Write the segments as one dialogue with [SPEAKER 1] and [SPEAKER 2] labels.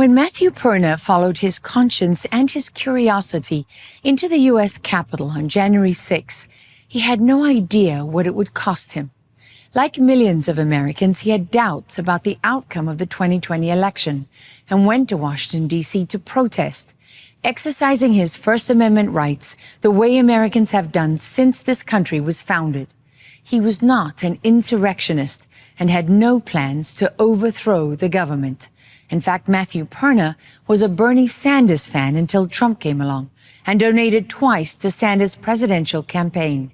[SPEAKER 1] When Matthew Perna followed his conscience and his curiosity into the U.S. Capitol on January 6, he had no idea what it would cost him. Like millions of Americans, he had doubts about the outcome of the 2020 election and went to Washington, D.C. to protest, exercising his First Amendment rights the way Americans have done since this country was founded. He was not an insurrectionist and had no plans to overthrow the government. In fact, Matthew Perna was a Bernie Sanders fan until Trump came along and donated twice to Sanders' presidential campaign.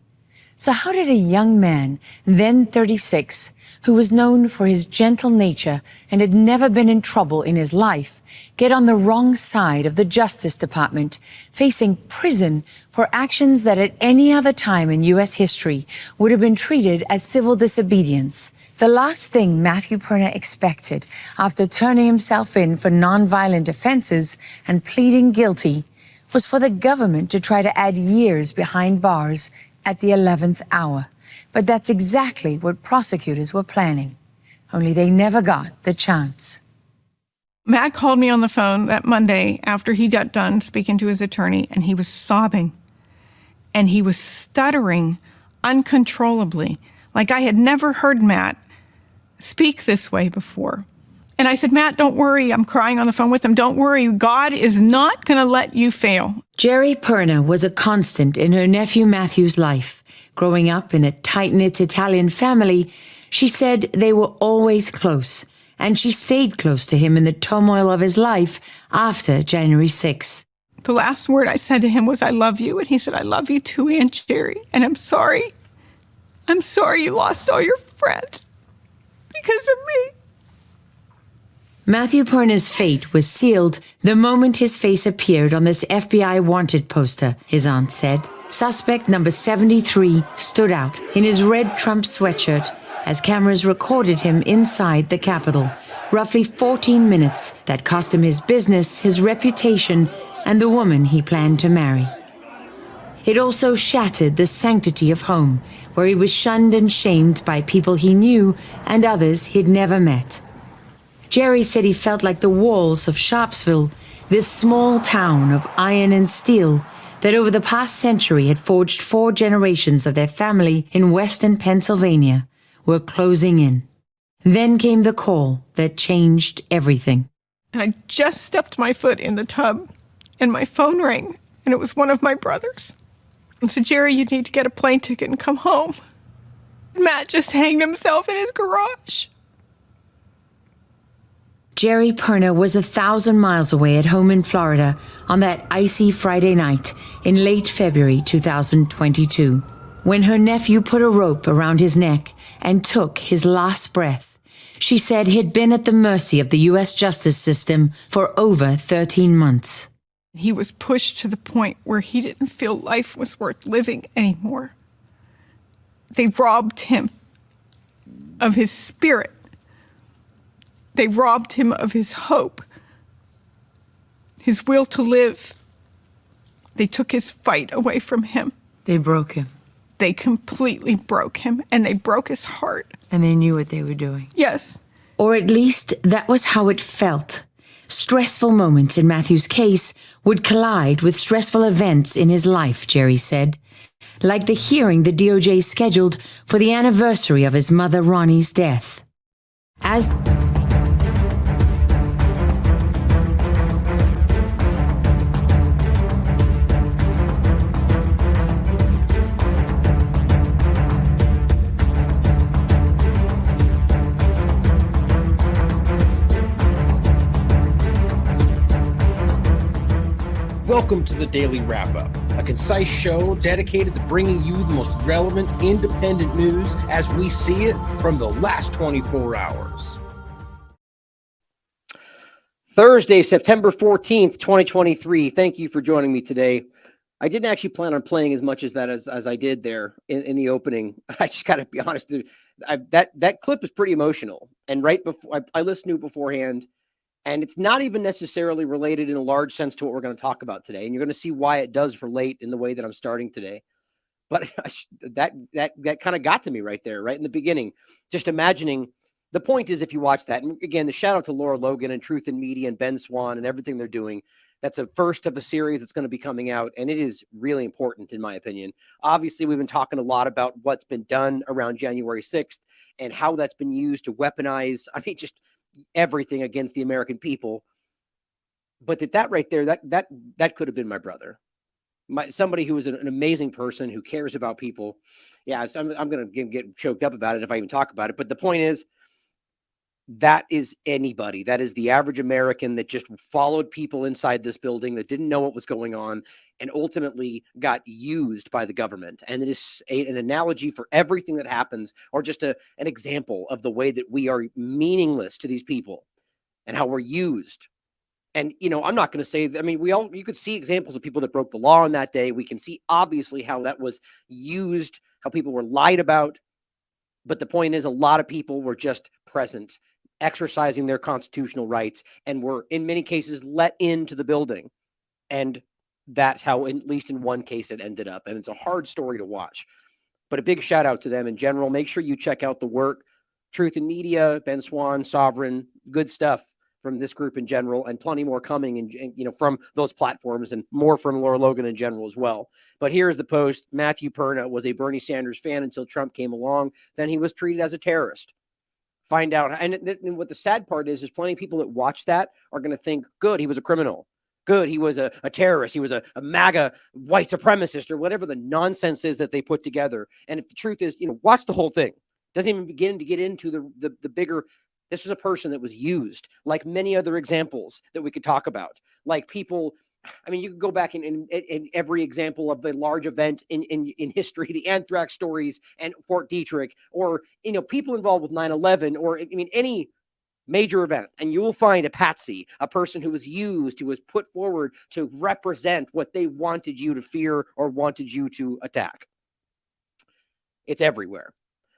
[SPEAKER 1] So how did a young man, then 36, who was known for his gentle nature and had never been in trouble in his life, get on the wrong side of the Justice Department, facing prison for actions that at any other time in U.S. history would have been treated as civil disobedience? The last thing Matthew Perna expected after turning himself in for nonviolent offenses and pleading guilty was for the government to try to add years behind bars at the 11th hour. But that's exactly what prosecutors were planning. Only they never got the chance.
[SPEAKER 2] Matt called me on the phone that Monday after he got done speaking to his attorney, and he was sobbing. And he was stuttering uncontrollably, like I had never heard Matt speak this way before. And I said, Matt, don't worry. I'm crying on the phone with him. Don't worry. God is not going to let you fail.
[SPEAKER 1] Jerry Perna was a constant in her nephew Matthew's life. Growing up in a tight-knit Italian family, she said they were always close, and she stayed close to him in the turmoil of his life after January 6th.
[SPEAKER 2] The last word I said to him was, I love you. And he said, I love you too, Aunt Jerry. And I'm sorry. I'm sorry you lost all your friends because of me.
[SPEAKER 1] Matthew Perna's fate was sealed the moment his face appeared on this FBI wanted poster, his aunt said. Suspect number 73 stood out in his red Trump sweatshirt as cameras recorded him inside the Capitol. Roughly 14 minutes that cost him his business, his reputation, and the woman he planned to marry. It also shattered the sanctity of home, where he was shunned and shamed by people he knew and others he'd never met. Jerry said he felt like the walls of Sharpsville, this small town of iron and steel that over the past century had forged 4 generations of their family in western Pennsylvania, were closing in. Then came the call that changed everything.
[SPEAKER 2] And I just stepped my foot in the tub, and my phone rang, and it was one of my brothers. And said, Jerry, you need to get a plane ticket and come home. Matt just hanged himself in his garage.
[SPEAKER 1] Jerry Perna was 1,000 miles away at home in Florida on that icy Friday night in late February 2022, when her nephew put a rope around his neck and took his last breath. She said he'd been at the mercy of the U.S. justice system for over 13 months.
[SPEAKER 2] He was pushed to the point where he didn't feel life was worth living anymore. They robbed him of his spirit. They robbed him of his hope, his will to live. They took his fight away from him.
[SPEAKER 1] They broke him.
[SPEAKER 2] They completely broke him, and they broke his heart.
[SPEAKER 1] And they knew what they were doing.
[SPEAKER 2] Yes.
[SPEAKER 1] Or at least that was how it felt. Stressful moments in Matthew's case would collide with stressful events in his life, Jerry said, like the hearing the DOJ scheduled for the anniversary of his mother Ronnie's death.
[SPEAKER 3] Welcome to the Daily Wrap-Up, a concise show dedicated to bringing you the most relevant independent news as we see it from the last 24 hours. Thursday, September 14th, 2023. Thank you for joining me today. I didn't actually plan on playing as much as that as I did there in the opening. I just got to be honest, dude. That clip is pretty emotional. And right before I listened to it beforehand, and it's not even necessarily related in a large sense to what we're going to talk about today. And you're going to see why it does relate in the way that I'm starting today. But that kind of got to me right there, right in the beginning. Just imagining the point is, if you watch that, and again, the shout out to Laura Logan and Truth in Media and Ben Swan and everything they're doing. That's a first of a series that's going to be coming out, and it is really important, in my opinion. Obviously, we've been talking a lot about what's been done around January 6th and how that's been used to weaponize, just everything against the American people. But that right there, that could have been my brother. Somebody who was an amazing person who cares about people. Yeah, so I'm going to get choked up about it if I even talk about it. But the point is, that is anybody. That is the average American that just followed people inside this building that didn't know what was going on and ultimately got used by the government. And it is an analogy for everything that happens, or just an example of the way that we are meaningless to these people and how we're used. And, I'm not going to say, you could see examples of people that broke the law on that day. We can see obviously how that was used, how people were lied about. But the point is, a lot of people were just present, exercising their constitutional rights, and were in many cases let into the building. And that's how, at least in one case, it ended up. And it's a hard story to watch. But a big shout out to them in general. Make sure you check out the work. Truth in Media, Ben Swan, Sovereign, good stuff from this group in general, and plenty more coming and from those platforms, and more from Laura Logan in general as well. But here's the post. Matthew Perna was a Bernie Sanders fan until Trump came along. Then he was treated as a terrorist. Find out. And what the sad part is plenty of people that watch that are going to think, good, he was a criminal. Good, he was a terrorist. He was a MAGA white supremacist, or whatever the nonsense is that they put together. And if the truth is, watch the whole thing. Doesn't even begin to get into the bigger. This was a person that was used, like many other examples that we could talk about. Like people, you could go back in every example of a large event in history, the anthrax stories and Fort Detrick, or, people involved with 9/11, or, any major event. And you will find a patsy, a person who was used, who was put forward to represent what they wanted you to fear or wanted you to attack. It's everywhere.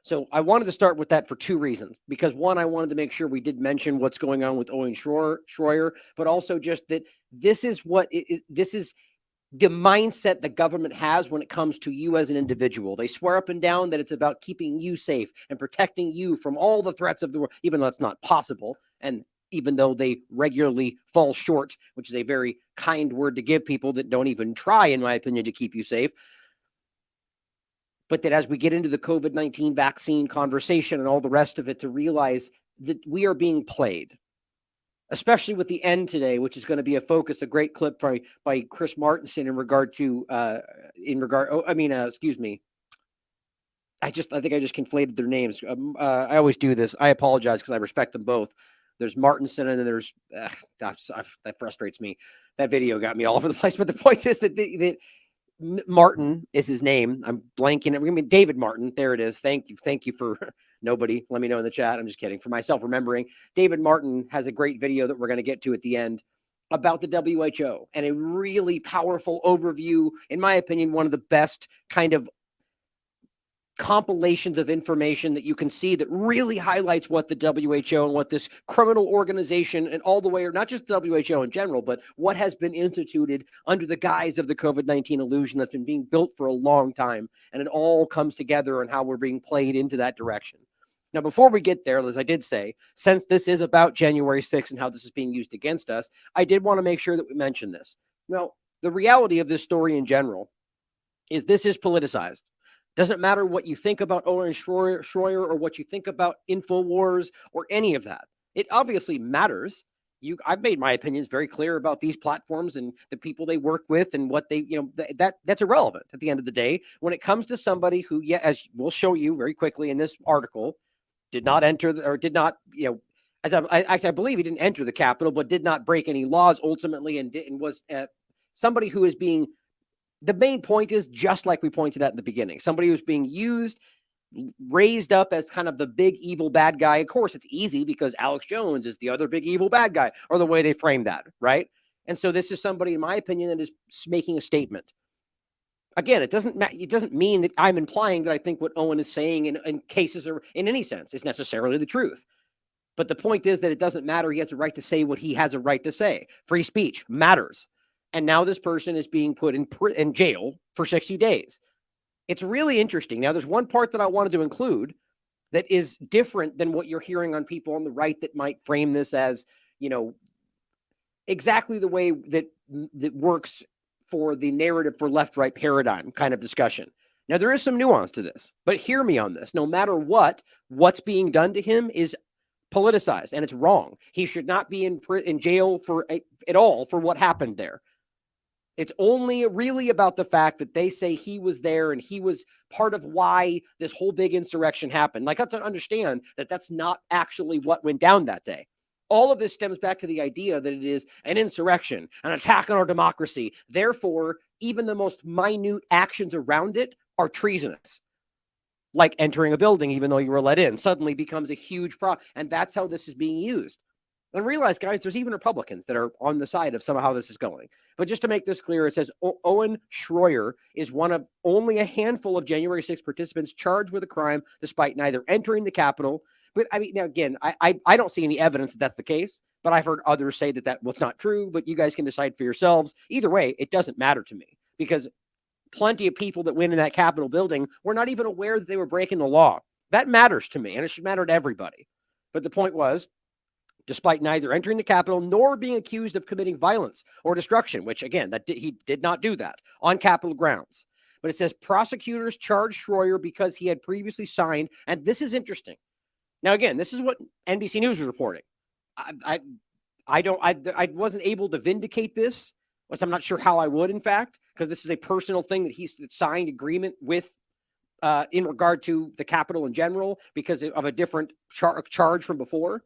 [SPEAKER 3] So I wanted to start with that for two reasons. Because one, I wanted to make sure we did mention what's going on with Owen Schroyer, but also just that this is the mindset the government has when it comes to you as an individual. They swear up and down that it's about keeping you safe and protecting you from all the threats of the world, even though it's not possible. And even though they regularly fall short, which is a very kind word to give people that don't even try, in my opinion, to keep you safe. But that as we get into the COVID-19 vaccine conversation and all the rest of it, to realize that we are being played, especially with the end today, which is going to be a focus, a great clip by Chris Martinson in regard to, excuse me. I think I just conflated their names. I always do this. I apologize because I respect them both. There's Martinson and then there's, that frustrates me. That video got me all over the place. But the point is that Martin is his name. I'm blanking. David Martin. There it is. Thank you for nobody. Let me know in the chat. I'm just kidding. For myself remembering, David Martin has a great video that we're going to get to at the end about the WHO, and a really powerful overview. In my opinion, one of the best kind of compilations of information that you can see that really highlights what the WHO and what this criminal organization, and all the way, or not just the WHO in general, but what has been instituted under the guise of the COVID-19 illusion that's been being built for a long time. And it all comes together and how we're being played into that direction. Now, before we get there, as I did say, since this is about January 6th and how this is being used against us, I did want to make sure that we mention this. Now, the reality of this story in general is this is politicized. Doesn't matter what you think about Owen Schroyer or what you think about InfoWars or any of that. It obviously matters. I've made my opinions very clear about these platforms and the people they work with and what they, that's irrelevant at the end of the day. When it comes to somebody who, as we'll show you very quickly in this article, did not enter or did not, as I believe he didn't enter the Capitol, but did not break any laws ultimately, and was somebody who is being. The main point is, just like we pointed out in the beginning, somebody who's being used, raised up as kind of the big evil bad guy. Of course, it's easy because Alex Jones is the other big evil bad guy, or the way they frame that, right? And so this is somebody, in my opinion, that is making a statement. Again, it doesn't mean that I'm implying that I think what Owen is saying in cases or in any sense is necessarily the truth. But the point is that it doesn't matter. He has a right to say what he has a right to say. Free speech matters. And now this person is being put in jail for 60 days. It's really interesting. Now, there's one part that I wanted to include that is different than what you're hearing on people on the right that might frame this as, exactly the way that works for the narrative for left-right paradigm kind of discussion. Now, there is some nuance to this, but hear me on this. No matter what's being done to him is politicized, and it's wrong. He should not be in jail at all for what happened there. It's only really about the fact that they say he was there and he was part of why this whole big insurrection happened. Like, I have to understand that that's not actually what went down that day. All of this stems back to the idea that it is an insurrection, an attack on our democracy. Therefore, even the most minute actions around it are treasonous. Like entering a building, even though you were let in, suddenly becomes a huge problem. And that's how this is being used. And realize, guys, there's even Republicans that are on the side of some of how this is going. But just to make this clear, it says Owen Schroyer is one of only a handful of January 6th participants charged with a crime despite neither entering the Capitol. But I mean, now again, I don't see any evidence that that's the case, but I've heard others say that was not true, but you guys can decide for yourselves. Either way, it doesn't matter to me because plenty of people that went in that Capitol building were not even aware that they were breaking the law. That matters to me, and it should matter to everybody. But the point was, despite neither entering the Capitol nor being accused of committing violence or destruction, which again, he did not do that on Capitol grounds. But it says prosecutors charged Schroyer because he had previously signed, and this is interesting. Now, again, this is what NBC News was reporting. I wasn't able to vindicate this, which I'm not sure how I would, in fact, because this is a personal thing that he's signed agreement with in regard to the Capitol in general because of a different charge from before.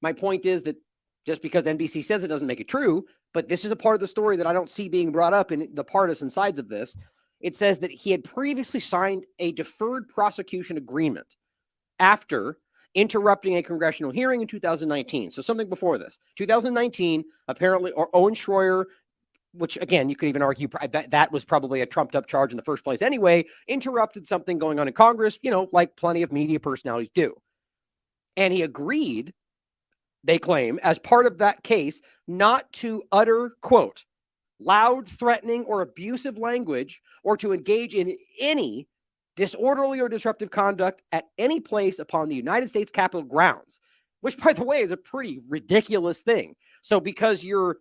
[SPEAKER 3] My point is that just because NBC says it doesn't make it true, but this is a part of the story that I don't see being brought up in the partisan sides of this. It says that he had previously signed a deferred prosecution agreement after interrupting a congressional hearing in 2019. So something before this. 2019, apparently, or Owen Schroyer, which again, you could even argue that was probably a trumped up charge in the first place anyway, interrupted something going on in Congress, like plenty of media personalities do. And he agreed, they claim, as part of that case, not to utter, quote, loud, threatening, or abusive language, or to engage in any disorderly or disruptive conduct at any place upon the United States Capitol grounds, which, by the way, is a pretty ridiculous thing. So because you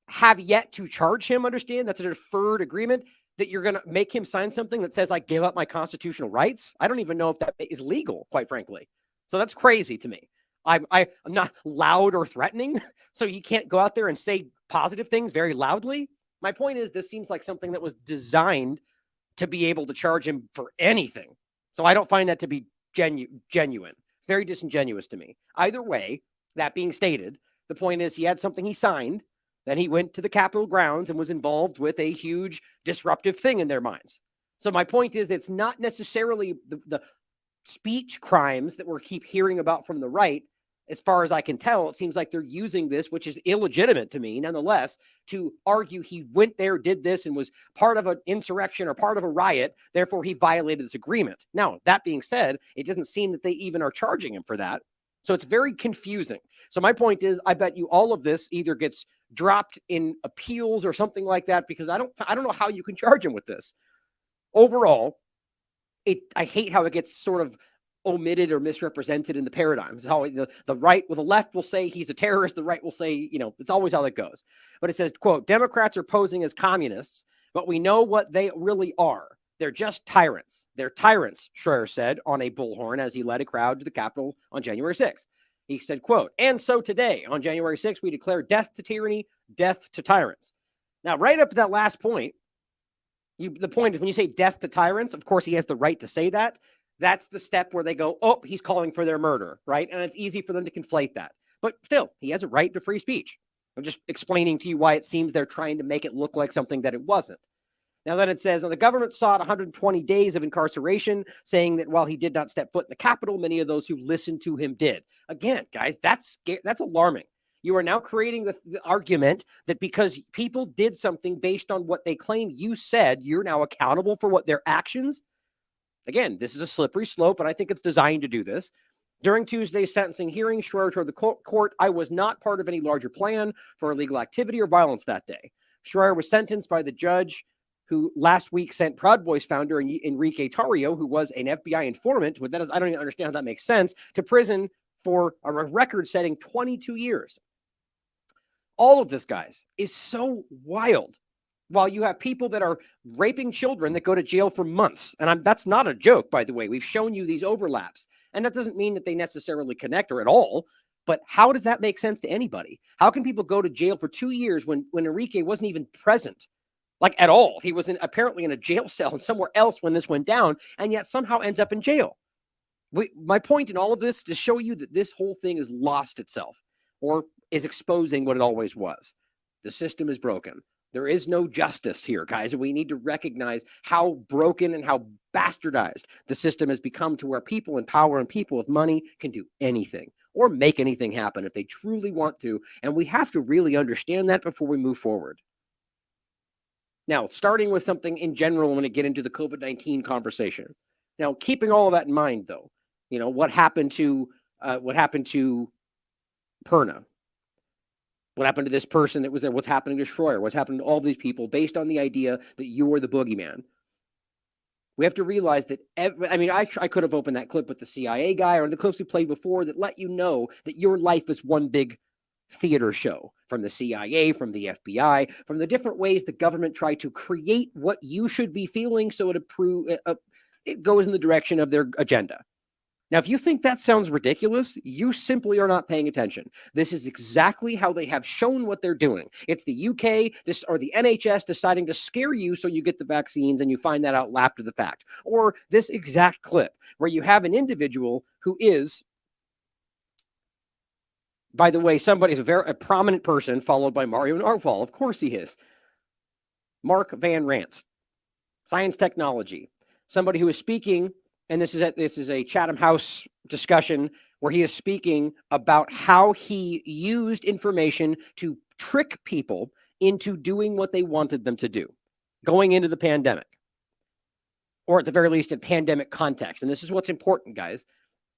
[SPEAKER 3] have yet to charge him, understand that's a deferred agreement, that you're going to make him sign something that says, I give up my constitutional rights? I don't even know if that is legal, quite frankly. So that's crazy to me. I'm not loud or threatening, so you can't go out there and say positive things very loudly. My point is, this seems like something that was designed to be able to charge him for anything. So I don't find that to be genuine. It's very disingenuous to me. Either way, that being stated, the point is he had something he signed, then he went to the Capitol grounds and was involved with a huge disruptive thing in their minds. So my point is that it's not necessarily the speech crimes that we keep hearing about from the right. As far as I can tell, it seems like they're using this, which is illegitimate to me, nonetheless, to argue he went there, did this, and was part of an insurrection or part of a riot. Therefore, he violated this agreement. Now, that being said, it doesn't seem that they even are charging him for that. So it's very confusing. So my point is, I bet you all of this either gets dropped in appeals or something like that, because I don't know how you can charge him with this. Overall, I hate how it gets sort of omitted or misrepresented in the paradigms. How the right, well, the left will say he's a terrorist. The right will say, it's always how that goes. But it says, quote, Democrats are posing as communists, but we know what they really are. They're just tyrants. They're tyrants, Schroyer said on a bullhorn as he led a crowd to the Capitol on January 6th. He said, quote, and so today on January 6th, we declare death to tyranny, death to tyrants. Now, right up to that last point, the point is when you say death to tyrants, of course, he has the right to say that. That's the step where they go, oh, he's calling for their murder, right? And it's easy for them to conflate that. But still, he has a right to free speech. I'm just explaining to you why it seems they're trying to make it look like something that it wasn't. Now then it says, the government sought 120 days of incarceration, saying that while he did not step foot in the Capitol, many of those who listened to him did. Again, guys, that's alarming. You are now creating the argument that because people did something based on what they claim you said, you're now accountable for what their actions. Again, this is a slippery slope, and I think it's designed to do this. During Tuesday's sentencing hearing, Schroyer told the court, I was not part of any larger plan for illegal activity or violence that day. Schroyer was sentenced by the judge who last week sent Proud Boys founder Enrique Tarrio, who was an FBI informant, but I don't even understand how that makes sense, to prison for a record-setting 22 years. All of this, guys, is so wild. While you have people that are raping children that go to jail for months. And that's not a joke, by the way. We've shown you these overlaps. And that doesn't mean that they necessarily connect or at all. But how does that make sense to anybody? How can people go to jail for 2 years when Enrique wasn't even present? Like at all. He was apparently in a jail cell and somewhere else when this went down, and yet somehow ends up in jail. My point in all of this is to show you that this whole thing has lost itself or is exposing what it always was. The system is broken. There is no justice here, guys. We need to recognize how broken and how bastardized the system has become to where people in power and people with money can do anything or make anything happen if they truly want to. And we have to really understand that before we move forward. Now, starting with something in general when we get into the COVID-19 conversation. Now, keeping all of that in mind, though, you know, what happened to Perna? What happened to this person that was there? What's happening to Schroyer? What's happening to all these people based on the idea that you are the boogeyman? We have to realize that, I could have opened that clip with the CIA guy or the clips we played before that let you know that your life is one big theater show from the CIA, from the FBI, from the different ways the government tried to create what you should be feeling so it goes in the direction of their agenda. Now, if you think that sounds ridiculous, you simply are not paying attention. This is exactly how they have shown what they're doing. It's the UK or the NHS deciding to scare you so you get the vaccines and you find that out after the fact. Or this exact clip where you have an individual who is, by the way, somebody's a prominent person followed by Mario Narval. Of course he is. Mark Van Rance, science technology, somebody who is speaking. And this is a Chatham House discussion where he is speaking about how he used information to trick people into doing what they wanted them to do, going into the pandemic, or at the very least in pandemic context. And this is what's important, guys.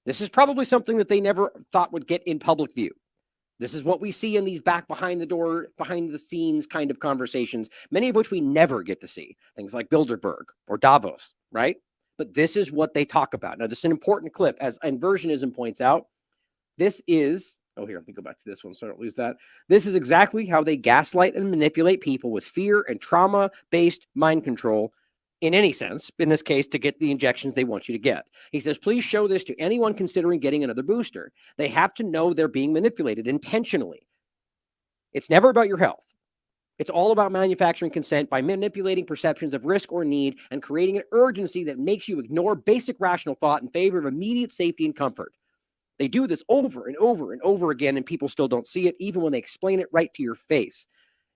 [SPEAKER 3] This is probably something that they never thought would get in public view. This is what we see in these behind the scenes kind of conversations, many of which we never get to see. Things like Bilderberg or Davos, right? But this is what they talk about. Now, this is an important clip. As Inversionism points out, this is, here, let me go back to this one so I don't lose that. This is exactly how they gaslight and manipulate people with fear and trauma-based mind control in any sense, in this case, to get the injections they want you to get. He says, please show this to anyone considering getting another booster. They have to know they're being manipulated intentionally. It's never about your health. It's all about manufacturing consent by manipulating perceptions of risk or need and creating an urgency that makes you ignore basic rational thought in favor of immediate safety and comfort. They do this over and over and over again, and people still don't see it, even when they explain it right to your face.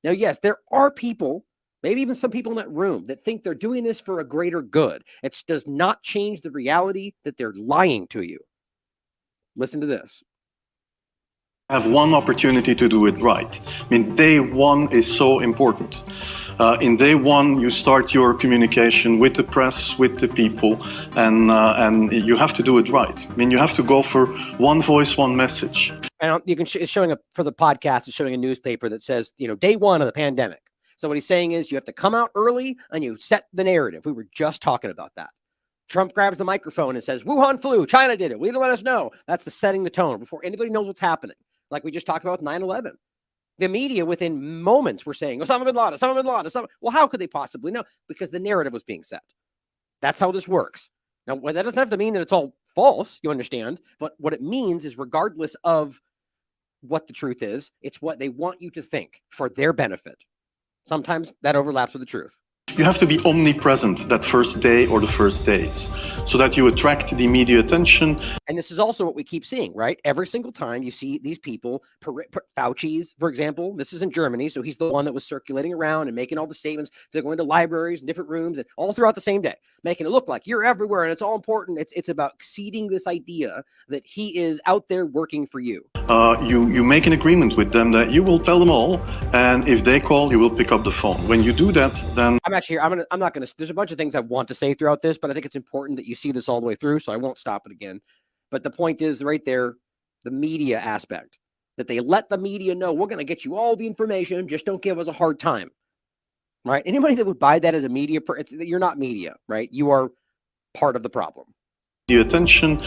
[SPEAKER 3] Now, yes, there are people, maybe even some people in that room, that think they're doing this for a greater good. It does not change the reality that they're lying to you. Listen to this.
[SPEAKER 4] Have one opportunity to do it right. I mean, day one is so important. In day one, you start your communication with the press, with the people, and you have to do it right. I mean, you have to go for one voice, one message.
[SPEAKER 3] And it's showing for the podcast, it's showing a newspaper that says, day one of the pandemic. So what he's saying is you have to come out early and you set the narrative. We were just talking about that. Trump grabs the microphone and says, Wuhan flu, China did it. We didn't let us know. That's the setting the tone before anybody knows what's happening. Like we just talked about with 9/11. The media within moments were saying, Osama bin Laden, Osama bin Laden. Well, how could they possibly know? Because the narrative was being set. That's how this works. Now, that doesn't have to mean that it's all false, you understand. But what it means is regardless of what the truth is, it's what they want you to think for their benefit. Sometimes that overlaps with the truth.
[SPEAKER 4] You have to be omnipresent that first day or the first days so that you attract the media attention.
[SPEAKER 3] And this is also what we keep seeing, right? Every single time you see these people, Fauci's, for example, this is in Germany. So he's the one that was circulating around and making all the statements. They're going to libraries and different rooms and all throughout the same day, making it look like you're everywhere and it's all important. It's about seeding this idea that he is out there working for you.
[SPEAKER 4] You make an agreement with them that you will tell them all. And if they call, you will pick up the phone. When you do that, then...
[SPEAKER 3] I'm not going to, there's a bunch of things I want to say throughout this, but I think it's important that you see this all the way through, so I won't stop it again. But the point is right there, the media aspect, that they let the media know, we're going to get you all the information, just don't give us a hard time. right? Anybody that would buy that as a media, you're not media, right? You are part of the problem.
[SPEAKER 4] The attention,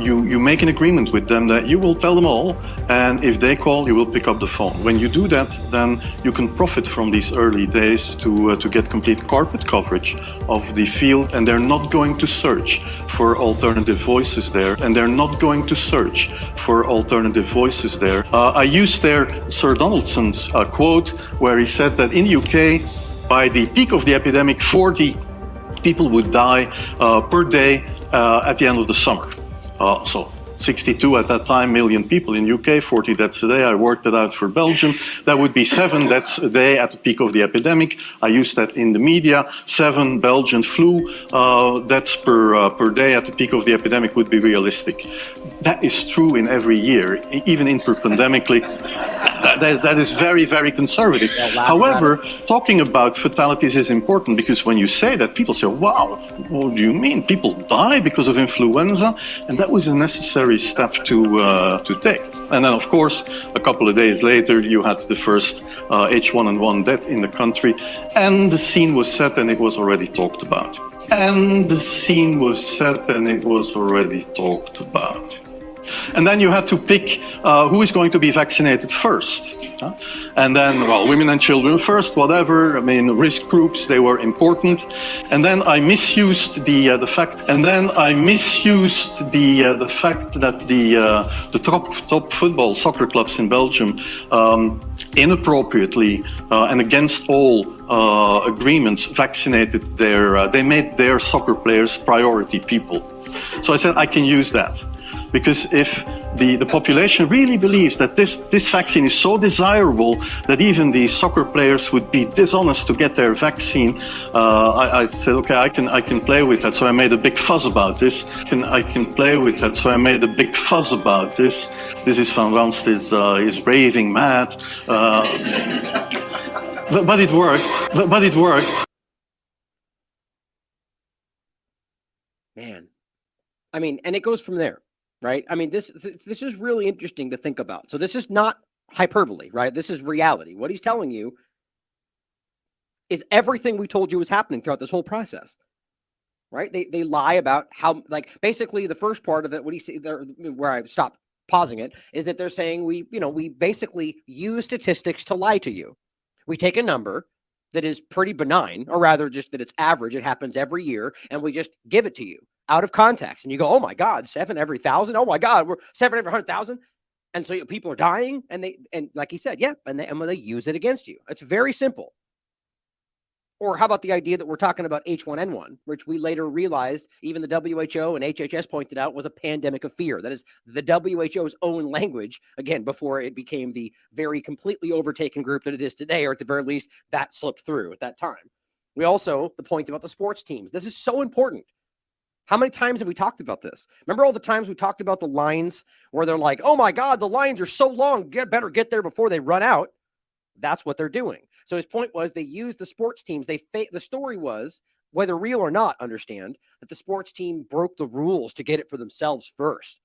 [SPEAKER 4] you make an agreement with them that you will tell them all, and if they call, you will pick up the phone. When you do that, then you can profit from these early days to get complete carpet coverage of the field, and they're not going to search for alternative voices there, I used there Sir Donaldson's quote, where he said that in the UK, by the peak of the epidemic, 40 people would die per day at the end of the summer. So 62 at that time million people in UK, 40 deaths a day. I worked it out for Belgium. That would be 7 deaths a day at the peak of the epidemic. I used that in the media. 7 Belgian flu deaths per day at the peak of the epidemic would be realistic. That is true in every year, even interpandemically. That is very, very conservative. However, talking about fatalities is important, because when you say that, people say, wow, what do you mean? People die because of influenza? And that was a necessary step to take. And then, of course, a couple of days later, you had the first H1N1 death in the country, and the scene was set and it was already talked about. And then you had to pick who is going to be vaccinated first. And then, well, women and children first, whatever. I mean, risk groups, they were important. And then I misused the fact that the top football soccer clubs in Belgium inappropriately and against all agreements vaccinated they made their soccer players priority people. So I said I can use that. Because if the population really believes that this vaccine is so desirable that even the soccer players would be dishonest to get their vaccine, I said, okay, I can play with that. So I made a big fuss about this. This is Van Ranst is raving mad. But it worked.
[SPEAKER 3] Man, I mean, and it goes from there. Right? I mean, this is really interesting to think about. So this is not hyperbole, right? This is reality. What he's telling you is everything we told you was happening throughout this whole process, right? They lie about how, like, basically the first part of it, what he see there, where I stopped pausing it, is that they're saying we basically use statistics to lie to you. We take a number that is pretty benign, or rather just that it's average, it happens every year, and we just give it to you out of context. And you go, oh my God, 7 every 1,000. Oh my God, we're 7 every 100,000. And so people are dying, and like he said, yeah, and they use it against you. It's very simple. Or how about the idea that we're talking about H1N1, which we later realized, even the WHO and HHS pointed out, was a pandemic of fear. That is the WHO's own language, again, before it became the very completely overtaken group that it is today, or at the very least, that slipped through at that time. We also, the point about the sports teams, this is so important. How many times have we talked about this? Remember all the times we talked about the lines where they're like, oh my God, the lines are so long, better get there before they run out. That's what they're doing. So his point was they used the sports teams. The story was, whether real or not, understand that the sports team broke the rules to get it for themselves first.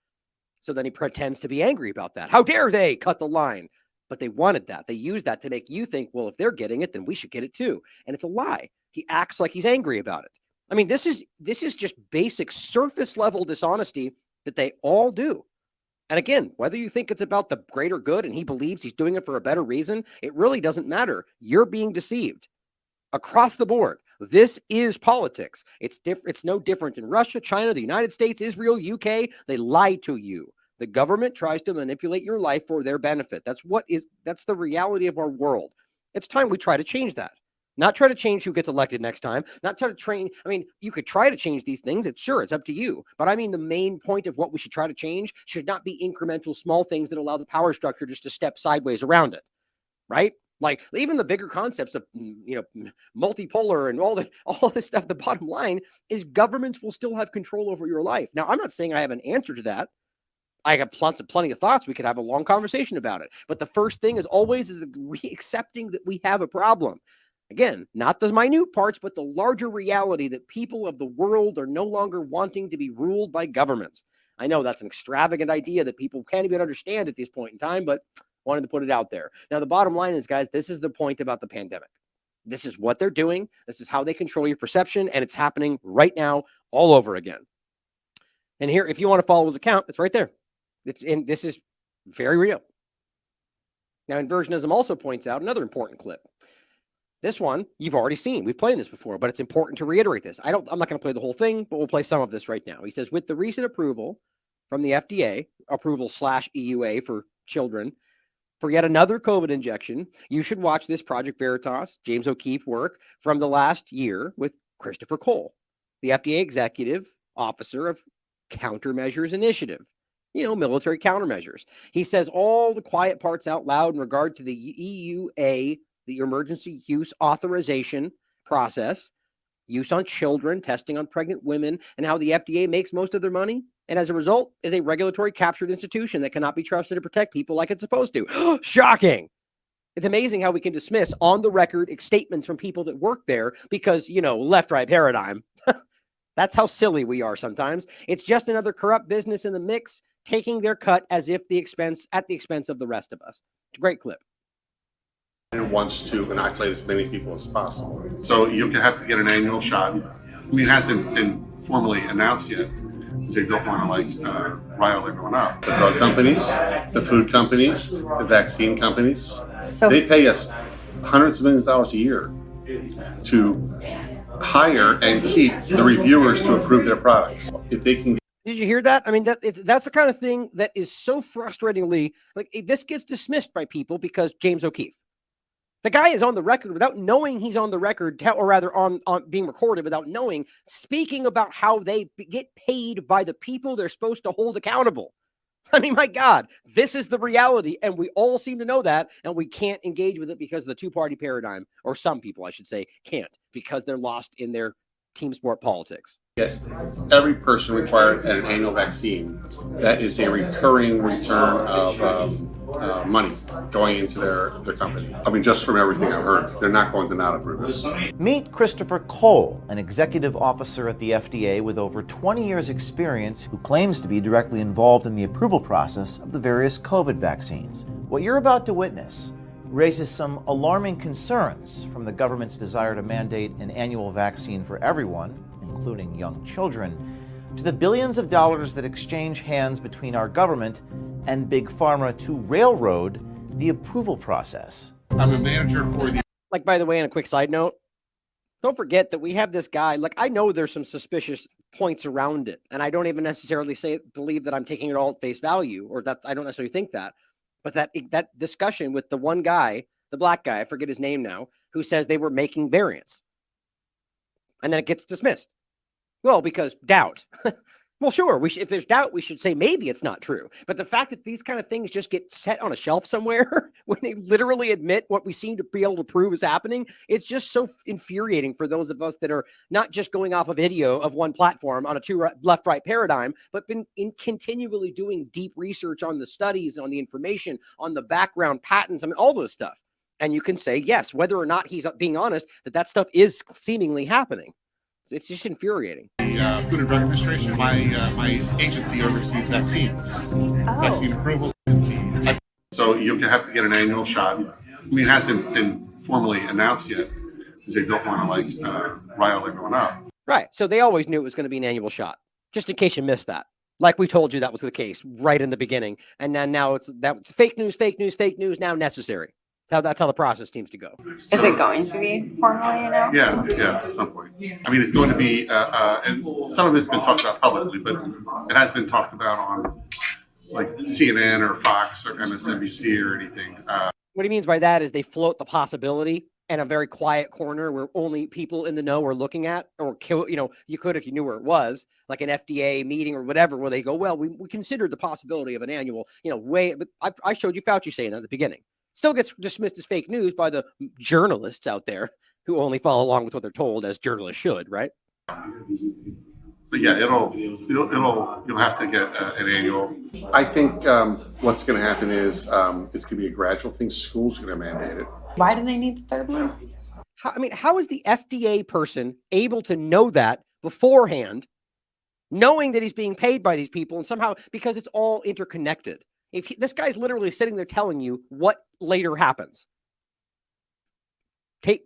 [SPEAKER 3] So then he pretends to be angry about that. How dare they cut the line? But they wanted that. They used that to make you think, well, if they're getting it, then we should get it too. And it's a lie. He acts like he's angry about it. I mean, this is just basic surface level dishonesty that they all do. And again, whether you think it's about the greater good and he believes he's doing it for a better reason, it really doesn't matter. You're being deceived across the board. This is politics. It's no different in Russia, China, the United States, Israel, UK. They lie to you. The government tries to manipulate your life for their benefit. That's the reality of our world. It's time we try to change that. Not try to change who gets elected next time. Not try to train. I mean, you could try to change these things. It's up to you. But I mean, the main point of what we should try to change should not be incremental small things that allow the power structure just to step sideways around it. Right? Like even the bigger concepts of, multipolar and all this stuff. The bottom line is governments will still have control over your life. Now, I'm not saying I have an answer to that. I have plenty of thoughts. We could have a long conversation about it. But the first thing is always accepting that we have a problem. Again, not the minute parts, but the larger reality that people of the world are no longer wanting to be ruled by governments. I know that's an extravagant idea that people can't even understand at this point in time, but wanted to put it out there. Now, the bottom line is, guys, this is the point about the pandemic. This is what they're doing. This is how they control your perception. And it's happening right now all over again. And here, if you want to follow his account, it's right there. This is very real. Now, inversionism also points out another important clip. This one you've already seen. We've played this before, but it's important to reiterate this. I'm not going to play the whole thing, but we'll play some of this right now. He says, with the recent approval from the FDA, approval / EUA for children, for yet another COVID injection, you should watch this Project Veritas, James O'Keefe work from the last year with Christopher Cole, the FDA executive officer of Countermeasures Initiative, military countermeasures. He says all the quiet parts out loud in regard to the EUA, the emergency use authorization process, use on children, testing on pregnant women, and how the FDA makes most of their money. And as a result, is a regulatory captured institution that cannot be trusted to protect people like it's supposed to. Shocking. It's amazing how we can dismiss on the record statements from people that work there because, left-right paradigm. That's how silly we are sometimes. It's just another corrupt business in the mix, taking their cut as if at the expense of the rest of us. It's a great clip.
[SPEAKER 5] And wants to inoculate as many people as possible. So you have to get an annual shot. It hasn't been formally announced yet, because they don't want to rile everyone up. The drug companies, the food companies, the vaccine companies, they pay us hundreds of millions of dollars a year to hire and keep the reviewers to approve their products. If they can.
[SPEAKER 3] Did you hear that? I mean, that's the kind of thing that is so frustratingly, this gets dismissed by people because James O'Keefe. The guy is on the record without knowing he's on the record, or rather on being recorded without knowing, speaking about how they get paid by the people they're supposed to hold accountable. I mean, my God, this is the reality. And we all seem to know that. And we can't engage with it because of the two-party paradigm, or some people, I should say, can't, because they're lost in their team sport politics.
[SPEAKER 5] Get every person required at an annual vaccine. That is a recurring return of money going into their company. I mean, just from everything I've heard, they're not going to not approve this.
[SPEAKER 6] Meet Christopher Cole, an executive officer at the FDA with over 20 years' experience who claims to be directly involved in the approval process of the various COVID vaccines. What you're about to witness raises some alarming concerns, from the government's desire to mandate an annual vaccine for everyone, including young children, to the billions of dollars that exchange hands between our government and Big Pharma to railroad the approval process.
[SPEAKER 5] I'm a manager for the...
[SPEAKER 3] By the way, on a quick side note, don't forget that we have this guy, I know there's some suspicious points around it, and I don't even necessarily believe that I'm taking it all at face value, or that I don't necessarily think that. But that discussion with the one guy, the black guy, I forget his name now, who says they were making variants. And then it gets dismissed. Well, because doubt. Well, sure, if there's doubt, we should say maybe it's not true. But the fact that these kind of things just get set on a shelf somewhere when they literally admit what we seem to be able to prove is happening, it's just so infuriating for those of us that are not just going off a video of one platform on a two left-right paradigm, but been continually doing deep research on the studies, on the information, on the background patents, I mean, all those stuff. And you can say, yes, whether or not he's being honest, that stuff is seemingly happening. It's just infuriating.
[SPEAKER 5] The Food and Drug Administration, my agency oversees vaccines, vaccine approvals. So you have to get an annual shot. It hasn't been formally announced yet, because they don't want to rile everyone up.
[SPEAKER 3] Right. So they always knew it was going to be an annual shot, just in case you missed that. Like we told you that was the case right in the beginning. And then now it's fake news, now necessary. That's how the process seems to go.
[SPEAKER 7] Is it going to be formally announced?
[SPEAKER 5] Yeah, at some point. I mean, it's going to be, and some of it's been talked about publicly, but it has been talked about on CNN or Fox or MSNBC or anything.
[SPEAKER 3] What he means by that is they float the possibility in a very quiet corner where only people in the know are looking at, or you could if you knew where it was, like an FDA meeting or whatever, where they go, well, we considered the possibility of an annual, way. But I showed you Fauci saying that at the beginning. Still gets dismissed as fake news by the journalists out there who only follow along with what they're told, as journalists should, right?
[SPEAKER 5] But yeah, you'll have to get an annual. I think what's going to happen is it's going to be a gradual thing. School's going to mandate it.
[SPEAKER 7] Why do they need the third one?
[SPEAKER 3] How is the FDA person able to know that beforehand, knowing that he's being paid by these people, and somehow, because it's all interconnected? This guy's literally sitting there telling you what later happens.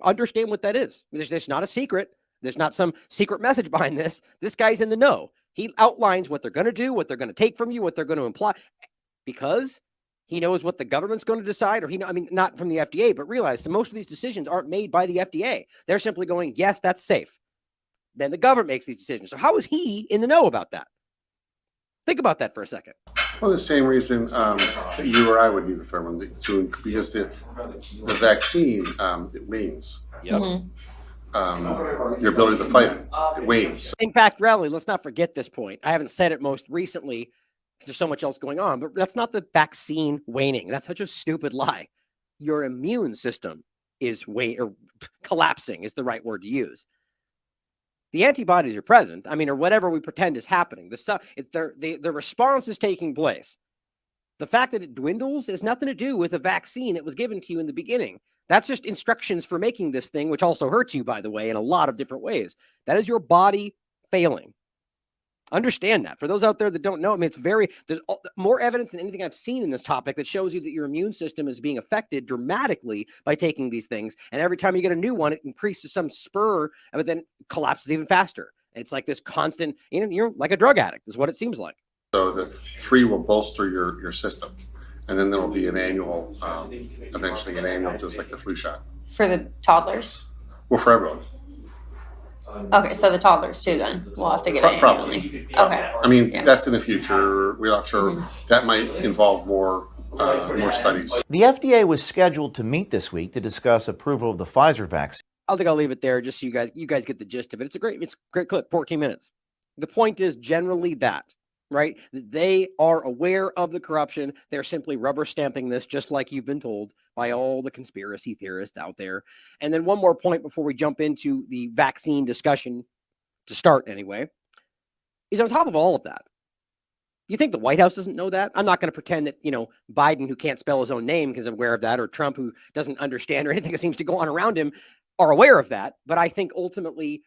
[SPEAKER 3] understand what that is. There's not a secret. There's not some secret message behind this. This guy's in the know. He outlines what they're going to do, what they're going to take from you, what they're going to imply, because he knows what the government's going to decide, or not from the FDA, but realize that most of these decisions aren't made by the FDA. They're simply going, yes, that's safe. Then the government makes these decisions. So how is he in the know about that? Think about that for a second.
[SPEAKER 5] Well, the same reason that you or I would need the third one, because the vaccine, it wanes.
[SPEAKER 3] Yep.
[SPEAKER 5] Your ability to fight it wanes.
[SPEAKER 3] In fact, Rally, let's not forget this point. I haven't said it most recently because there's so much else going on, but that's not the vaccine waning. That's such a stupid lie. Your immune system is collapsing is the right word to use. The antibodies are present, or whatever we pretend is happening. The response is taking place. The fact that it dwindles has nothing to do with a vaccine that was given to you in the beginning. That's just instructions for making this thing, which also hurts you, by the way, in a lot of different ways. That is your body failing. Understand that. For those out there that don't know, there's more evidence than anything I've seen in this topic that shows you that your immune system is being affected dramatically by taking these things. And every time you get a new one, it increases some spur, but then collapses even faster. And it's like this constant, you're like a drug addict is what it seems like.
[SPEAKER 5] So the 3 will bolster your system. And then there'll be an annual, eventually an annual, just like the flu shot.
[SPEAKER 7] For the toddlers?
[SPEAKER 5] Well, for everyone.
[SPEAKER 7] Okay, so the toddlers too then. We'll have to get it annually. Okay.
[SPEAKER 5] That's in the future. We're not sure. Mm-hmm. That might involve more studies.
[SPEAKER 6] The FDA was scheduled to meet this week to discuss approval of the Pfizer vaccine.
[SPEAKER 3] I think I'll leave it there just so you guys get the gist of it. It's a great clip, 14 minutes. The point is generally that, right? They are aware of the corruption. They're simply rubber stamping this, just like you've been told by all the conspiracy theorists out there. And then one more point before we jump into the vaccine discussion, to start anyway, is on top of all of that, you think the White House doesn't know that? I'm not going to pretend that, Biden, who can't spell his own name because I'm aware of that, or Trump, who doesn't understand, or anything that seems to go on around him, are aware of that. But I think ultimately,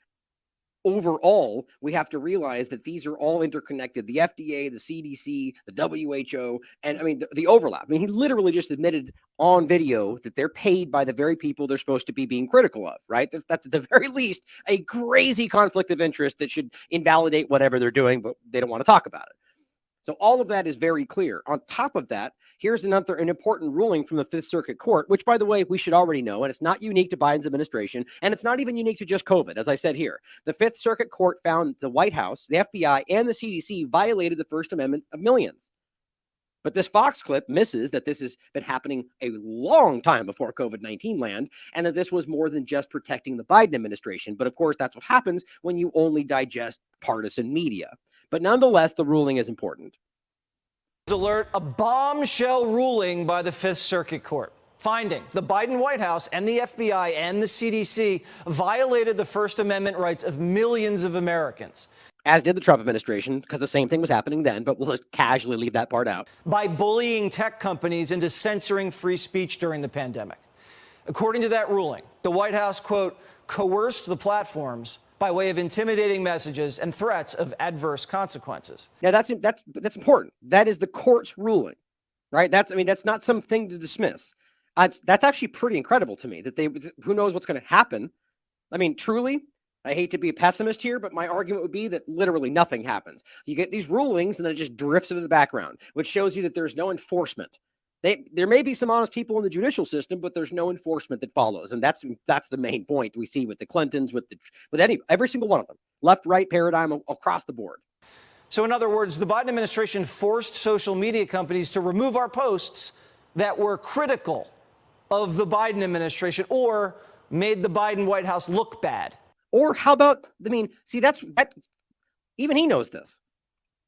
[SPEAKER 3] overall, we have to realize that these are all interconnected. The FDA, the CDC, the WHO, and the overlap. He literally just admitted on video that they're paid by the very people they're supposed to be being critical of, right? That's at the very least a crazy conflict of interest that should invalidate whatever they're doing, but they don't want to talk about it. So all of that is very clear. On top of that, here's an important ruling from the Fifth Circuit Court, which, by the way, we should already know, and it's not unique to Biden's administration, and it's not even unique to just COVID, as I said here. The Fifth Circuit Court found the White House, the FBI, and the CDC violated the First Amendment of millions. But this Fox clip misses that this has been happening a long time before COVID-19 land, and that this was more than just protecting the Biden administration. But of course, that's what happens when you only digest partisan media. But nonetheless, the ruling is important.
[SPEAKER 8] Alert, a bombshell ruling by the Fifth Circuit Court. Finding the Biden White House and the FBI and the CDC violated the First Amendment rights of millions of Americans.
[SPEAKER 3] As did the Trump administration, because the same thing was happening then, but we'll just casually leave that part out.
[SPEAKER 8] By bullying tech companies into censoring free speech during the pandemic. According to that ruling, the White House, quote, coerced the platforms by way of intimidating messages and threats of adverse consequences.
[SPEAKER 3] Yeah, that's important. That is the court's ruling, right? That's not something to dismiss. That's actually pretty incredible to me that who knows what's going to happen. Truly, I hate to be a pessimist here, but my argument would be that literally nothing happens. You get these rulings and then it just drifts into the background, which shows you that there's no enforcement. There may be some honest people in the judicial system, but there's no enforcement that follows. And that's the main point we see with the Clintons, with every single one of them, left, right paradigm across the board.
[SPEAKER 8] So in other words, the Biden administration forced social media companies to remove our posts that were critical of the Biden administration or made the Biden White House look bad.
[SPEAKER 3] Or how about, even he knows this.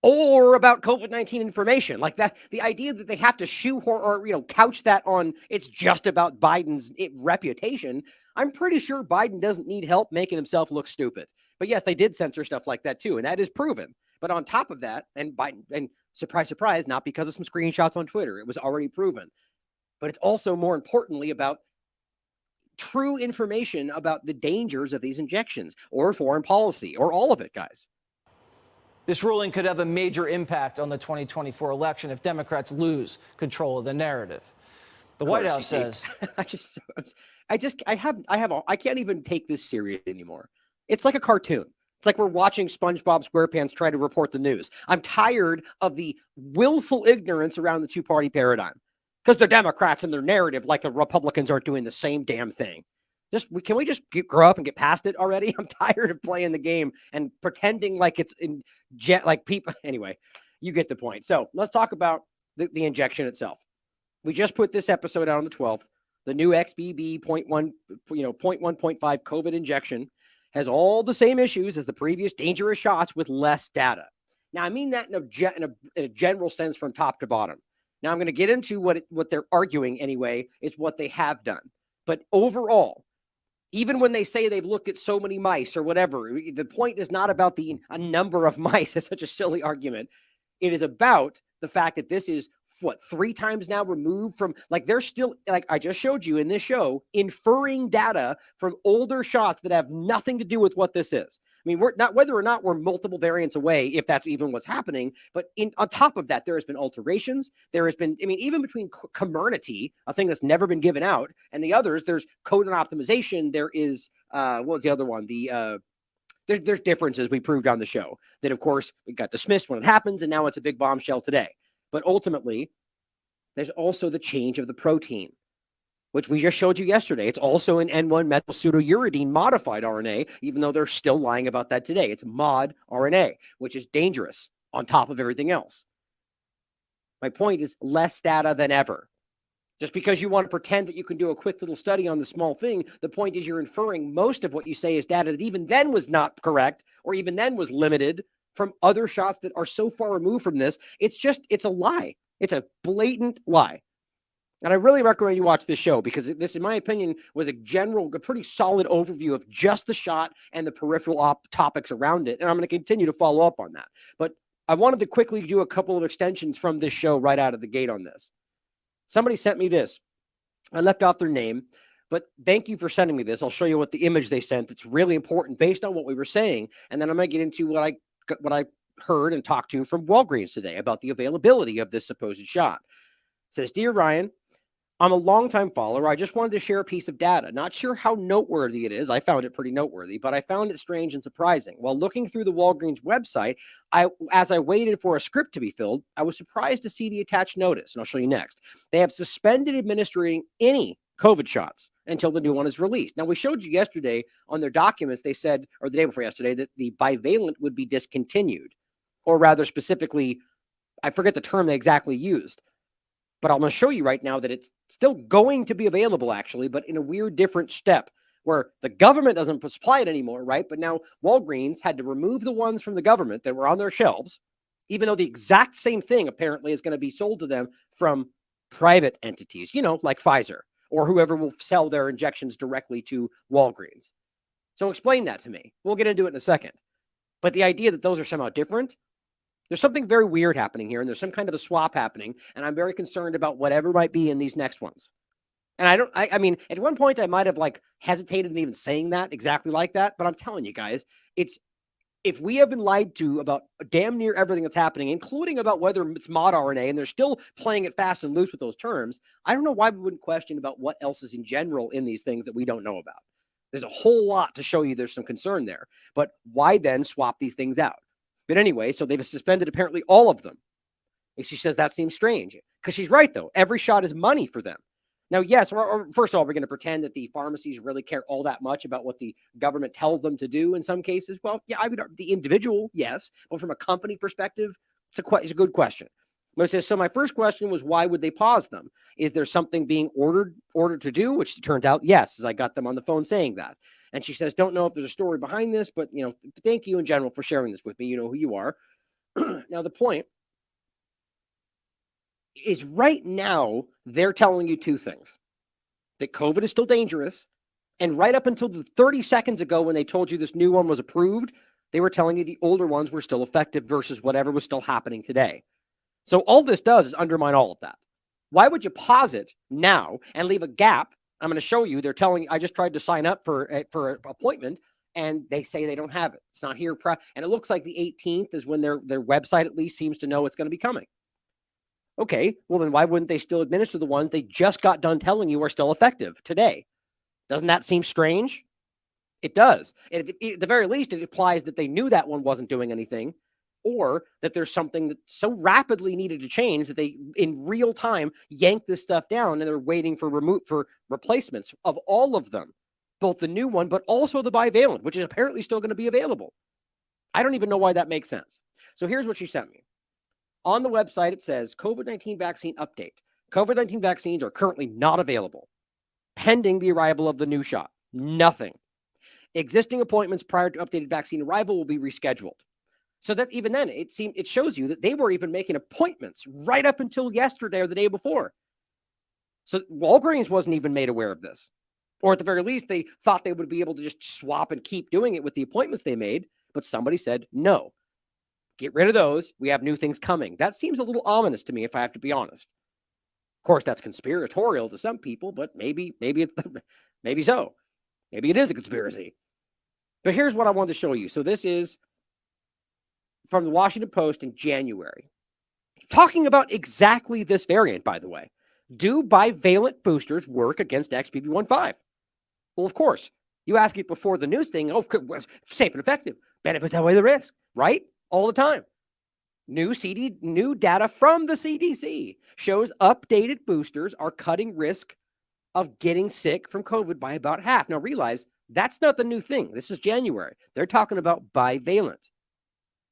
[SPEAKER 3] Or about COVID-19 information like that. The idea that they have to shoehorn or couch that on it's just about Biden's reputation. I'm pretty sure Biden doesn't need help making himself look stupid. But yes, they did censor stuff like that too, and that is proven. But on top of that, and Biden, and surprise, surprise, not because of some screenshots on Twitter, it was already proven. But it's also more importantly about true information about the dangers of these injections or foreign policy or all of it, guys.
[SPEAKER 8] This ruling could have a major impact on the 2024 election if Democrats lose control of the narrative. The White House says,
[SPEAKER 3] I can't even take this serious anymore. It's like a cartoon. It's like we're watching SpongeBob SquarePants try to report the news. I'm tired of the willful ignorance around the two-party paradigm because they're Democrats and their narrative, like the Republicans aren't doing the same damn thing. Can we just grow up and get past it already? I'm tired of playing the game and pretending like it's like people. Anyway, you get the point. So let's talk about the injection itself. We just put this episode out on the 12th. The new XBB 0.1, 0.1.5 COVID injection has all the same issues as the previous dangerous shots with less data. Now, I mean that in a general sense from top to bottom. Now, I'm going to get into what they're arguing anyway is what they have done. But overall, even when they say they've looked at so many mice or whatever, the point is not about a number of mice. It's such a silly argument. It is about the fact that this is 3 times now removed from, like, they're still, like I just showed you in this show, inferring data from older shots that have nothing to do with what this is. I mean, we're not, whether or not we're multiple variants away, if that's even what's happening, but on top of that, there has been alterations. There has been, I mean, even between Comirnaty, a thing that's never been given out, and the others, there's codon optimization. There is, what was the other one? There's differences we proved on the show that, of course, it got dismissed when it happens, and now it's a big bombshell today. But ultimately, there's also the change of the protein, which we just showed you yesterday. It's also an N1 methylpseudouridine modified RNA, even though they're still lying about that today. It's mod RNA, which is dangerous on top of everything else. My point is less data than ever. Just because you want to pretend that you can do a quick little study on the small thing, the point is you're inferring most of what you say is data that even then was not correct, or even then was limited from other shots that are so far removed from this. It's a lie. It's a blatant lie. And I really recommend you watch this show because this, in my opinion, was a pretty solid overview of just the shot and the peripheral topics around it. And I'm going to continue to follow up on that. But I wanted to quickly do a couple of extensions from this show right out of the gate on this. Somebody sent me this. I left off their name, but thank you for sending me this. I'll show you what the image they sent. It's really important based on what we were saying. And then I'm going to get into what I heard and talked to from Walgreens today about the availability of this supposed shot. It says, "Dear Ryan, I'm a longtime follower. I just wanted to share a piece of data. Not sure how noteworthy it is. I found it pretty noteworthy, but I found it strange and surprising. While looking through the Walgreens website, as I waited for a script to be filled, I was surprised to see the attached notice, and I'll show you next. They have suspended administering any COVID shots until the new one is released. Now, we showed you yesterday on their documents, they said, or the day before yesterday, that the bivalent would be discontinued, or rather specifically, I forget the term they exactly used. But I'm going to show you right now that it's still going to be available, actually, but in a weird different step where the government doesn't supply it anymore, right? But now Walgreens had to remove the ones from the government that were on their shelves, even though the exact same thing apparently is going to be sold to them from private entities, like Pfizer or whoever will sell their injections directly to Walgreens. So explain that to me. We'll get into it in a second. But the idea that those are somehow different, there's something very weird happening here, and there's some kind of a swap happening, and I'm very concerned about whatever might be in these next ones. And I mean, at one point I might have hesitated in even saying that exactly like that, but I'm telling you guys, if we have been lied to about damn near everything that's happening, including about whether it's mod RNA, and they're still playing it fast and loose with those terms, I don't know why we wouldn't question about what else is in general in these things that we don't know about. There's a whole lot to show you there's some concern there, but why then swap these things out? But anyway, so they've suspended apparently all of them. And she says that seems strange because she's right, though. Every shot is money for them. Now, yes, or first of all, we're going to pretend that the pharmacies really care all that much about what the government tells them to do in some cases. Well, yeah, the individual, yes. But from a company perspective, it's a good question. But it says, so my first question was, why would they pause them? Is there something being ordered to do? Which turns out, yes, as I got them on the phone saying that. And she says, don't know if there's a story behind this, but, thank you in general for sharing this with me. You know who you are. Now, the point is right now, they're telling you two things. That COVID is still dangerous. And right up until the 30 seconds ago when they told you this new one was approved, they were telling you the older ones were still effective versus whatever was still happening today. So all this does is undermine all of that. Why would you pause it now and leave a gap? I'm going to show you. They're telling, I just tried to sign up for an appointment and they say they don't have it. It's not here. And it looks like the 18th is when their website at least seems to know it's going to be coming. Okay, well then why wouldn't they still administer the ones they just got done telling you are still effective today? Doesn't that seem strange? It does. And at the very least, it implies that they knew that one wasn't doing anything, or that there's something that so rapidly needed to change that they, in real time, yanked this stuff down and they're waiting for replacements of all of them, both the new one, but also the bivalent, which is apparently still going to be available. I don't even know why that makes sense. So here's what she sent me. On the website, it says COVID-19 vaccine update. COVID-19 vaccines are currently not available, pending the arrival of the new shot. Nothing. Existing appointments prior to updated vaccine arrival will be rescheduled. So that even then, it shows you that they were even making appointments right up until yesterday or the day before. So Walgreens wasn't even made aware of this. Or at the very least, they thought they would be able to just swap and keep doing it with the appointments they made. But somebody said, no, get rid of those. We have new things coming. That seems a little ominous to me, if I have to be honest. Of course, that's conspiratorial to some people, but maybe so. Maybe it is a conspiracy. But here's what I wanted to show you. So this is from the Washington Post in January. Talking about exactly this variant, by the way. Do bivalent boosters work against XBB.1.5? Well, of course. You ask it before the new thing. Oh, safe and effective. Benefits outweigh the risk, right? All the time. New data from the CDC shows updated boosters are cutting risk of getting sick from COVID by about half. Now realize that's not the new thing. This is January. They're talking about bivalent,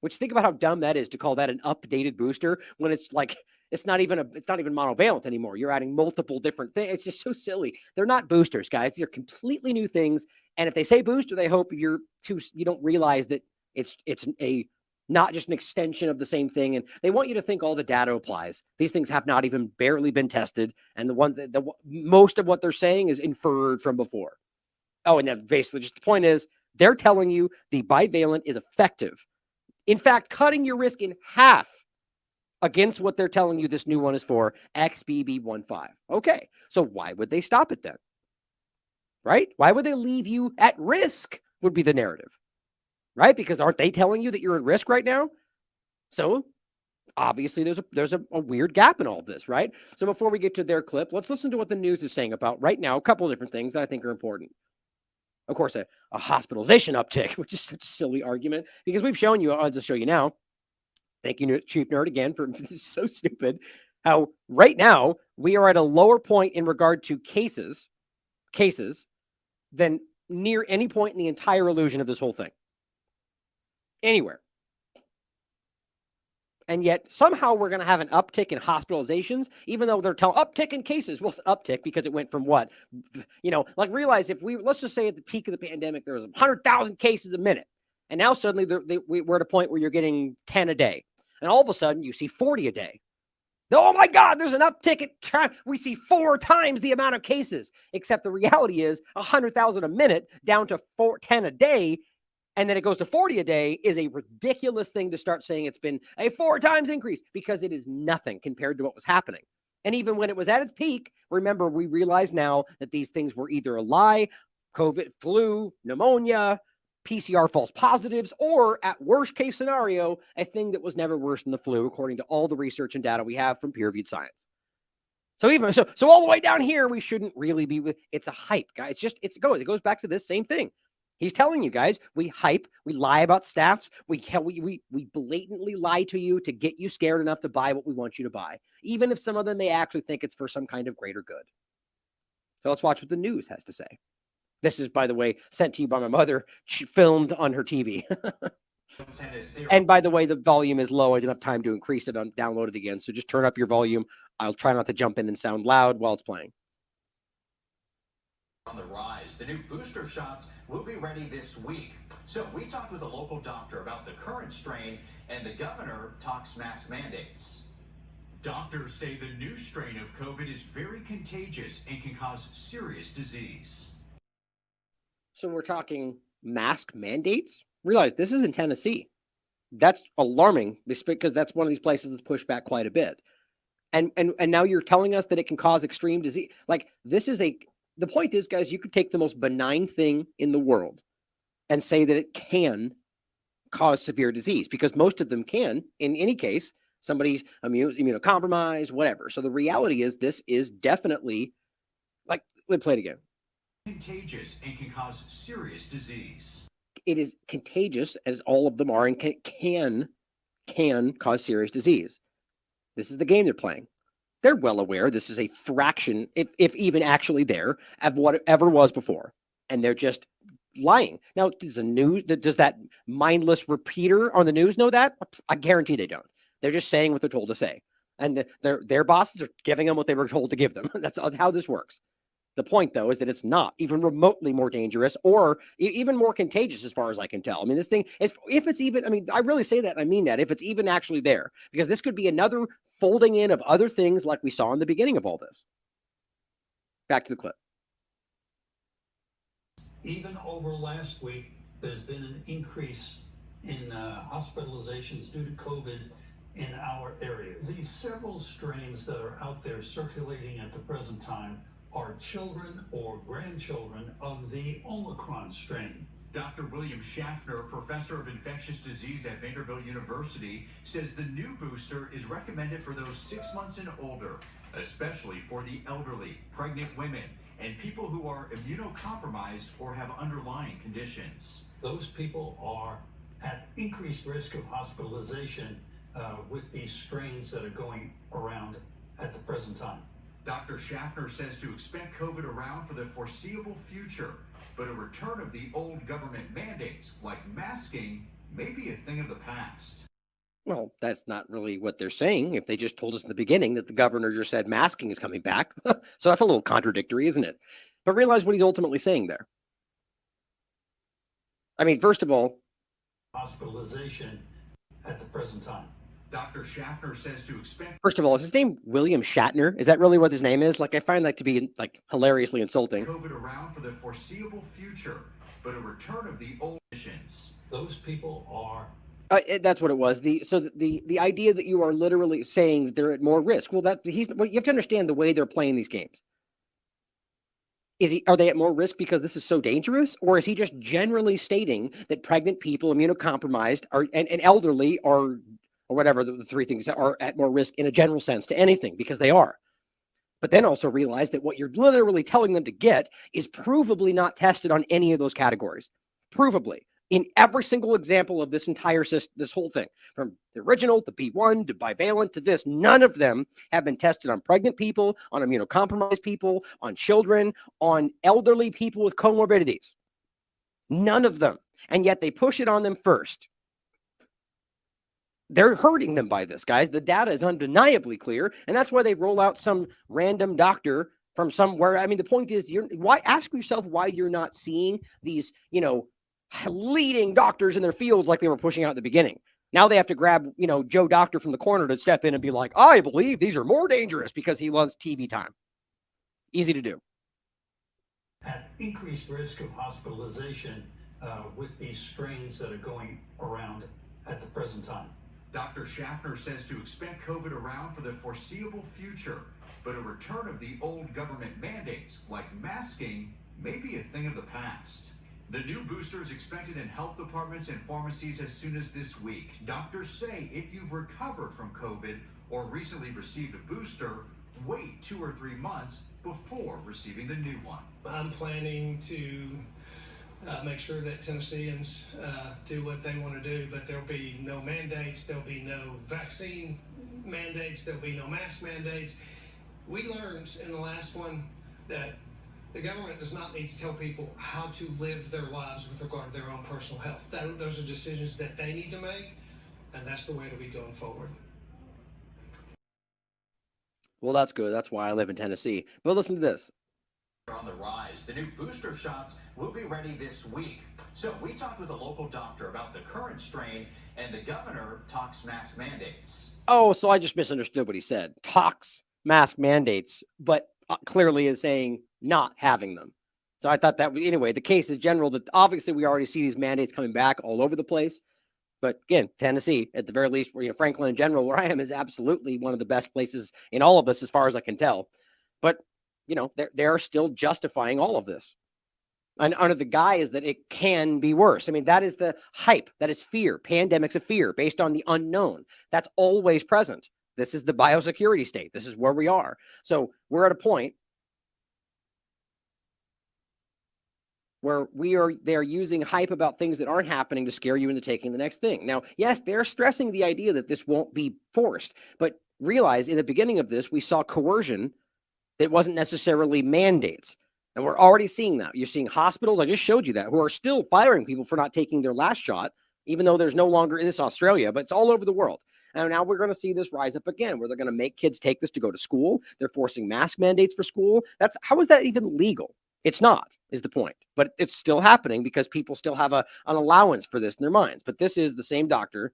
[SPEAKER 3] which think about how dumb that is to call that an updated booster when it's like, it's not even monovalent anymore. You're adding multiple different things. It's just so silly. They're not boosters, guys. These are completely new things. And if they say booster, they hope you don't realize that it's not just an extension of the same thing. And they want you to think all the data applies. These things have not even barely been tested. And most of what they're saying is inferred from before. Oh, and then basically just the point is they're telling you the bivalent is effective. In fact, cutting your risk in half against what they're telling you this new one is for, XBB.1.5. Okay, so why would they stop it then? Right? Why would they leave you at risk would be the narrative. Right? Because aren't they telling you that you're at risk right now? So obviously there's a weird gap in all of this, right? So before we get to their clip, let's listen to what the news is saying about right now, a couple of different things that I think are important. Of course, a hospitalization uptick, which is such a silly argument because we've shown you, I'll just show you now. Thank you, Chief Nerd, again, for this is so stupid. How right now we are at a lower point in regard to cases than near any point in the entire illusion of this whole thing. Anywhere. And yet somehow we're going to have an uptick in hospitalizations, even though they're telling uptick in cases. Well, it's an uptick because it went from what? Like realize let's just say at the peak of the pandemic, there was 100,000 cases a minute. And now suddenly we're at a point where you're getting 10 a day. And all of a sudden you see 40 a day. Oh my God, there's an uptick. We see 4 times the amount of cases, except the reality is 100,000 a minute down to 10 a day. And then it goes to 40 a day is a ridiculous thing to start saying it's been a 4 times increase because it is nothing compared to what was happening. And even when it was at its peak, remember, we realize now that these things were either a lie, COVID, flu, pneumonia, PCR false positives, or at worst case scenario, a thing that was never worse than the flu, according to all the research and data we have from peer-reviewed science. So all the way down here, we shouldn't really be it's a hype, guys. It goes back to this same thing. He's telling you guys, we hype, we lie about staffs, we blatantly lie to you to get you scared enough to buy what we want you to buy, even if some of them may actually think it's for some kind of greater good. So let's watch what the news has to say. This is, by the way, sent to you by my mother, filmed on her TV. And by the way, the volume is low. I didn't have time to increase it, download it again. So just turn up your volume. I'll try not to jump in and sound loud while it's playing.
[SPEAKER 9] On the rise, the new booster shots will be ready this week. So we talked with a local doctor about the current strain, and the governor talks mask mandates. Doctors say the new strain of COVID is very contagious and can cause serious disease.
[SPEAKER 3] So we're talking mask mandates? Realize this is in Tennessee. That's alarming because that's one of these places that's pushed back quite a bit. And now you're telling us that it can cause extreme disease. Like the point is, guys, you could take the most benign thing in the world and say that it can cause severe disease because most of them can, in any case, somebody's immunocompromised, whatever. So the reality is this is definitely, like, let's play it again.
[SPEAKER 9] Contagious and can cause serious disease.
[SPEAKER 3] It is contagious, as all of them are, and can cause serious disease. This is the game they're playing. They're well aware this is a fraction, if even actually there, of what it ever was before. And they're just lying. Now, does that mindless repeater on the news know that? I guarantee they don't. They're just saying what they're told to say. And their bosses are giving them what they were told to give them. That's how this works. The point, though, is that it's not even remotely more dangerous or even more contagious, as far as I can tell. I mean, this thing is, if it's even, I mean, I really say that, I mean that, if it's even actually there, because this could be another folding in of other things like we saw in the beginning of all this. Back to the clip.
[SPEAKER 10] Even over last week, there's been an increase in hospitalizations due to COVID in our area. These several strains that are out there circulating at the present time are children or grandchildren of the Omicron strain.
[SPEAKER 9] Dr. William Schaffner, professor of infectious disease at Vanderbilt University, says the new booster is recommended for those 6 months and older, especially for the elderly, pregnant women, and people who are immunocompromised or have underlying conditions.
[SPEAKER 10] Those people are at increased risk of hospitalization with these strains that are going around at the present time.
[SPEAKER 9] Dr. Schaffner says to expect COVID around for the foreseeable future, but a return of the old government mandates like masking may be a thing of the past.
[SPEAKER 3] Well, that's not really what they're saying. If they just told us in the beginning that the governor just said masking is coming back. So that's a little contradictory, isn't it? But realize what he's ultimately saying there. I mean, first of all,
[SPEAKER 10] hospitalization at the present time.
[SPEAKER 9] Dr. Schaffner says to expect.
[SPEAKER 3] First of all, is his name William Shatner? Is that really what his name is? Like, I find that to be like hilariously insulting.
[SPEAKER 9] COVID around for the foreseeable future, but a return of the old missions.
[SPEAKER 10] Those people are.
[SPEAKER 3] That's what it was. The idea that you are literally saying that they're at more risk. Well, you have to understand the way they're playing these games. Are they at more risk because this is so dangerous, or is he just generally stating that pregnant people, immunocompromised, and elderly are, or whatever the three things that are at more risk in a general sense to anything, because they are. But then also realize that what you're literally telling them to get is provably not tested on any of those categories. Provably. In every single example of this entire system, this whole thing, from the original, the B1, to bivalent, to this, none of them have been tested on pregnant people, on immunocompromised people, on children, on elderly people with comorbidities. None of them. And yet they push it on them first. They're hurting them by this, guys. The data is undeniably clear, and that's why they roll out some random doctor from somewhere. I mean, the point is, ask yourself why you're not seeing these, leading doctors in their fields like they were pushing out at the beginning. Now they have to grab, Joe Doctor from the corner to step in and be like, I believe these are more dangerous because he loves TV time. Easy to do.
[SPEAKER 10] At increased risk of hospitalization with these strains that are going around at the present time.
[SPEAKER 9] Dr. Schaffner says to expect COVID around for the foreseeable future, but a return of the old government mandates like masking may be a thing of the past. The new booster is expected in health departments and pharmacies as soon as this week. Doctors say if you've recovered from COVID or recently received a booster, wait 2 or 3 months before receiving the new one.
[SPEAKER 11] I'm planning to make sure that Tennesseans do what they want to do, but there'll be no mandates, there'll be no vaccine mandates, there'll be no mask mandates. We learned in the last one that the government does not need to tell people how to live their lives with regard to their own personal health. Those are decisions that they need to make, and that's the way to be going forward.
[SPEAKER 3] Well, that's good. That's why I live in Tennessee. But listen to this.
[SPEAKER 9] On the rise, the new booster shots will be ready this week. So we talked with a local doctor about the current strain, and the governor talks mask mandates.
[SPEAKER 3] Oh, so I just misunderstood what he said. Talks mask mandates, but clearly is saying not having them. So I thought that, anyway, the case is general that obviously we already see these mandates coming back all over the place. But again, Tennessee, at the very least, where Franklin in general, where I am, is absolutely one of the best places in all of this, as far as I can tell. But, they are still justifying all of this. And under the guise that it can be worse. I mean, that is the hype. That is fear. Pandemics of fear based on the unknown. That's always present. This is the biosecurity state. This is where we are. So we're at a point where they're using hype about things that aren't happening to scare you into taking the next thing. Now, yes, they're stressing the idea that this won't be forced, but realize in the beginning of this, we saw coercion that wasn't necessarily mandates. And we're already seeing that. You're seeing hospitals, I just showed you that, who are still firing people for not taking their last shot, even though there's no longer in this Australia, but it's all over the world. And now we're going to see this rise up again, where they're going to make kids take this to go to school. They're forcing mask mandates for school. How is that even legal? It's not, is the point. But it's still happening because people still have an allowance for this in their minds. But this is the same doctor.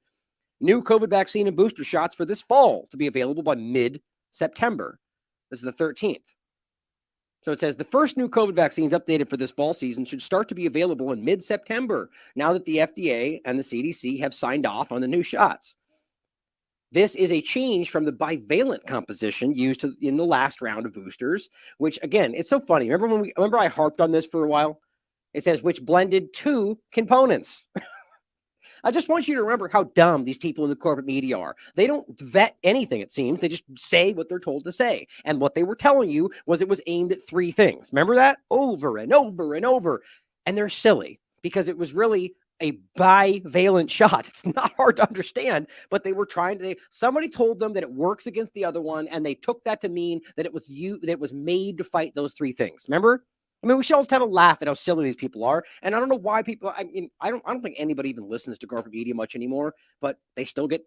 [SPEAKER 3] New COVID vaccine and booster shots for this fall to be available by mid-September. This is the 13th. So it says the first new COVID vaccines updated for this fall season should start to be available in mid-September, now that the FDA and the CDC have signed off on the new shots. This is a change from the bivalent composition used in the last round of boosters, which, again, it's so funny. Remember I harped on this for a while? It says, which blended 2 components. I just want you to remember how dumb these people in the corporate media are. They don't vet anything, it seems. They just say what they're told to say. And what they were telling you was it was aimed at 3 things. Remember that? Over and over and over. And they're silly because it was really a bivalent shot. It's not hard to understand, but they were somebody told them that it works against the other one, and they took that to mean that it was made to fight those 3 things. Remember? I mean, we should always have a laugh at how silly these people are. And I don't know why people, I mean, I don't think anybody even listens to corporate media much anymore, but they still get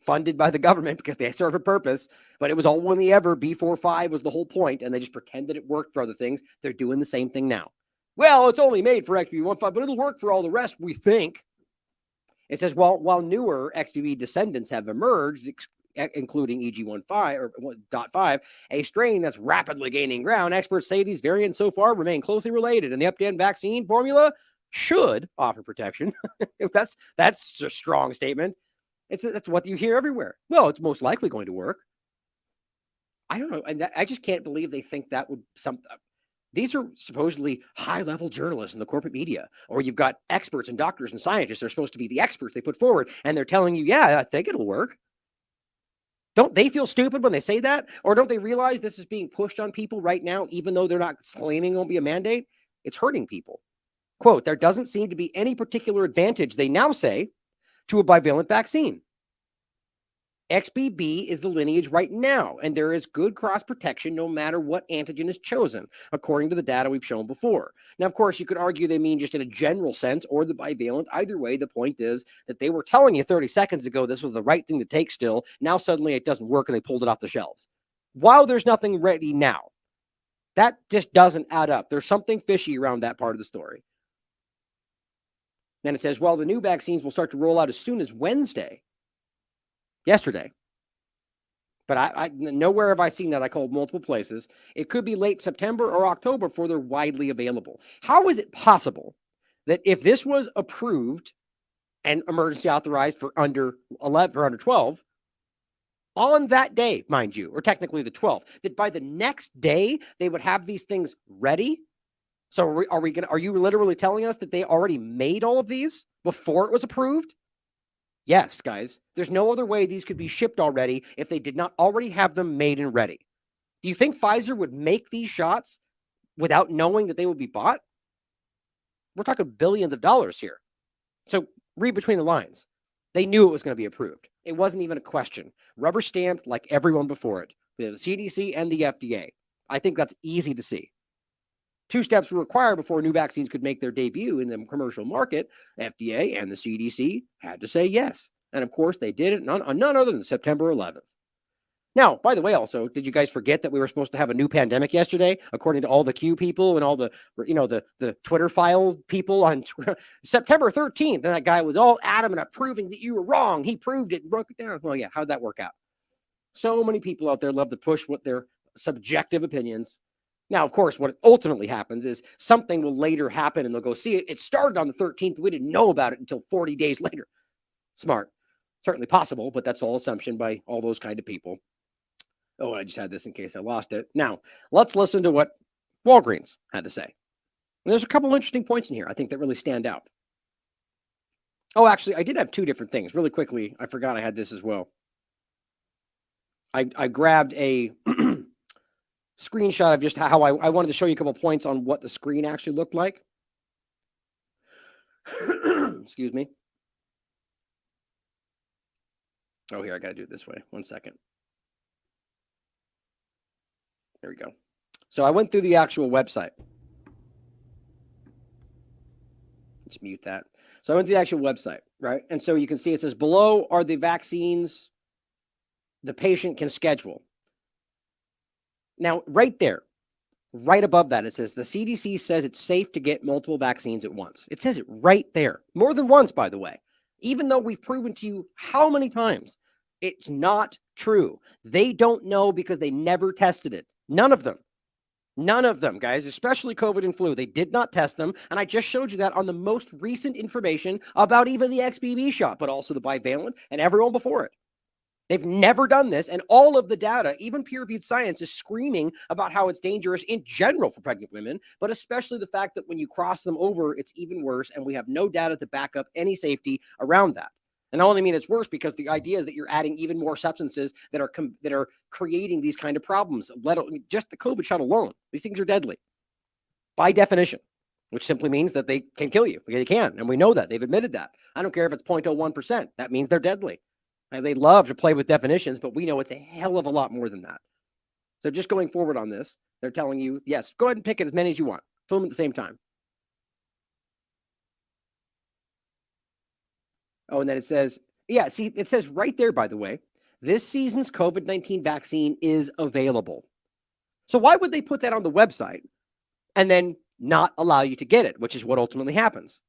[SPEAKER 3] funded by the government because they serve a purpose. But it was all only ever B45 was the whole point, and they just pretend that it worked for other things. They're doing the same thing now. Well, it's only made for XBB.1.5, but it'll work for all the rest, we think. It says, while newer XBB descendants have emerged, including EG.1.5 or .5, a strain that's rapidly gaining ground, experts say these variants so far remain closely related, and the updated vaccine formula should offer protection. If that's a strong statement. That's what you hear everywhere. Well, it's most likely going to work. I don't know. And I just can't believe they think that would something. These are supposedly high-level journalists in the corporate media, or you've got experts and doctors and scientists. They're supposed to be the experts they put forward, and they're telling you, yeah, I think it'll work. Don't they feel stupid when they say that? Or don't they realize this is being pushed on people right now, even though they're not claiming it won't be a mandate? It's hurting people. Quote, there doesn't seem to be any particular advantage, they now say, to a bivalent vaccine. XBB is the lineage right now, and there is good cross protection no matter what antigen is chosen, according to the data we've shown before. Now, of course, you could argue they mean just in a general sense or the bivalent. Either way, the point is that they were telling you 30 seconds ago this was the right thing to take still. Now suddenly it doesn't work and they pulled it off the shelves. While there's nothing ready now, that just doesn't add up. There's something fishy around that part of the story. Then it says, well, the new vaccines will start to roll out as soon as yesterday. But I nowhere have I seen that. I called multiple places. It could be late September or October before they're widely available. How is it possible that if this was approved and emergency authorized for under 11 or under 12 on that day, mind you, or technically the 12th, that by the next day they would have these things ready? So are you literally telling us that they already made all of these before it was approved? Yes, guys. There's no other way these could be shipped already if they did not already have them made and ready. Do you think Pfizer would make these shots without knowing that they would be bought? We're talking billions of dollars here. So read between the lines. They knew it was going to be approved. It wasn't even a question. Rubber stamped like everyone before it, the CDC and the FDA. I think that's easy to see. 2 steps were required before new vaccines could make their debut in the commercial market. FDA and the CDC had to say yes. And of course, they did it on none other than September 11th. Now, by the way, also, did you guys forget that we were supposed to have a new pandemic yesterday, according to all the Q people and all the, the Twitter files people on September 13th? And that guy was all adamant at proving that you were wrong. He proved it and broke it down. Well, yeah, how'd that work out? So many people out there love to push what their subjective opinions. Now, of course, what ultimately happens is something will later happen and they'll go, see, it started on the 13th. We didn't know about it until 40 days later. Smart. Certainly possible, but that's all assumption by all those kind of people. Oh, I just had this in case I lost it. Now, let's listen to what Walgreens had to say. And there's a couple interesting points in here, I think, that really stand out. Oh, actually, I did have two different things. Really quickly, I forgot I had this as well. I grabbed a screenshot of just how I wanted to show you a couple points on what the screen actually looked like. Excuse me. Oh, here, I got to do it this way. 1 second. There we go. So I went through the actual website. Let's mute that. So I went to the actual website, right? And so you can see it says below are the vaccines the patient can schedule. Now, right there, right above that, it says the CDC says it's safe to get multiple vaccines at once. It says it right there. More than once, by the way. Even though we've proven to you how many times it's not true. They don't know because they never tested it. None of them. None of them, guys, especially COVID and flu. They did not test them. And I just showed you that on the most recent information about even the XBB shot, but also the bivalent and everyone before it. They've never done this. And all of the data, even peer-reviewed science, is screaming about how it's dangerous in general for pregnant women, but especially the fact that when you cross them over, it's even worse. And we have no data to back up any safety around that. And I only mean it's worse because the idea is that you're adding even more substances that are creating these kind of problems. Just the COVID shot alone, these things are deadly by definition, which simply means that they can kill you. They can, and we know that. They've admitted that. I don't care if it's 0.01%. That means they're deadly. And they love to play with definitions, but we know it's a hell of a lot more than that. So just going forward on this, they're telling you, yes, go ahead and pick it as many as you want. Film at the same time. Oh, and then it says, yeah, see, it says right there, by the way, this season's COVID-19 vaccine is available. So why would they put that on the website and then not allow you to get it, which is what ultimately happens?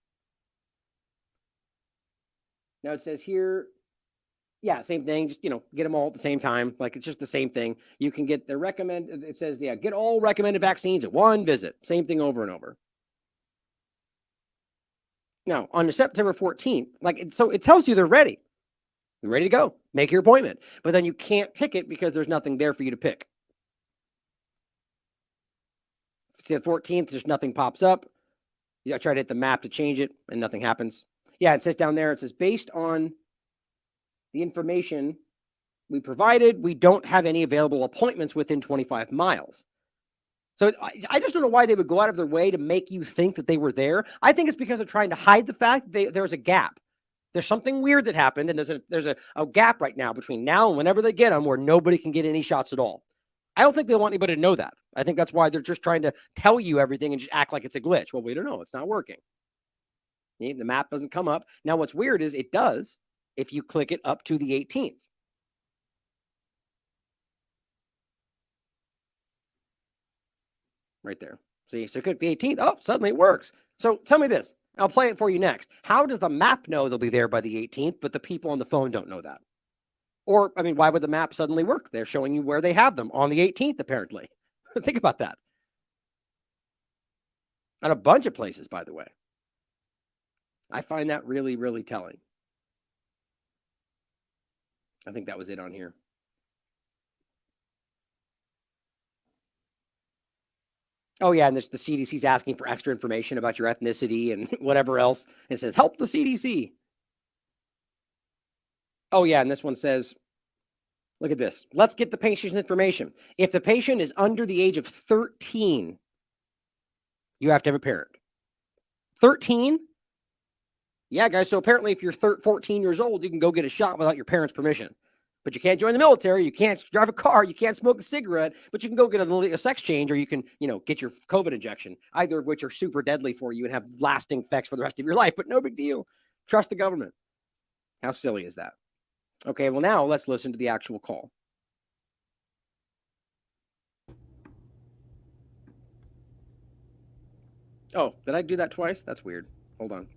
[SPEAKER 3] Now it says here, yeah, same thing, just, get them all at the same time. Like, it's just the same thing. You can get the it says, yeah, get all recommended vaccines at one visit. Same thing over and over. Now, on September 14th, so it tells you they're ready. You're ready to go. Make your appointment. But then you can't pick it because there's nothing there for you to pick. See, the 14th, just nothing pops up. I try to hit the map to change it, and nothing happens. Yeah, it says down there, it says, based on the information we provided, we don't have any available appointments within 25 miles. So I just don't know why they would go out of their way to make you think that they were there. I think it's because they're trying to hide the fact that there's a gap. There's something weird that happened, and there's a gap right now between now and whenever they get them where nobody can get any shots at all. I don't think they want anybody to know that. I think that's why they're just trying to tell you everything and just act like it's a glitch. Well, we don't know. It's not working. The map doesn't come up. Now, what's weird is it does if you click it up to the 18th. Right there. See, so click the 18th. Oh, suddenly it works. So tell me this. I'll play it for you next. How does the map know they'll be there by the 18th, but the people on the phone don't know that? Or, why would the map suddenly work? They're showing you where they have them on the 18th, apparently. Think about that. At a bunch of places, by the way. I find that really, really telling. I think that was it on here. Oh, yeah, and the CDC's asking for extra information about your ethnicity and whatever else. It says, help the CDC. Oh, yeah, and this one says, look at this. Let's get the patient's information. If the patient is under the age of 13, you have to have a parent. 13? Yeah, guys, so apparently if you're 14 years old, you can go get a shot without your parents' permission. But you can't join the military, you can't drive a car, you can't smoke a cigarette, but you can go get a sex change, or you can, get your COVID injection, either of which are super deadly for you and have lasting effects for the rest of your life, but no big deal. Trust the government. How silly is that? Okay, well, now let's listen to the actual call. Oh, did I do that twice? That's weird. Hold on.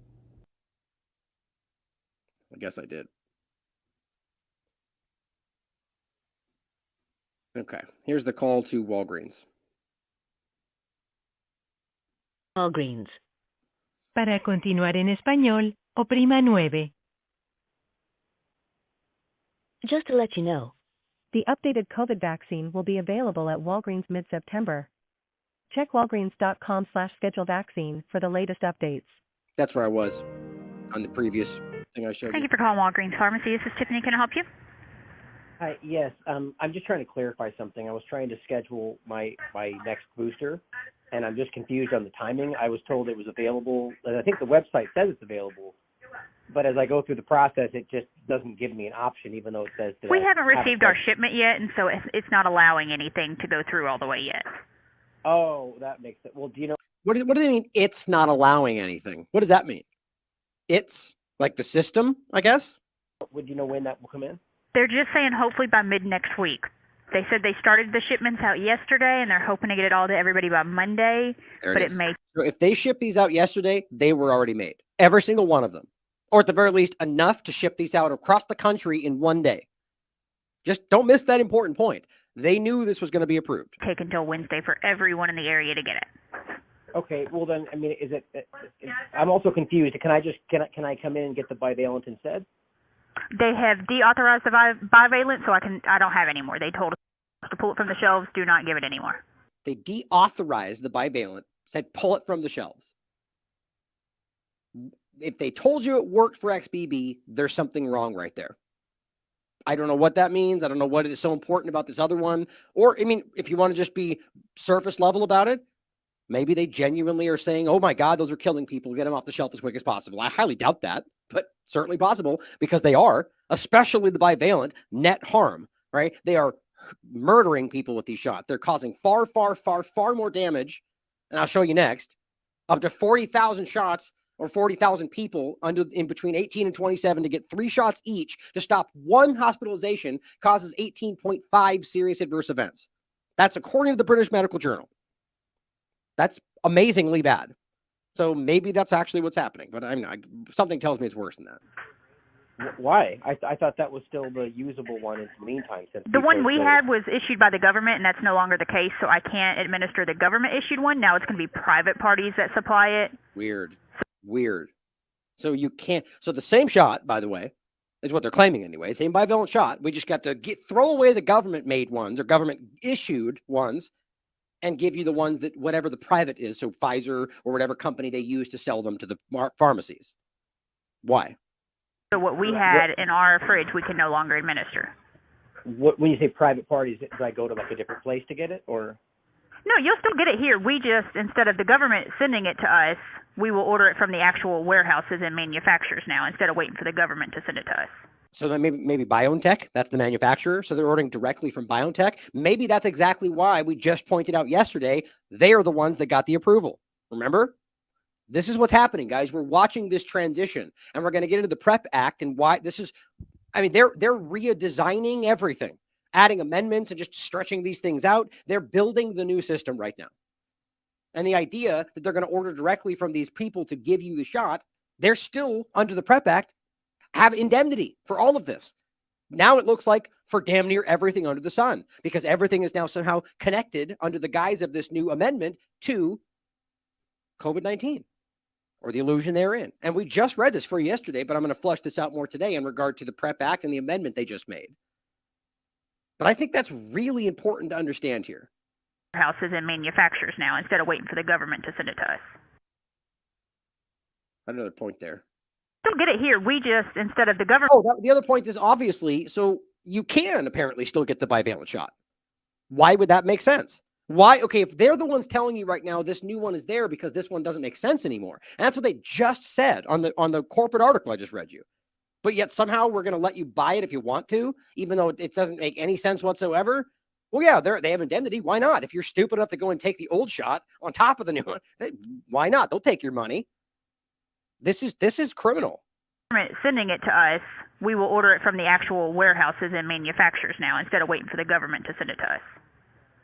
[SPEAKER 3] I guess I did. Okay, here's the call to Walgreens.
[SPEAKER 12] Walgreens. Para continuar en español, oprima 9. Just to let you know, the updated COVID vaccine will be available at Walgreens mid-September. Check walgreens.com/schedule vaccine for the latest updates.
[SPEAKER 3] That's where I was on the previous thing I showed
[SPEAKER 13] Thank
[SPEAKER 3] you.
[SPEAKER 13] you for calling Walgreens Pharmacy. This is Tiffany. Can I help you?
[SPEAKER 14] Hi, yes. I'm just trying to clarify something. I was trying to schedule my next booster, and I'm just confused on the timing. I was told it was available, and I think the website says it's available, but as I go through the process, it just doesn't give me an option, even though it says that
[SPEAKER 13] We haven't received our shipment yet, and so it's not allowing anything to go through all the way yet.
[SPEAKER 14] Oh, that makes it. Well, do you know?
[SPEAKER 3] What do they mean? It's not allowing anything. What does that mean? It's like the system, I guess.
[SPEAKER 14] Would you know when that will come in?
[SPEAKER 13] They're just saying hopefully by mid next week. They said they started the shipments out yesterday, and they're hoping to get it all to everybody by Monday. But it may.
[SPEAKER 3] So if they shipped these out yesterday, they were already made. Every single one of them. Or at the very least, enough to ship these out across the country in one day. Just don't miss that important point. They knew this was going to be approved.
[SPEAKER 13] Take until Wednesday for everyone in the area to get it.
[SPEAKER 14] Okay, well then, I mean, is it? I'm also confused. Can I come in and get the bivalent instead?
[SPEAKER 13] They have deauthorized the bivalent, so I don't have any more. They told us to pull it from the shelves. Do not give it anymore.
[SPEAKER 3] They deauthorized the bivalent, said pull it from the shelves. If they told you it worked for XBB, there's something wrong right there. I don't know what that means. I don't know what is so important about this other one. Or, I mean, if you want to just be surface level about it, maybe they genuinely are saying, oh my God, those are killing people. Get them off the shelf as quick as possible. I highly doubt that, but certainly possible because they are, especially the bivalent, net harm, right? They are murdering people with these shots. They're causing far, far, far, far more damage. And I'll show you next. Up to 40,000 shots or 40,000 people in between 18 and 27 to get 3 shots each to stop one hospitalization causes 18.5 serious adverse events. That's according to the British Medical Journal. That's amazingly bad. So maybe that's actually what's happening, but I'm not. Something tells me it's worse than that.
[SPEAKER 14] Why? I thought that was still the usable one in the meantime. Since
[SPEAKER 13] the one we had was issued by the government, and that's no longer the case, so I can't administer the government-issued one. Now it's going to be private parties that supply it.
[SPEAKER 3] Weird. So you can't. So the same shot, by the way, is what they're claiming anyway. Same bivalent shot. We just got to throw away the government-made ones or government-issued ones and give you the ones that whatever the private is. So Pfizer or whatever company they use to sell them to the pharmacies. Why?
[SPEAKER 13] So what we had in our fridge, we can no longer administer.
[SPEAKER 14] When you say private parties, do I go to like a different place to get it, or?
[SPEAKER 13] No, you'll still get it here. We just, instead of the government sending it to us, we will order it from the actual warehouses and manufacturers now instead of waiting for the government to send it to us.
[SPEAKER 3] So then maybe BioNTech, that's the manufacturer. So they're ordering directly from BioNTech. Maybe that's exactly why we just pointed out yesterday, they are the ones that got the approval. Remember? This is what's happening, guys. We're watching this transition, and we're going to get into the PrEP Act and why this is. I mean, they're redesigning everything, adding amendments and just stretching these things out. They're building the new system right now. And the idea that they're going to order directly from these people to give you the shot, they're still under the PrEP Act, have indemnity for all of this. Now it looks like for damn near everything under the sun, because everything is now somehow connected under the guise of this new amendment to COVID-19. Or the illusion they're in. And we just read this for you yesterday, but I'm going to flush this out more today in regard to the PrEP Act and the amendment they just made. But I think that's really important to understand here.
[SPEAKER 13] Houses and manufacturers now instead of waiting for the government to send it to us.
[SPEAKER 3] Another point there.
[SPEAKER 13] Still get it here. We just, instead of the government.
[SPEAKER 3] The other point is obviously, so you can apparently still get the bivalent shot. Why would that make sense? Why? Okay, if they're the ones telling you right now this new one is there because this one doesn't make sense anymore. And that's what they just said on the corporate article I just read you. But yet somehow we're going to let you buy it if you want to, even though it doesn't make any sense whatsoever. Well, yeah, they have indemnity. Why not? If you're stupid enough to go and take the old shot on top of the new one, why not? They'll take your money. This is criminal.
[SPEAKER 13] Sending it to us, we will order it from the actual warehouses and manufacturers now instead of waiting for the government to send it to us.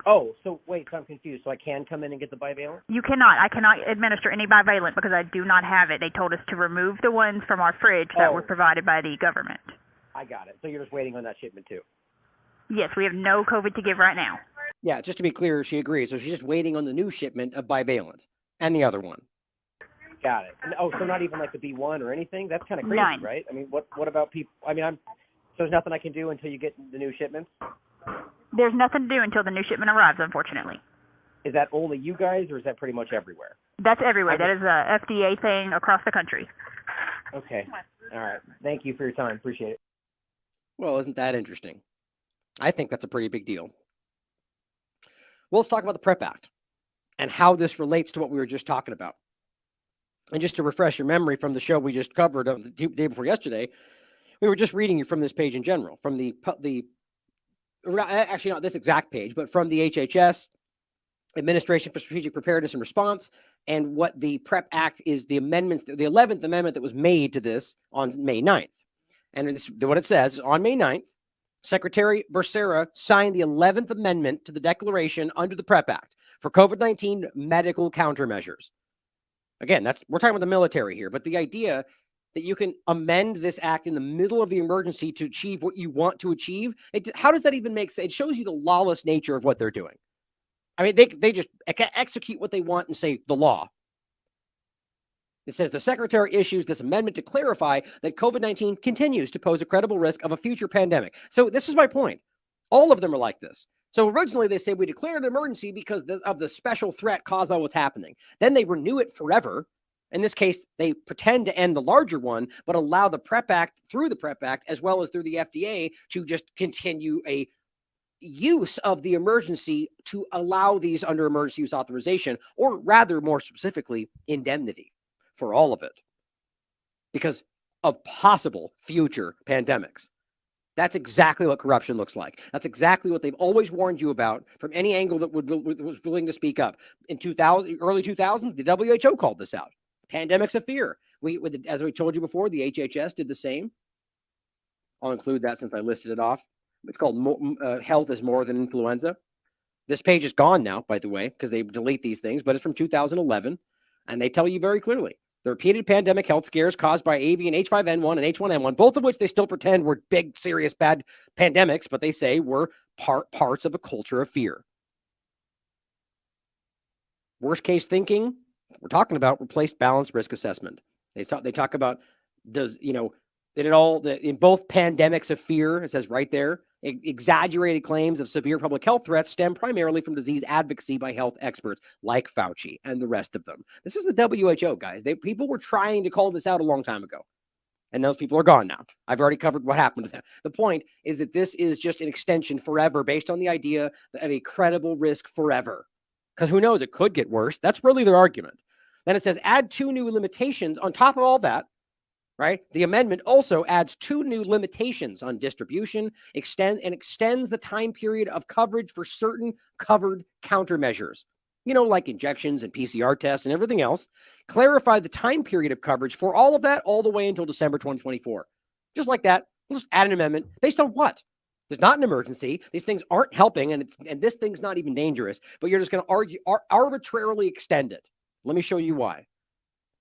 [SPEAKER 14] Oh, so wait, so I'm confused. So I can come in and get the bivalent?
[SPEAKER 13] You cannot. I cannot administer any bivalent because I do not have it. They told us to remove the ones from our fridge that were provided by the government.
[SPEAKER 14] I got it. So you're just waiting on that shipment too?
[SPEAKER 13] Yes, we have no COVID to give right now.
[SPEAKER 3] Yeah, just to be clear, she agrees. So she's just waiting on the new shipment of bivalent and the other one.
[SPEAKER 14] Got it. So not even like the B1 or anything? That's kind of crazy,
[SPEAKER 13] None.
[SPEAKER 14] Right? I mean, what about people? I mean, so there's nothing I can do until you get the new shipments?
[SPEAKER 13] There's nothing to do until the new shipment arrives, unfortunately.
[SPEAKER 14] is that only you guys, or is that pretty much everywhere?
[SPEAKER 13] That's everywhere. That is a FDA thing across the country.
[SPEAKER 14] Okay. All right. Thank you for your time. Appreciate it.
[SPEAKER 3] Well, isn't that interesting? I think that's a pretty big deal. Well, let's talk about the PrEP Act and how this relates to what we were just talking about. And just to refresh your memory from the show we just covered the day before yesterday, we were just reading you from this page in general, from the actually not this exact page, but from the HHS, Administration for Strategic Preparedness and Response, and what the PrEP Act is, the amendments, the 11th amendment that was made to this on May 9th. And this, what it says is on May 9th, Secretary Becerra signed the 11th amendment to the declaration under the PrEP Act for COVID-19 medical countermeasures. Again, we're talking about the military here, but the idea that you can amend this act in the middle of the emergency to achieve what you want to achieve, how does that even make sense? It shows you the lawless nature of what they're doing. I mean, they just execute what they want and say the law. It says the secretary issues this amendment to clarify that COVID-19 continues to pose a credible risk of a future pandemic. So this is my point. All of them are like this. So originally they say we declare an emergency because of the special threat caused by what's happening. Then they renew it forever. In this case, they pretend to end the larger one, but allow the PrEP Act through the PrEP Act, as well as through the FDA, to just continue a use of the emergency to allow these under emergency use authorization, or rather, more specifically, indemnity for all of it because of possible future pandemics. That's exactly what corruption looks like. That's exactly what they've always warned you about from any angle that was willing to speak up. In early 2000s, the WHO called this out. Pandemics of fear. As we told you before, the HHS did the same. I'll include that since I listed it off. It's called Health is More Than Influenza. This page is gone now, by the way, because they delete these things, but it's from 2011. And they tell you very clearly the repeated pandemic health scares caused by avian H5N1 and H1N1, both of which they still pretend were big, serious, bad pandemics, but they say were parts of a culture of fear. Worst case thinking, we're talking about replaced balanced risk assessment. They talk about in both pandemics of fear, it says right there, exaggerated claims of severe public health threats stem primarily from disease advocacy by health experts like Fauci and the rest of them. This is the WHO, guys. People were trying to call this out a long time ago, and those people are gone now. I've already covered what happened to them. The point is that this is just an extension forever based on the idea of a credible risk forever, because who knows, it could get worse. That's really their argument. Then it says add 2 new limitations on top of all that. Right? The amendment also adds 2 new limitations on distribution, extends the time period of coverage for certain covered countermeasures, like injections and PCR tests and everything else. Clarify the time period of coverage for all of that all the way until December 2024. Just like that, we'll just add an amendment based on what? There's not an emergency. These things aren't helping, and this thing's not even dangerous, but you're just going to arbitrarily extend it. Let me show you why.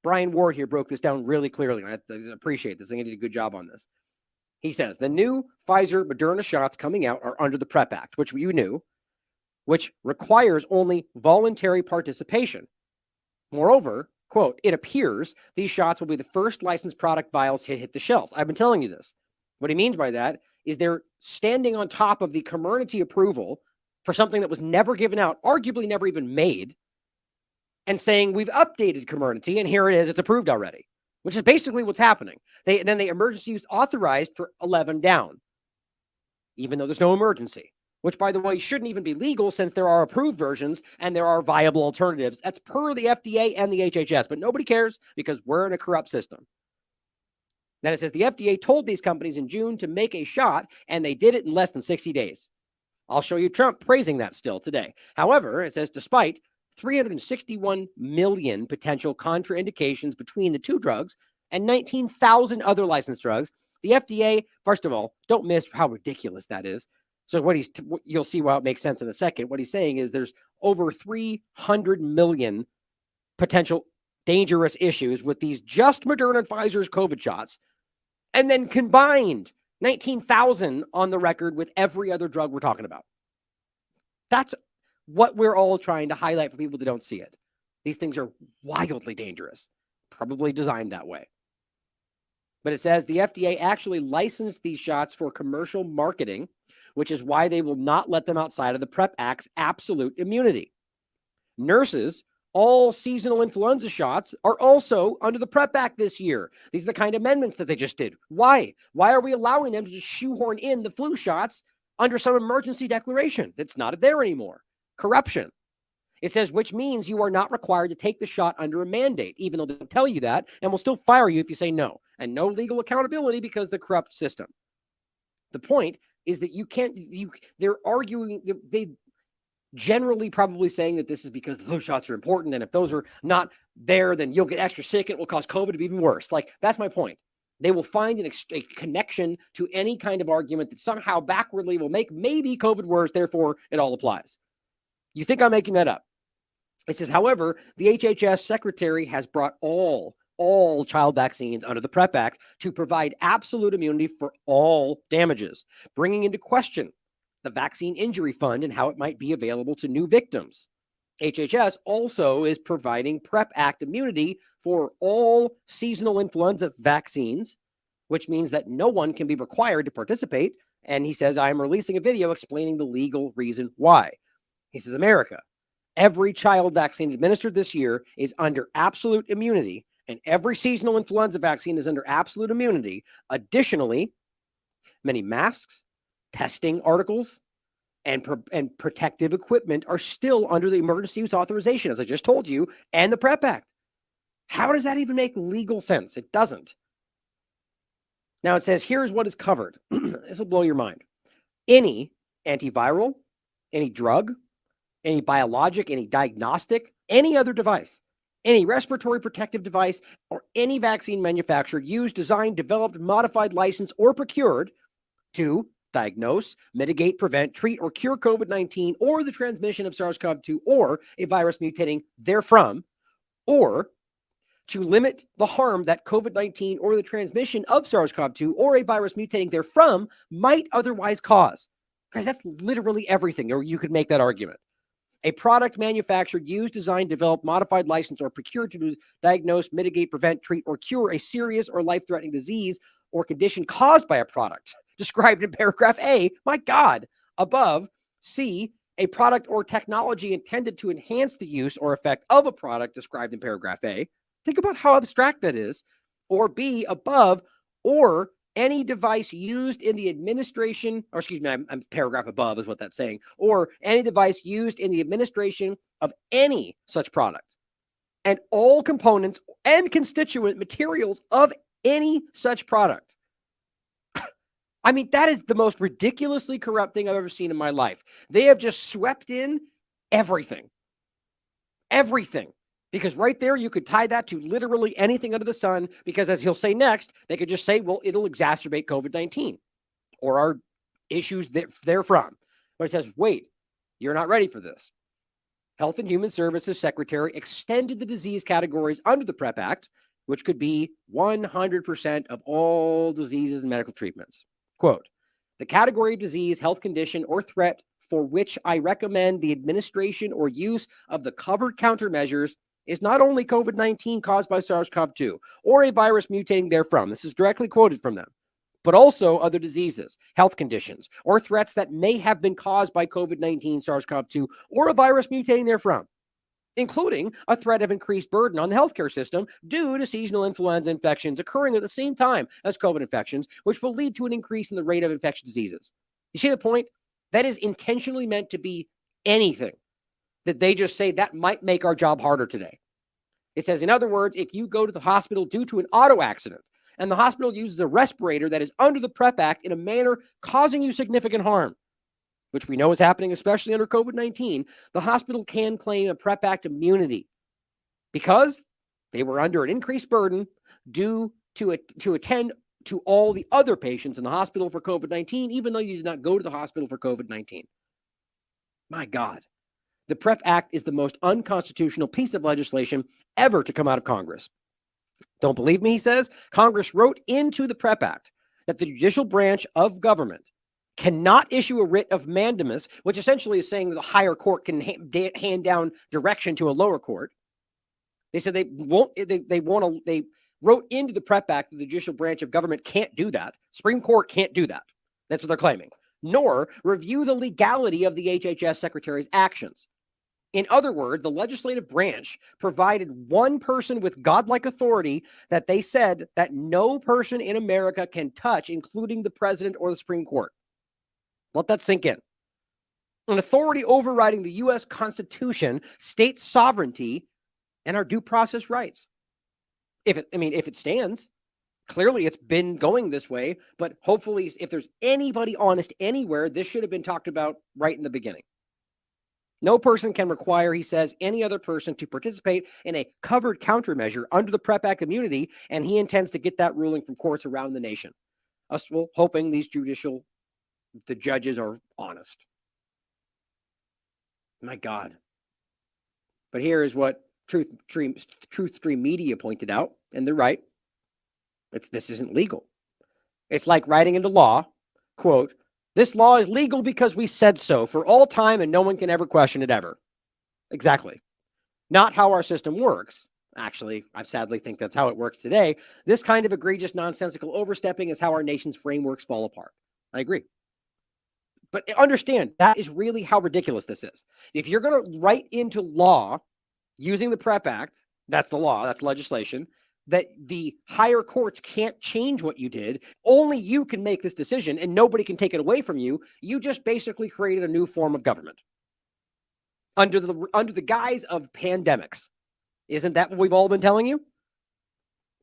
[SPEAKER 3] Brian Ward here broke this down really clearly. I appreciate this. I think he did a good job on this. He says the new Pfizer Moderna shots coming out are under the PrEP Act, which you knew, which requires only voluntary participation. Moreover, quote, it appears these shots will be the first licensed product vials to hit the shelves. I've been telling you this. What he means by that is they're standing on top of the Comirnaty approval for something that was never given out, arguably never even made, and saying we've updated Comirnaty and here it is, it's approved already, which is basically what's happening. They emergency use authorized for 11 down, even though there's no emergency, which, by the way, shouldn't even be legal since there are approved versions and there are viable alternatives. That's per the FDA and the HHS, but nobody cares because we're in a corrupt system. Then it says the FDA told these companies in June to make a shot, and they did it in less than 60 days. I'll show you Trump praising that still today. However, it says despite 361 million potential contraindications between the 2 drugs and 19,000 other licensed drugs, the FDA, first of all, don't miss how ridiculous that is. So you'll see why it makes sense in a second. What he's saying is there's over 300 million potential dangerous issues with these just Moderna and Pfizer's COVID shots, and then combined 19,000 on the record with every other drug we're talking about. That's what we're all trying to highlight for people that don't see it. These things are wildly dangerous, probably designed that way. But it says the FDA actually licensed these shots for commercial marketing, which is why they will not let them outside of the PrEP Act's absolute immunity. Nurses, all seasonal influenza shots are also under the PrEP Act this year. These are the kind of amendments that they just did. Why? Why are we allowing them to just shoehorn in the flu shots under some emergency declaration that's not there anymore? Corruption. It says, which means you are not required to take the shot under a mandate, even though they'll tell you that, and will still fire you if you say no. And no legal accountability because of the corrupt system. The point is that they're arguing, they generally probably saying that this is because the flu shots are important, and if those are not there, then you'll get extra sick and it will cause COVID to be even worse. Like, that's my point. They will find a connection to any kind of argument that somehow backwardly will make maybe COVID worse, therefore it all applies. You think I'm making that up? It says, however, the HHS secretary has brought all child vaccines under the PrEP Act to provide absolute immunity for all damages, bringing into question the Vaccine Injury Fund and how it might be available to new victims. HHS also is providing PrEP Act immunity for all seasonal influenza vaccines, which means that no one can be required to participate. And he says, I am releasing a video explaining the legal reason why. He says, America, every child vaccine administered this year is under absolute immunity, and every seasonal influenza vaccine is under absolute immunity. Additionally, many masks, testing articles, and protective equipment are still under the emergency use authorization, as I just told you, and the PrEP Act. How does that even make legal sense? It doesn't. Now it says, here's what is covered. This will blow your mind. Any antiviral, any drug, any biologic, any diagnostic, any other device, any respiratory protective device, or any vaccine manufactured, used, designed, developed, modified, licensed, or procured to diagnose, mitigate, prevent, treat, or cure COVID-19 or the transmission of SARS-CoV-2 or a virus mutating therefrom, or to limit the harm that COVID-19 or the transmission of SARS-CoV-2 or a virus mutating therefrom might otherwise cause. Guys, that's literally everything, or you could make that argument. A product manufactured, used, designed, developed, modified, licensed, or procured to diagnose, mitigate, prevent, treat, or cure a serious or life-threatening disease or condition caused by a product described in paragraph A, my God, above. C, a product or technology intended to enhance the use or effect of a product described in paragraph A. Think about how abstract that is. Or B, above, or any device used in the administration, or excuse me, I'm paragraph above is what that's saying, or any device used in the administration of any such product, and all components and constituent materials of any such product. I mean, that is the most ridiculously corrupt thing I've ever seen in my life. They have just swept in everything. Everything. Because right there, you could tie that to literally anything under the sun, because as he'll say next, they could just say, well, it'll exacerbate COVID-19 or our issues therefrom. But it says, wait, you're not ready for this. Health and Human Services Secretary extended the disease categories under the PrEP Act, which could be 100% of all diseases and medical treatments. Quote, the category of disease, health condition, or threat for which I recommend the administration or use of the covered countermeasures is not only COVID-19 caused by SARS-CoV-2 or a virus mutating therefrom, this is directly quoted from them, but also other diseases, health conditions, or threats that may have been caused by COVID-19, SARS-CoV-2, or a virus mutating therefrom, including a threat of increased burden on the healthcare system due to seasonal influenza infections occurring at the same time as COVID infections, which will lead to an increase in the rate of infectious diseases. You see the point? That is intentionally meant to be anything that they just say that might make our job harder today. It says, in other words, if you go to the hospital due to an auto accident and the hospital uses a respirator that is under the PrEP Act in a manner causing you significant harm, which we know is happening, especially under COVID-19, the hospital can claim a PrEP Act immunity because they were under an increased burden due to attend to all the other patients in the hospital for COVID-19, even though you did not go to the hospital for COVID-19. My God. The PrEP Act is the most unconstitutional piece of legislation ever to come out of Congress. Don't believe me, he says? Congress wrote into the PrEP Act that the judicial branch of government cannot issue a writ of mandamus, which essentially is saying the higher court can hand down direction to a lower court. They said they wrote into the PrEP Act that the judicial branch of government can't do that. Supreme Court can't do that. That's what they're claiming. Nor review the legality of the HHS secretary's actions. In other words, the legislative branch provided one person with godlike authority that they said that no person in America can touch, including the president or the Supreme Court. Let that sink in. An authority overriding the U.S. Constitution, state sovereignty, and our due process rights. If it stands, clearly it's been going this way, but hopefully if there's anybody honest anywhere, this should have been talked about right in the beginning. No person can require, he says, any other person to participate in a covered countermeasure under the PrEP Act immunity, and he intends to get that ruling from courts around the nation. Us hoping the judges are honest. My God. But here is what Truth Stream Media pointed out, and they're right. This isn't legal. It's like writing into law, quote, "This law is legal because we said so for all time and no one can ever question it ever." Exactly. Not how our system works. Actually, I sadly think that's how it works today. This kind of egregious, nonsensical overstepping is how our nation's frameworks fall apart. I agree. But understand, that is really how ridiculous this is. If you're going to write into law using the PrEP Act, that's the law, that's legislation, that the higher courts can't change what you did, only you can make this decision and nobody can take it away from you. You just basically created a new form of government under the guise of pandemics. Isn't that what we've all been telling you?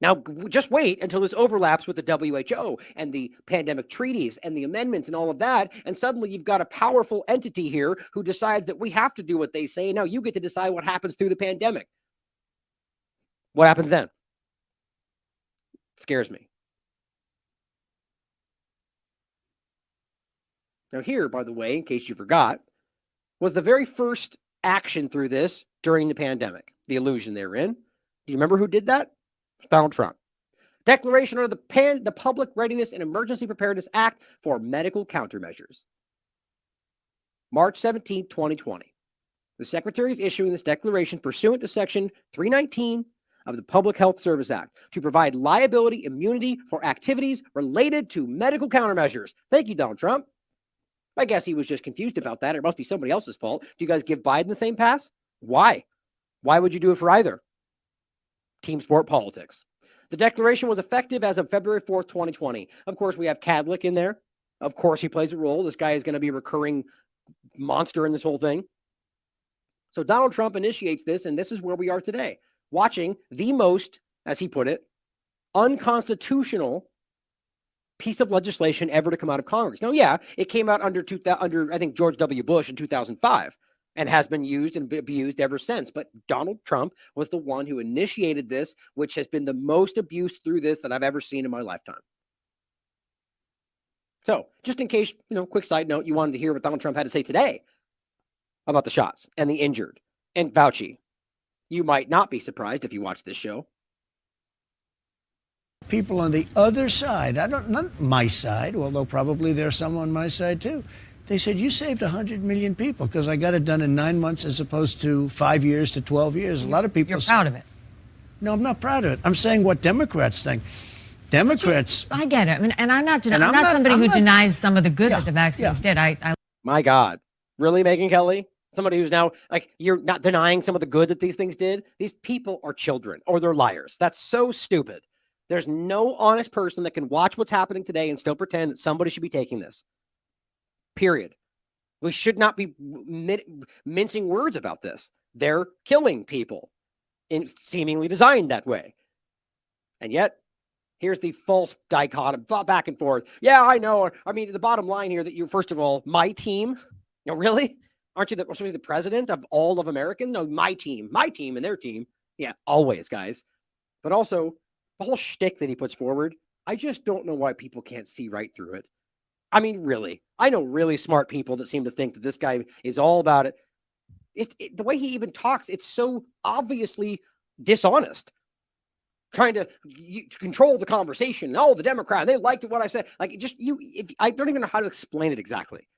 [SPEAKER 3] Now, just wait until this overlaps with the WHO and the pandemic treaties and the amendments and all of that, and suddenly you've got a powerful entity here who decides that we have to do what they say, and now you get to decide what happens through the pandemic. What happens then? It scares me. Now here, by the way, in case you forgot, was the very first action through this during the pandemic, the illusion they're in. Do you remember who did that? Donald Trump. Declaration under the Public Readiness and Emergency Preparedness Act for medical countermeasures. March 17, 2020. The Secretary is issuing this declaration pursuant to Section 319 of the Public Health Service Act to provide liability immunity for activities related to medical countermeasures. Thank you, Donald Trump. I guess he was just confused about that. It must be somebody else's fault. Do you guys give Biden the same pass? Why? Why would you do it for either? Team sport politics. The declaration was effective as of February 4th, 2020. Of course, we have Cadlick in there. Of course, he plays a role. This guy is going to be a recurring monster in this whole thing. So Donald Trump initiates this, and this is where we are today, watching the most, as he put it, unconstitutional piece of legislation ever to come out of Congress. Now, yeah, it came out under I think George W. Bush in 2005. And has been used and abused ever since. But Donald Trump was the one who initiated this, which has been the most abuse through this that I've ever seen in my lifetime. So just in case, quick side note, you wanted to hear what Donald Trump had to say today about the shots and the injured and Fauci. You might not be surprised if you watch this show.
[SPEAKER 15] People on the other side, not my side, although probably there's some on my side too. They said, you saved 100 million people because I got it done in 9 months as opposed to 5 years to 12 years. A lot of people.
[SPEAKER 16] You're proud of it.
[SPEAKER 15] No, I'm not proud of it. I'm saying what Democrats think. Democrats.
[SPEAKER 16] I get it. I mean, and I'm not somebody who denies some of the good that the vaccines did.
[SPEAKER 3] My God. Really, Megyn Kelly? Somebody who's now, you're not denying some of the good that these things did? These people are children or they're liars. That's so stupid. There's no honest person that can watch what's happening today and still pretend that somebody should be taking this. Period. We should not be mincing words about this. They're killing people, seemingly designed that way. And yet, here's the false dichotomy, back and forth. Yeah, I know. I mean, the bottom line here that you, first of all, my team. Really? Aren't you supposed to be the president of all of America? No, my team and their team. Yeah, always, guys. But also, the whole shtick that he puts forward, I just don't know why people can't see right through it. I mean, really, I know really smart people that seem to think that this guy is all about it. The way he even talks, it's so obviously dishonest. Trying to control the conversation. Oh, the Democrat, they liked what I said. I don't even know how to explain it exactly.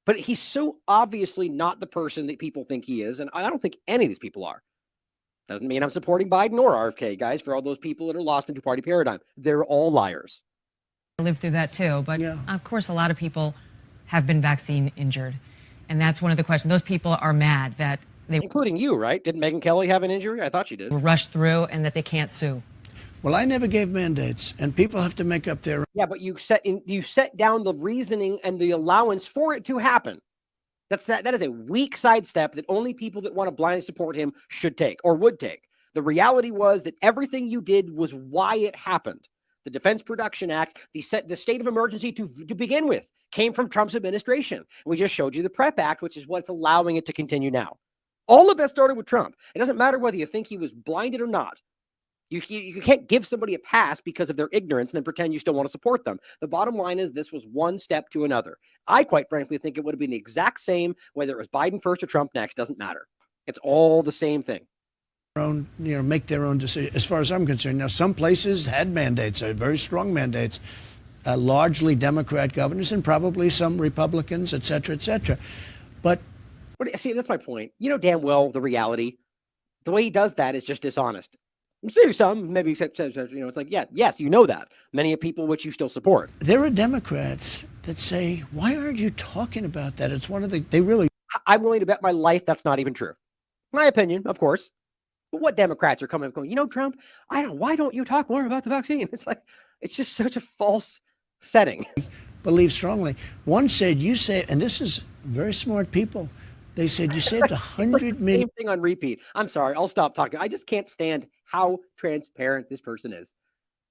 [SPEAKER 3] But he's so obviously not the person that people think he is. And I don't think any of these people are. Doesn't mean I'm supporting Biden or RFK, guys, for all those people that are lost into party paradigm. They're all liars.
[SPEAKER 16] Lived through that too, but of course a lot of people have been vaccine injured, and that's one of the questions. Those people are mad that
[SPEAKER 3] including you, right? Didn't Megyn Kelly have an injury? I thought she did.
[SPEAKER 16] were rushed through and that they can't sue.
[SPEAKER 15] Well, I never gave mandates, and people have to make up their.
[SPEAKER 3] Yeah, but you set down the reasoning and the allowance for it to happen. That is a weak sidestep that only people that want to blindly support him should take or would take. The reality was that everything you did was why it happened. The Defense Production Act, the state of emergency to begin with, came from Trump's administration. We just showed you the PrEP Act, which is what's allowing it to continue now. All of that started with Trump. It doesn't matter whether you think he was blinded or not. You can't give somebody a pass because of their ignorance and then pretend you still want to support them. The bottom line is this was one step to another. I quite frankly think it would have been the exact same whether it was Biden first or Trump next. Doesn't matter. It's all the same thing.
[SPEAKER 15] Make their own decision. As far as I'm concerned, now some places had mandates, very strong mandates, largely Democrat governors and probably some Republicans, et cetera, et cetera. But
[SPEAKER 3] see, that's my point. You know damn well the reality. The way he does that is just dishonest. Maybe some, maybe it's like, yes, you know that. Many of people which you still support.
[SPEAKER 15] There are Democrats that say, why aren't you talking about that? It's one of they really.
[SPEAKER 3] I'm willing to bet my life that's not even true. My opinion, of course. But what Democrats are coming up going, Trump, why don't you talk more about the vaccine? It's like, it's just such a false setting.
[SPEAKER 15] Believe strongly. One said, you say, and this is very smart people. They said you saved 100 million.
[SPEAKER 3] Same thing on repeat. I'm sorry. I'll stop talking. I just can't stand how transparent this person is.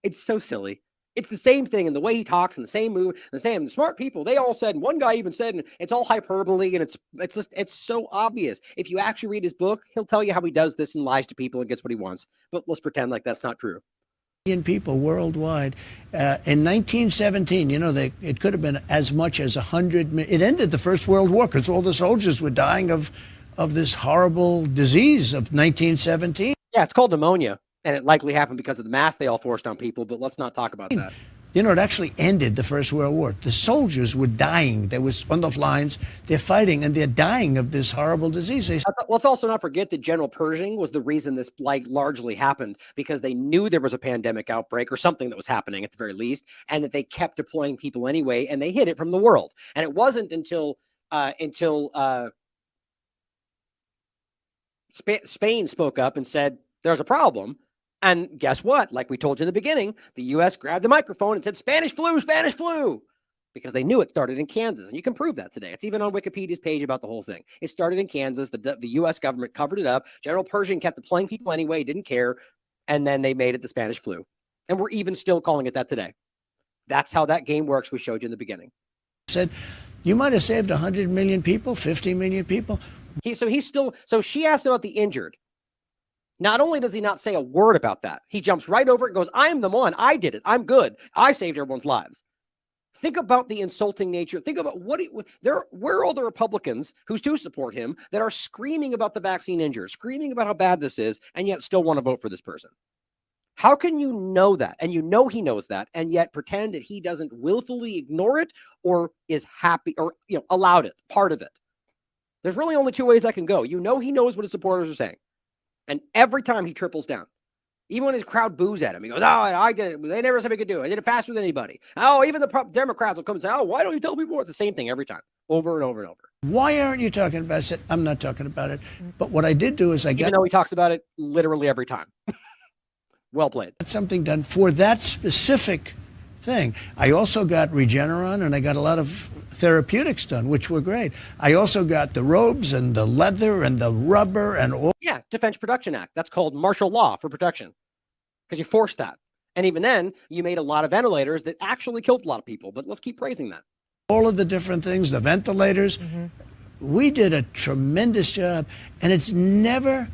[SPEAKER 3] It's so silly. It's the same thing in the way he talks and the same move, the smart people. They all said, and one guy even said, and it's all hyperbole and it's so obvious. If you actually read his book, he'll tell you how he does this and lies to people and gets what he wants. But let's pretend like that's not true.
[SPEAKER 15] People worldwide. In 1917, it could have been as much as 100 million. It ended the First World War because all the soldiers were dying of this horrible disease of 1917.
[SPEAKER 3] Yeah, it's called pneumonia, and it likely happened because of the mask they all forced on people, but let's not talk about that.
[SPEAKER 15] It actually ended the First World War. The soldiers were dying. They was on the lines. They're fighting, and they're dying of this horrible disease.
[SPEAKER 3] Let's also not forget that General Pershing was the reason this largely happened, because they knew there was a pandemic outbreak or something that was happening at the very least, and that they kept deploying people anyway, and they hid it from the world. And it wasn't until Spain spoke up and said, there's a problem. And guess what? Like we told you in the beginning, the U.S. grabbed the microphone and said, Spanish flu, because they knew it started in Kansas. And you can prove that today. It's even on Wikipedia's page about the whole thing. It started in Kansas. The U.S. government covered it up. General Pershing kept deploying people anyway, didn't care. And then they made it the Spanish flu. And we're even still calling it that today. That's how that game works. We showed you in the beginning.
[SPEAKER 15] Said, you might have saved 100 million people, 50 million people.
[SPEAKER 3] So she asked about the injured. Not only does he not say a word about that, he jumps right over it and goes, I am the one. I did it. I'm good. I saved everyone's lives. Think about the insulting nature. Think about where are all the Republicans who do support him that are screaming about the vaccine injured, screaming about how bad this is, and yet still want to vote for this person? How can you know that? And he knows that, and yet pretend that he doesn't willfully ignore it or is happy or allowed it, part of it? There's really only two ways that can go. He knows what his supporters are saying. And every time he triples down, even when his crowd boos at him, he goes, I did it. They never said we could do it. I did it faster than anybody. Even the Democrats will come and say, why don't you tell people more? It's the same thing every time, over and over and over.
[SPEAKER 15] Why aren't you talking about it? I said, I'm not talking about it. But what I did do is
[SPEAKER 3] even though he talks about it literally every time. Well played.
[SPEAKER 15] Something done for that specific thing. I also got Regeneron, and I got a lot of therapeutics done, which were great. I also got the robes and the leather and the rubber and all.
[SPEAKER 3] Yeah, Defense Production Act. That's called martial law for protection, because you forced that. And even then, you made a lot of ventilators that actually killed a lot of people. But let's keep praising that.
[SPEAKER 15] All of the different things, the ventilators. Mm-hmm. We did a tremendous job, and it's never.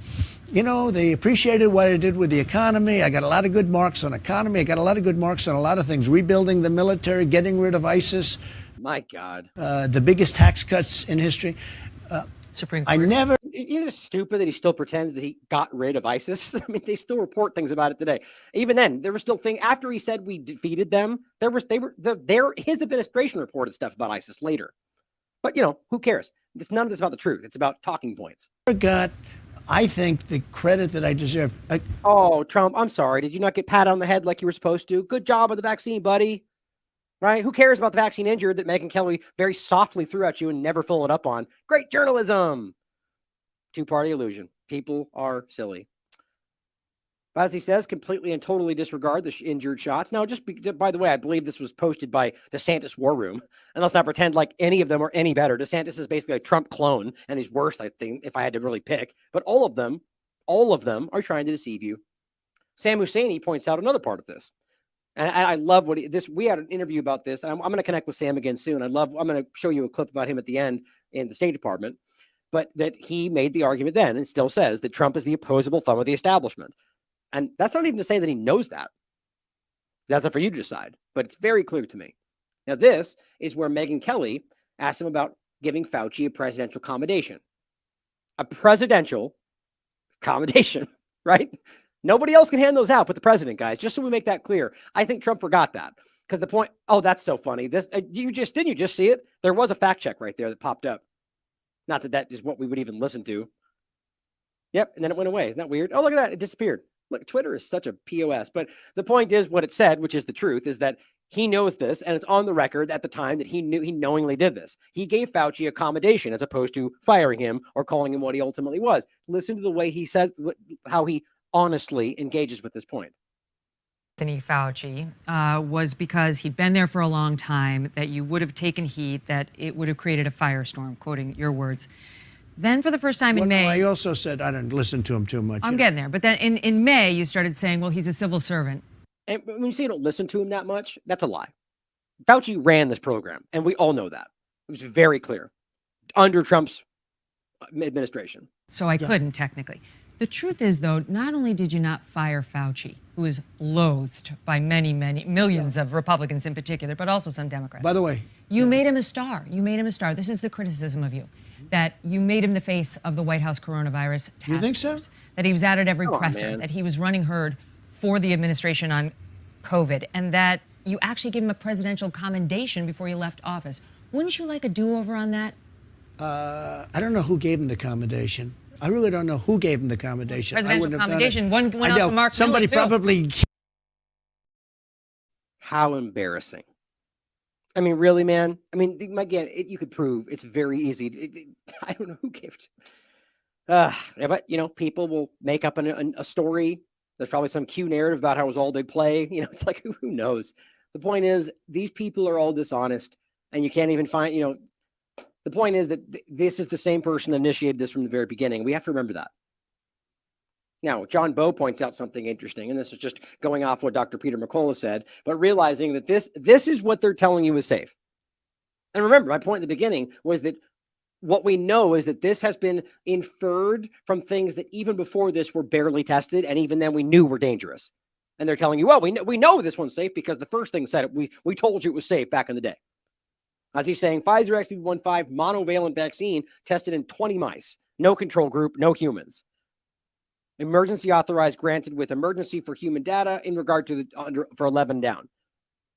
[SPEAKER 15] They appreciated what I did with the economy. I got a lot of good marks on economy. I got a lot of good marks on a lot of things. Rebuilding the military, getting rid of ISIS.
[SPEAKER 3] My God.
[SPEAKER 15] The biggest tax cuts in history.
[SPEAKER 16] Supreme Court.
[SPEAKER 3] It's just stupid that he still pretends that he got rid of ISIS. I mean, they still report things about it today. Even then, there was still things after he said we defeated them. His administration reported stuff about ISIS later. But who cares? None of this about the truth. It's about talking points.
[SPEAKER 15] I think the credit that I deserve.
[SPEAKER 3] Trump, I'm sorry. Did you not get pat on the head like you were supposed to? Good job with the vaccine, buddy. Right? Who cares about the vaccine injured that Megyn Kelly very softly threw at you and never followed up on? Great journalism. Two-party illusion. People are silly. As he says, completely and totally disregard the injured shots. Now, by the way, I believe this was posted by DeSantis War Room. And let's not pretend like any of them are any better. DeSantis is basically a Trump clone, and he's worse, I think, if I had to really pick. But all of them are trying to deceive you. Sam Husseini points out another part of this. And I love we had an interview about this. And I'm going to connect with Sam again soon. I'm going to show you a clip about him at the end in the State Department. But that he made the argument then and still says that Trump is the opposable thumb of the establishment. And that's not even to say that he knows that. That's up for you to decide. But it's very clear to me. Now, this is where Megyn Kelly asked him about giving Fauci a presidential commendation. A presidential commendation, right? Nobody else can hand those out but the president, guys. Just so we make that clear. I think Trump forgot that. Because the point, that's so funny. This didn't you just see it? There was a fact check right there that popped up. Not that is what we would even listen to. Yep, and then it went away. Isn't that weird? Oh, look at that. It disappeared. Look, Twitter is such a POS. But the point is what it said, which is the truth, is that he knows this, and it's on the record at the time that he knowingly did this. He gave Fauci accommodation as opposed to firing him or calling him what he ultimately was. Listen to the way he says, how he honestly engages with this point.
[SPEAKER 16] Anthony Fauci was because he'd been there for a long time, that you would have taken heat, that it would have created a firestorm, quoting your words. Then for the first time in May...
[SPEAKER 15] I also said I didn't listen to him too much.
[SPEAKER 16] I'm getting there. But then in May, you started saying, well, he's a civil servant.
[SPEAKER 3] And when you say you don't listen to him that much, that's a lie. Fauci ran this program, and we all know that. It was very clear. Under Trump's administration.
[SPEAKER 16] So I couldn't, technically. The truth is, though, not only did you not fire Fauci, who is loathed by many, millions of Republicans in particular, but also some Democrats.
[SPEAKER 15] By the way.
[SPEAKER 16] You made him a star. You made him a star. This is the criticism of you. That you made him the face of the White House coronavirus task
[SPEAKER 15] You think so?
[SPEAKER 16] force, that he was out at every presser, that he was running herd for the administration on COVID, and that you actually gave him a presidential commendation before you left office. Wouldn't you like a do-over on that?
[SPEAKER 15] I don't know who gave him the commendation. I really don't know who gave him the commendation.
[SPEAKER 16] Presidential commendation. One went out to Mark
[SPEAKER 15] Somebody
[SPEAKER 16] Miller, too.
[SPEAKER 15] probably.
[SPEAKER 3] How embarrassing. I mean, really, man? I mean, again, you could prove it's very easy. I don't know who gave it. But, people will make up a story. There's probably some cute narrative about how it was all day play. It's like, who knows? The point is, these people are all dishonest, and you can't even find, the point is that this is the same person that initiated this from the very beginning. We have to remember that. Now, John Bowe points out something interesting, and this is just going off what Dr. Peter McCullough said, but realizing that this is what they're telling you is safe. And remember, my point in the beginning was that what we know is that this has been inferred from things that even before this were barely tested, and even then we knew were dangerous. And they're telling you, well, we know this one's safe because the first thing said it. We told you it was safe back in the day. As he's saying, Pfizer XBB.1.5 monovalent vaccine tested in 20 mice, no control group, no humans. Emergency authorized, granted with emergency for human data in regard to for 11 down.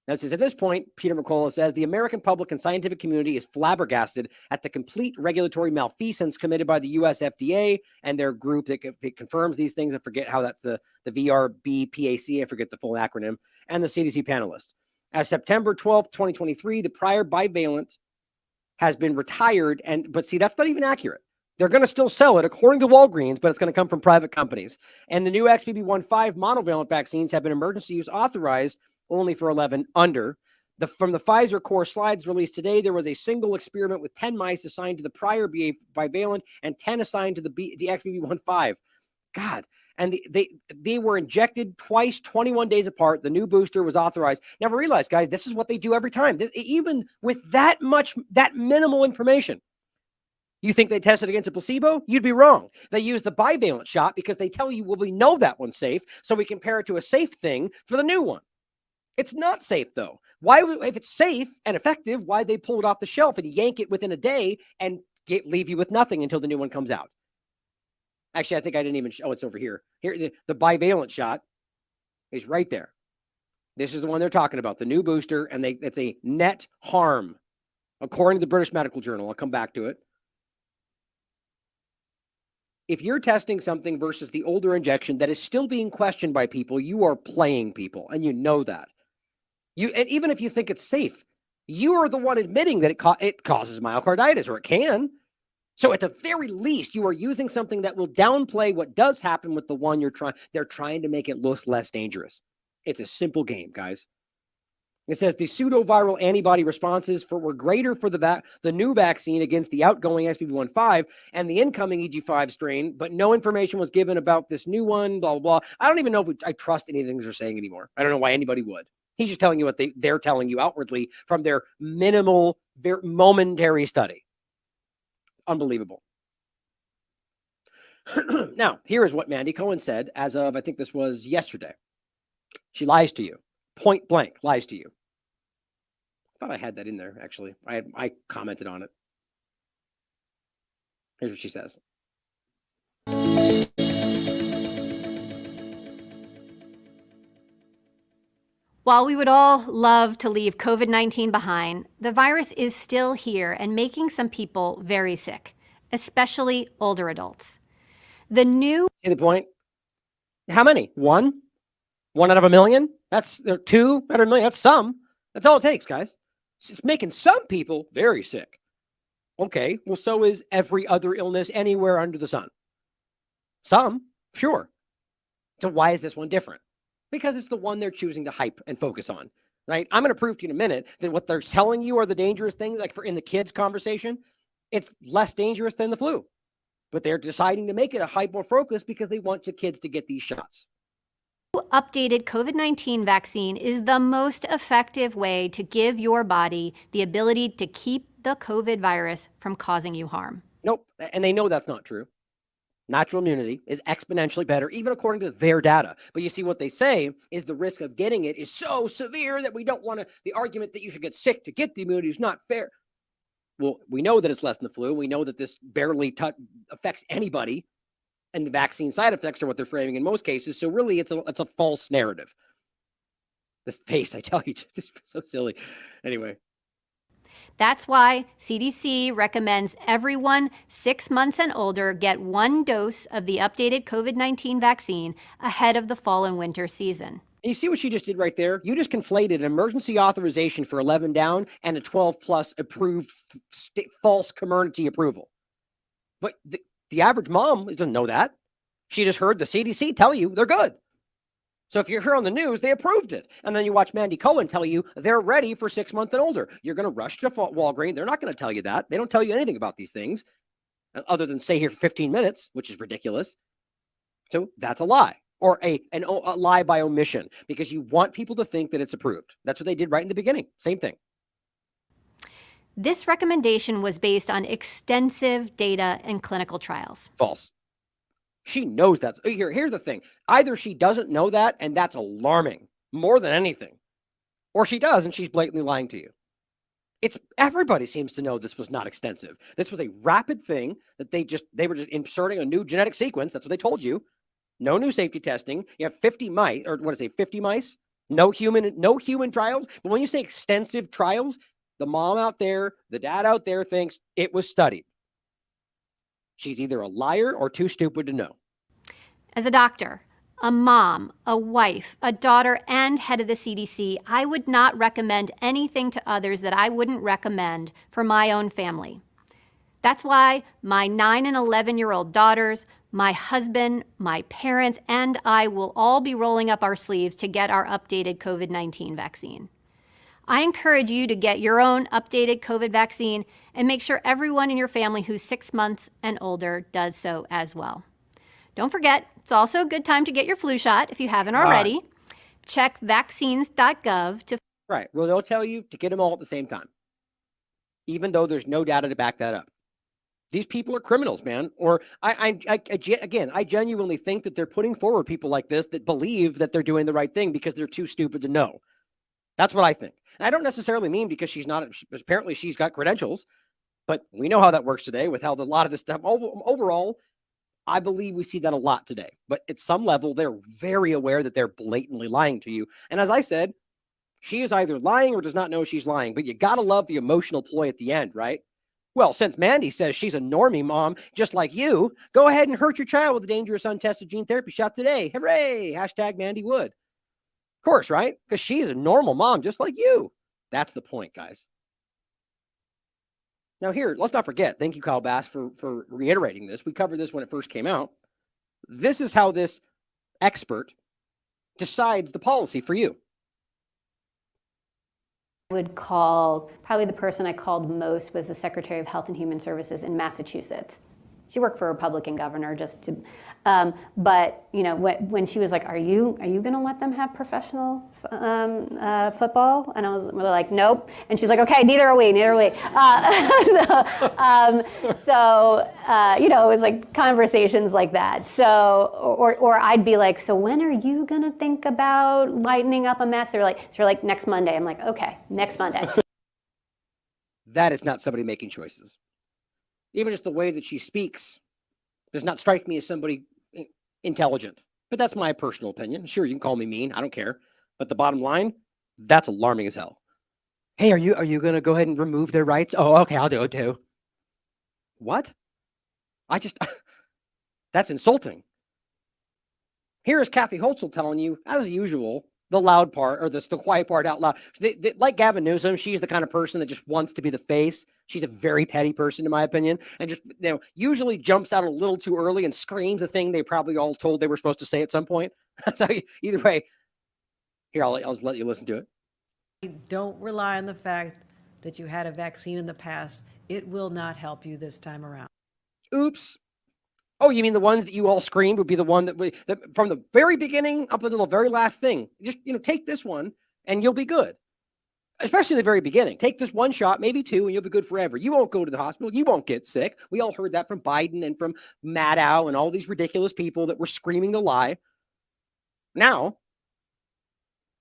[SPEAKER 3] Now, it says at this point, Peter McCullough says the American public and scientific community is flabbergasted at the complete regulatory malfeasance committed by the U.S. FDA and their group that confirms these things. I forget how that's the VRBPAC. I forget the full acronym, and the CDC panelists. As September 12th, 2023, the prior bivalent has been retired. But see, that's not even accurate. They're going to still sell it according to Walgreens, but it's going to come from private companies. And the new XBB.1.5 monovalent vaccines have been emergency use authorized only for 11 under. From the Pfizer core slides released today, there was a single experiment with 10 mice assigned to the prior bivalent and 10 assigned to the XBB.1.5. God. And they were injected twice, 21 days apart. The new booster was authorized. Now, realize, guys, this is what they do every time. Even with that minimal information. You think they tested against a placebo? You'd be wrong. They use the bivalent shot because they tell you, well, we know that one's safe, so we compare it to a safe thing for the new one. It's not safe, though. If it's safe and effective, why'd they pull it off the shelf and yank it within a day and leave you with nothing until the new one comes out? Actually, I think I didn't even show it's over here. Here, the bivalent shot is right there. This is the one they're talking about, the new booster, and it's a net harm, according to the British Medical Journal. I'll come back to it. If you're testing something versus the older injection that is still being questioned by people, you are playing people, and you know that. And even if you think it's safe, you are the one admitting that it causes myocarditis, or it can. So at the very least, you are using something that will downplay what does happen with the one they're trying to make it look less dangerous. It's a simple game, guys. It says the pseudoviral antibody responses were greater for the new vaccine against the outgoing XBB.1.5 and the incoming EG5 strain, but no information was given about this new one, blah, blah, blah. I don't even know if I trust any of the things they're saying anymore. I don't know why anybody would. He's just telling you what they're telling you outwardly from their minimal, very momentary study. Unbelievable. Now, here is what Mandy Cohen said as of, I think this was yesterday. She lies to you. Point blank lies to you. I thought I had that in there, actually. I commented on it. Here's what she says.
[SPEAKER 17] While we would all love to leave COVID-19 behind, the virus is still here and making some people very sick, especially older adults. See
[SPEAKER 3] the point? How many? One? One out of a million? That's 2 out of a million. That's some. That's all it takes, guys. It's making some people very sick. Okay, well, so is every other illness anywhere under the sun. Some, sure. So why is this one different? Because it's the one they're choosing to hype and focus on, right? I'm going to prove to you in a minute that what they're telling you are the dangerous things, like in the kids' conversation, it's less dangerous than the flu. But they're deciding to make it a hyper focus because they want the kids to get these shots.
[SPEAKER 17] Updated COVID-19 vaccine is the most effective way to give your body the ability to keep the COVID virus from causing you harm.
[SPEAKER 3] Nope. And they know that's not true. Natural immunity is exponentially better, even according to their data. But you see, what they say is the risk of getting it is so severe that we don't want to, the argument that you should get sick to get the immunity is not fair. Well, we know that it's less than the flu. We know that this barely affects anybody. And the vaccine side effects are what they're framing in most cases. So really, it's a false narrative. This face, I tell you, it's so silly. Anyway.
[SPEAKER 17] That's why CDC recommends everyone 6 months and older get 1 dose of the updated COVID-19 vaccine ahead of the fall and winter season.
[SPEAKER 3] And you see what she just did right there? You just conflated an emergency authorization for 11 down and a 12 plus approved false community approval. But the average mom doesn't know that. She just heard the CDC tell you they're good. So if you're here on the news, they approved it. And then you watch Mandy Cohen tell you they're ready for 6 months and older. You're going to rush to Walgreens. They're not going to tell you that. They don't tell you anything about these things other than stay here for 15 minutes, which is ridiculous. So that's a lie, or a lie by omission, because you want people to think that it's approved. That's what they did right in the beginning. Same thing.
[SPEAKER 17] This recommendation was based on extensive data and clinical trials.
[SPEAKER 3] False. She knows that. Here's the thing. Either she doesn't know that, and that's alarming more than anything, or she does, and she's blatantly lying to you. Everybody seems to know this was not extensive. This was a rapid thing that they were just inserting a new genetic sequence. That's what they told you. No new safety testing. You have 50 mice, or 50 mice? No human trials. But when you say extensive trials, the mom out there, the dad out there thinks it was studied. She's either a liar or too stupid to know.
[SPEAKER 17] As a doctor, a mom, a wife, a daughter, and head of the CDC, I would not recommend anything to others that I wouldn't recommend for my own family. That's why my 9 and 11-year-old daughters, my husband, my parents, and I will all be rolling up our sleeves to get our updated COVID-19 vaccine. I encourage you to get your own updated COVID vaccine and make sure everyone in your family who's 6 months and older does so as well. Don't forget, it's also a good time to get your flu shot if you haven't already. Check vaccines.gov to...
[SPEAKER 3] Right. Well, they'll tell you to get them all at the same time, even though there's no data to back that up. These people are criminals, man. Or I genuinely think that they're putting forward people like this that believe that they're doing the right thing because they're too stupid to know. That's what I think. And I don't necessarily mean because apparently she's got credentials, but we know how that works today with how a lot of this stuff. Overall, I believe we see that a lot today. But at some level, they're very aware that they're blatantly lying to you. And as I said, she is either lying or does not know she's lying. But you got to love the emotional ploy at the end, right? Well, since Mandy says she's a normie mom, just like you, go ahead and hurt your child with a dangerous untested gene therapy shot today. Hooray! Hashtag Mandy Wood. Of course, right? Because she is a normal mom, just like you. That's the point, guys. Now here, let's not forget, thank you, Kyle Bass, for reiterating this. We covered this when it first came out. This is how this expert decides the policy for you.
[SPEAKER 17] Would call, probably the person I called most was the Secretary of Health and Human Services in Massachusetts. She worked for a Republican governor just to, but you know, when she was like, are you going to let them have professional football? And I was really like, nope. And she's like, okay, neither are we. You know, it was like conversations like that. So, or I'd be like, so when are you going to think about lightening up a mess? They're like next Monday. I'm like, okay, next Monday.
[SPEAKER 3] That is not somebody making choices. Even just the way that she speaks does not strike me as somebody intelligent. But that's my personal opinion. Sure, you can call me mean. I don't care. But the bottom line, that's alarming as hell. Hey, are you going to go ahead and remove their rights? Oh, okay, I'll do it too. What? That's insulting. Here is Kathy Holtzel telling you, as usual, the loud part or the quiet part out loud. Like Gavin Newsom, she's the kind of person that just wants to be the face. She's a very petty person, in my opinion, and just usually jumps out a little too early and screams the thing they probably all told they were supposed to say at some point. So either way, here I'll just let you listen to it.
[SPEAKER 18] Don't rely on the fact that you had a vaccine in the past. It will not help you this time around.
[SPEAKER 3] Oops. Oh, you mean the ones that you all screamed would be the one that from the very beginning up until the very last thing? Just, take this one and you'll be good. Especially the very beginning. Take this one shot, maybe two, and you'll be good forever. You won't go to the hospital. You won't get sick. We all heard that from Biden and from Maddow and all these ridiculous people that were screaming the lie. Now,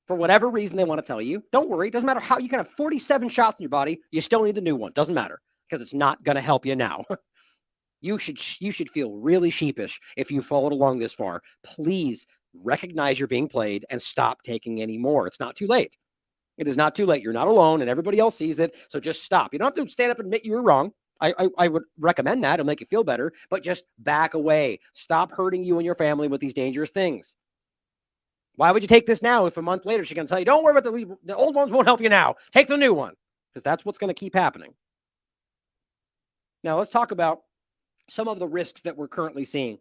[SPEAKER 3] for whatever reason they want to tell you, don't worry. It doesn't matter how you can have 47 shots in your body. You still need the new one. Doesn't matter because it's not going to help you now. You should feel really sheepish if you followed along this far. Please recognize you're being played and stop taking any more. It's not too late. It is not too late. You're not alone and everybody else sees it. So just stop. You don't have to stand up and admit you were wrong. I would recommend that. It'll make you feel better, but just back away. Stop hurting you and your family with these dangerous things. Why would you take this now if a month later she's going to tell you, don't worry about the old ones won't help you now. Take the new one, because that's what's going to keep happening. Now let's talk about some of the risks that we're currently seeing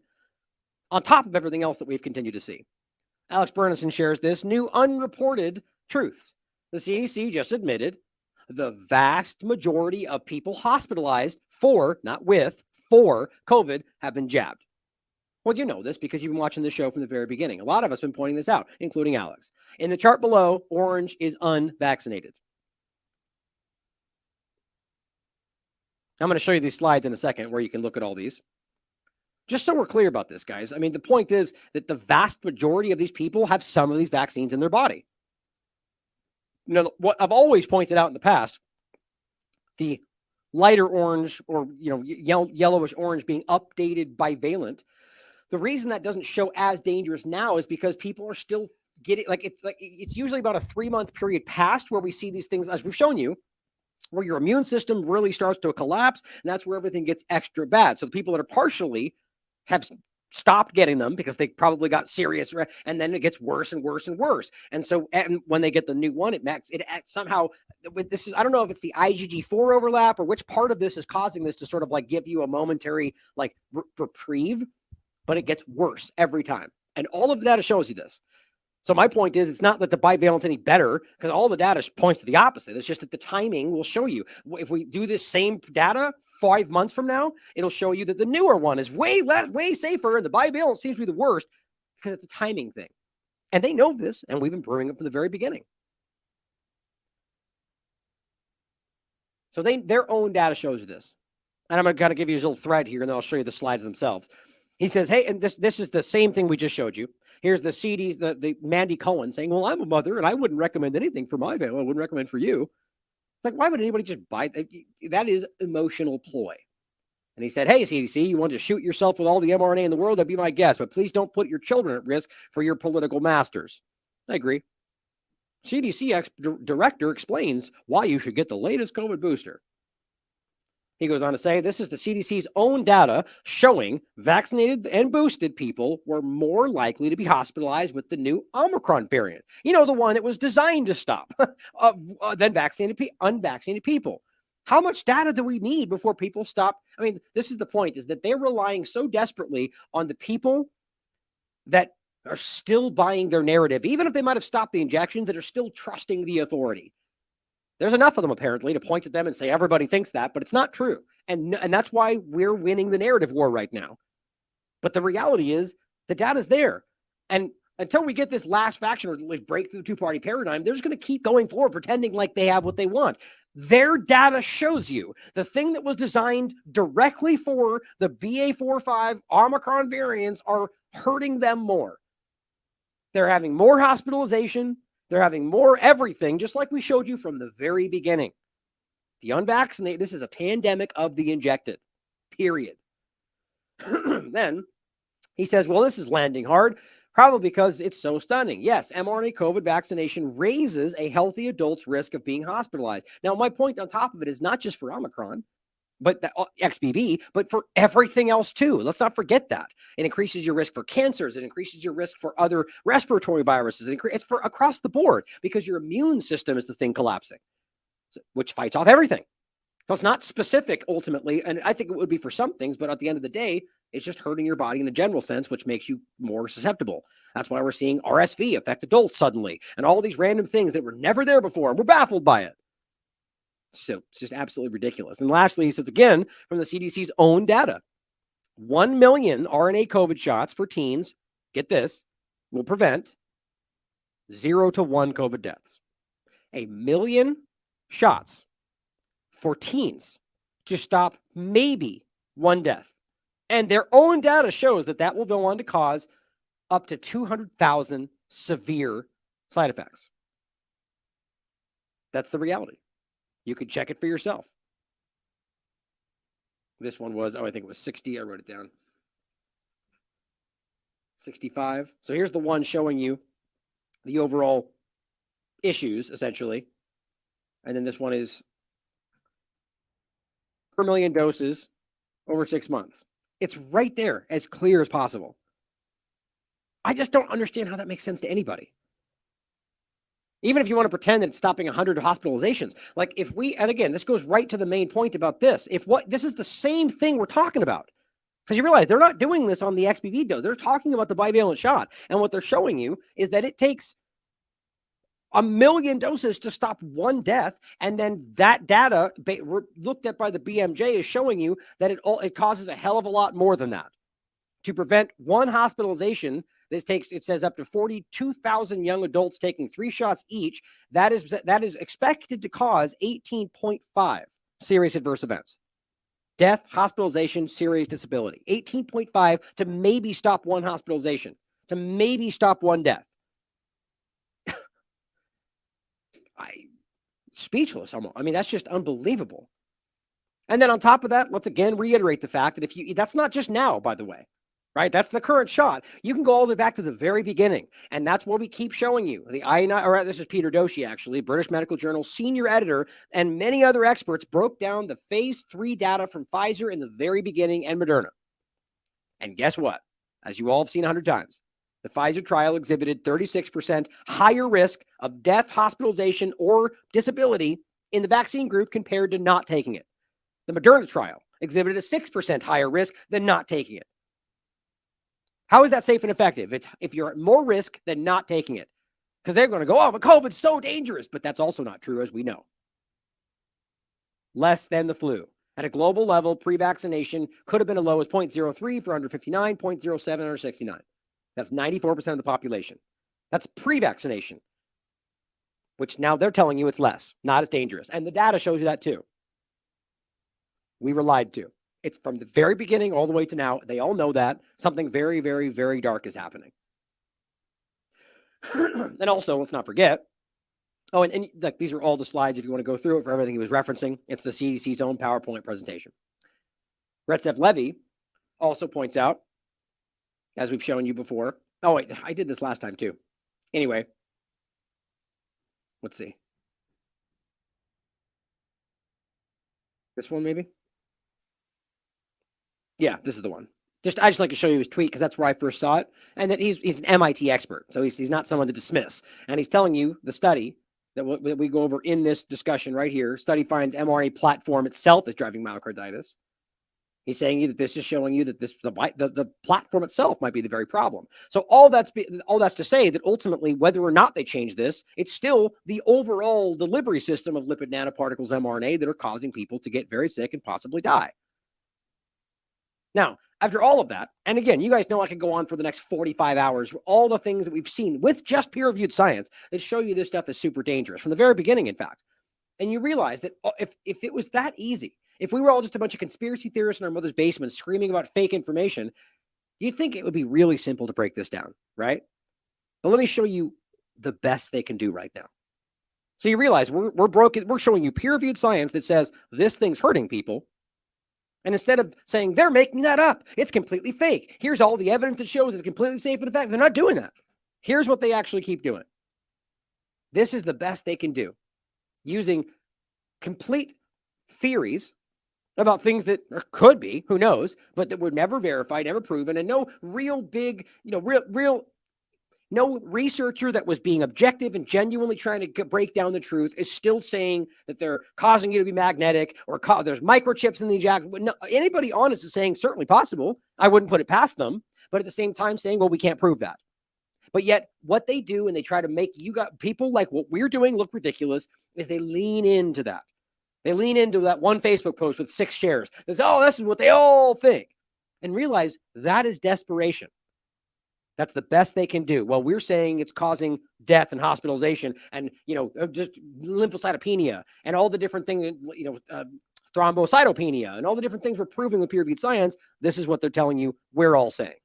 [SPEAKER 3] on top of everything else that we've continued to see. Alex Bernison shares this new unreported truths. The CDC just admitted the vast majority of people hospitalized for COVID have been jabbed. Well, you know this because you've been watching the show from the very beginning. A lot of us have been pointing this out, including Alex. In the chart below, orange is unvaccinated. I'm going to show you these slides in a second where you can look at all these. Just so we're clear about this, guys. I mean, the point is that the vast majority of these people have some of these vaccines in their body. What I've always pointed out in the past, the lighter orange or, yellowish orange being updated bivalent, the reason that doesn't show as dangerous now is because people are still getting, it's usually about a 3-month period past where we see these things, as we've shown you, where your immune system really starts to collapse, and that's where everything gets extra bad. So the people that are partially have stopped getting them because they probably got serious, and then it gets worse and worse and worse. And so when they get the new one, it somehow with this is, I don't know if it's the IgG4 overlap or which part of this is causing this to sort of give you a momentary reprieve, but it gets worse every time. And all of the data shows you this. So my point is, it's not that the bivalent's any better, because all the data points to the opposite. It's just that the timing will show you. If we do this same data 5 months from now, it'll show you that the newer one is way safer, and the bivalent seems to be the worst because it's a timing thing. And they know this, and we've been brewing it from the very beginning. So their own data shows you this. And I'm going to kind of give you a little thread here, and then I'll show you the slides themselves. He says, hey, and this is the same thing we just showed you. Here's the CDs, the Mandy Cohen saying, well, I'm a mother and I wouldn't recommend anything for my family. I wouldn't recommend for you. It's like, why would anybody just buy that? That is emotional ploy. And he said, hey, CDC, you want to shoot yourself with all the mRNA in the world? That'd be my guess. But please don't put your children at risk for your political masters. I agree. CDC director explains why you should get the latest COVID booster. He goes on to say, this is the CDC's own data showing vaccinated and boosted people were more likely to be hospitalized with the new Omicron variant. The one that was designed to stop than unvaccinated people. How much data do we need before people stop? I mean, this is the point, is that they're relying so desperately on the people that are still buying their narrative, even if they might have stopped the injections, that are still trusting the authority. There's enough of them, apparently, to point at them and say everybody thinks that, but it's not true. And that's why we're winning the narrative war right now. But the reality is the data's there. And until we get this last faction or like break through the two-party paradigm, they're just going to keep going forward, pretending like they have what they want. Their data shows you the thing that was designed directly for the BA.4/5 Omicron variants are hurting them more. They're having more hospitalization. They're having more everything, just like we showed you from the very beginning. The unvaccinated, this is a pandemic of the injected, period. Then he says, well, this is landing hard, probably because it's so stunning. Yes, mRNA COVID vaccination raises a healthy adult's risk of being hospitalized. Now, my point on top of it is not just for Omicron, but the XBB, but for everything else too. Let's not forget that. It increases your risk for cancers. It increases your risk for other respiratory viruses. It's for across the board because your immune system is the thing collapsing, which fights off everything. So it's not specific ultimately, and I think it would be for some things, but at the end of the day, it's just hurting your body in a general sense, which makes you more susceptible. That's why we're seeing RSV affect adults suddenly, and all these random things that were never there before, and we're baffled by it. So it's just absolutely ridiculous. And lastly, he says again, from the CDC's own data, 1 million RNA COVID shots for teens, get this, will prevent 0 to 1 COVID deaths. 1 million shots for teens to stop maybe 1 death. And their own data shows that that will go on to cause up to 200,000 severe side effects. That's the reality. You could check it for yourself. This one was, I think it was 60. I wrote it down. 65. So here's the one showing you the overall issues, essentially. And then this one is per million doses over 6 months. It's right there, as clear as possible. I just don't understand how that makes sense to anybody. Even if you want to pretend that it's stopping 100 hospitalizations, like if we, and again, this goes right to the main point about this. This is the same thing we're talking about, because you realize they're not doing this on the XBB dose. They're talking about the bivalent shot. And what they're showing you is that it takes 1 million doses to stop 1 death. And then that data looked at by the BMJ is showing you that it causes a hell of a lot more than that. To prevent 1 hospitalization, it says up to 42,000 young adults taking 3 shots each. That is expected to cause 18.5 serious adverse events. Death, hospitalization, serious disability. 18.5 to maybe stop 1 hospitalization, to maybe stop 1 death. Speechless almost. I mean, that's just unbelievable. And then on top of that, let's again reiterate the fact that that's not just now, by the way. Right? That's the current shot. You can go all the way back to the very beginning. And that's what we keep showing you. This is Peter Doshi, actually, British Medical Journal senior editor, and many other experts broke down the phase 3 data from Pfizer in the very beginning and Moderna. And guess what? As you all have seen 100 times, the Pfizer trial exhibited 36% higher risk of death, hospitalization, or disability in the vaccine group compared to not taking it. The Moderna trial exhibited a 6% higher risk than not taking it. How is that safe and effective? If you're at more risk than not taking it, because they're going to go, oh, but COVID's so dangerous. But that's also not true, as we know. Less than the flu. At a global level, pre-vaccination could have been as low as 0.03 for under 59, 0.07 under 69. That's 94% of the population. That's pre-vaccination, which now they're telling you it's less, not as dangerous. And the data shows you that too. We were lied to. It's from the very beginning all the way to now. They all know that something very, very, very dark is happening. And also, let's not forget. Oh, and like these are all the slides if you want to go through it for everything he was referencing. It's the CDC's own PowerPoint presentation. Retsev Levy also points out, as we've shown you before. Oh, wait, I did this last time too. Anyway, let's see. This one maybe? Yeah, this is the one. I just like to show you his tweet because that's where I first saw it. And that he's an MIT expert. So he's not someone to dismiss. And he's telling you the study that we go over in this discussion right here. Study finds mRNA platform itself is driving myocarditis. He's saying that this is showing you that the platform itself might be the very problem. So all that's to say that ultimately, whether or not they change this, it's still the overall delivery system of lipid nanoparticles mRNA that are causing people to get very sick and possibly die. Now, after all of that, and again, you guys know I could go on for the next 45 hours, all the things that we've seen with just peer-reviewed science that show you this stuff is super dangerous from the very beginning, in fact. And you realize that if it was that easy, if we were all just a bunch of conspiracy theorists in our mother's basement screaming about fake information, you'd think it would be really simple to break this down, right? But let me show you the best they can do right now. So you realize we're showing you peer-reviewed science that says this thing's hurting people. And instead of saying they're making that up, it's completely fake. Here's all the evidence that shows it's completely safe and effective. They're not doing that. Here's what they actually keep doing. This is the best they can do, using complete theories about things that could be, who knows, but that were never verified, never proven, and no real big, no researcher that was being objective and genuinely trying to break down the truth is still saying that they're causing you to be magnetic or there's microchips in the ejaculate. No, anybody honest is saying certainly possible. I wouldn't put it past them, but at the same time saying, well, we can't prove that. But yet what they do, and they try to make people like what we're doing look ridiculous, is they lean into that. They lean into that one Facebook post with 6 shares. They say, oh, this is what they all think. And realize that is desperation. That's the best they can do. Well, we're saying it's causing death and hospitalization and, just lymphocytopenia and all the different things, thrombocytopenia and all the different things we're proving with peer-reviewed science. This is what they're telling you. We're all saying.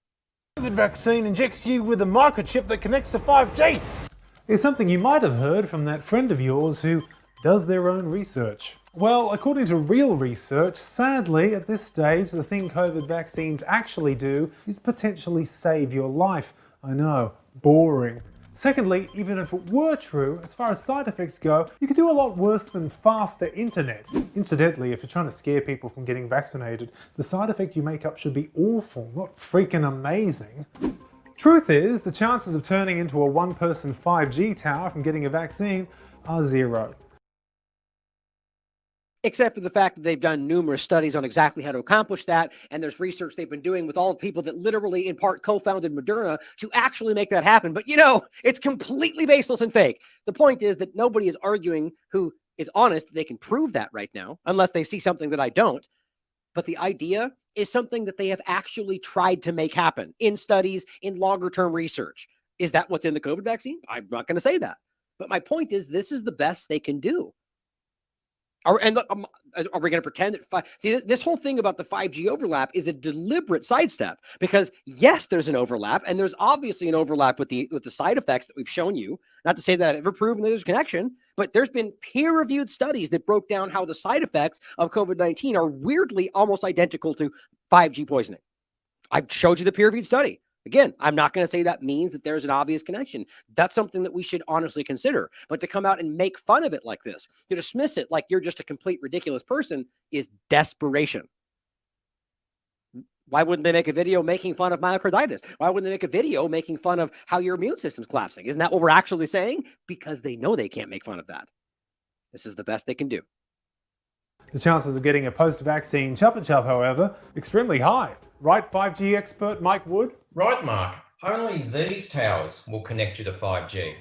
[SPEAKER 19] COVID vaccine injects you with a microchip that connects to 5G.
[SPEAKER 20] It's something you might have heard from that friend of yours who does their own research. Well, according to real research, sadly, at this stage, the thing COVID vaccines actually do is potentially save your life. I know, boring. Secondly, even if it were true, as far as side effects go, you could do a lot worse than faster internet. Incidentally, if you're trying to scare people from getting vaccinated, the side effect you make up should be awful, not freaking amazing. Truth is, the chances of turning into a one-person 5G tower from getting a vaccine are 0.
[SPEAKER 3] Except for the fact that they've done numerous studies on exactly how to accomplish that. And there's research they've been doing with all the people that literally in part co-founded Moderna to actually make that happen. But it's completely baseless and fake. The point is that nobody is arguing who is honest. They can prove that right now, unless they see something that I don't. But the idea is something that they have actually tried to make happen in studies, in longer term research. Is that what's in the COVID vaccine? I'm not going to say that. But my point is, this is the best they can do. Are we going to pretend that this whole thing about the 5G overlap is a deliberate sidestep? Because yes, there's an overlap, and there's obviously an overlap with the side effects that we've shown you. Not to say that I've ever proven that there's a connection, but there's been peer-reviewed studies that broke down how the side effects of COVID-19 are weirdly almost identical to 5G poisoning. I've showed you the peer-reviewed study. Again, I'm not going to say that means that there's an obvious connection. That's something that we should honestly consider. But to come out and make fun of it like this, to dismiss it like you're just a complete ridiculous person, is desperation. Why wouldn't they make a video making fun of myocarditis? Why wouldn't they make a video making fun of how your immune system's collapsing? Isn't that what we're actually saying? Because they know they can't make fun of that. This is the best they can do.
[SPEAKER 20] The chances of getting a post-vaccine chuppa-chup, however, extremely high. Right, 5G expert Mike Wood?
[SPEAKER 21] Right, Mark. Only these towers will connect you to 5G.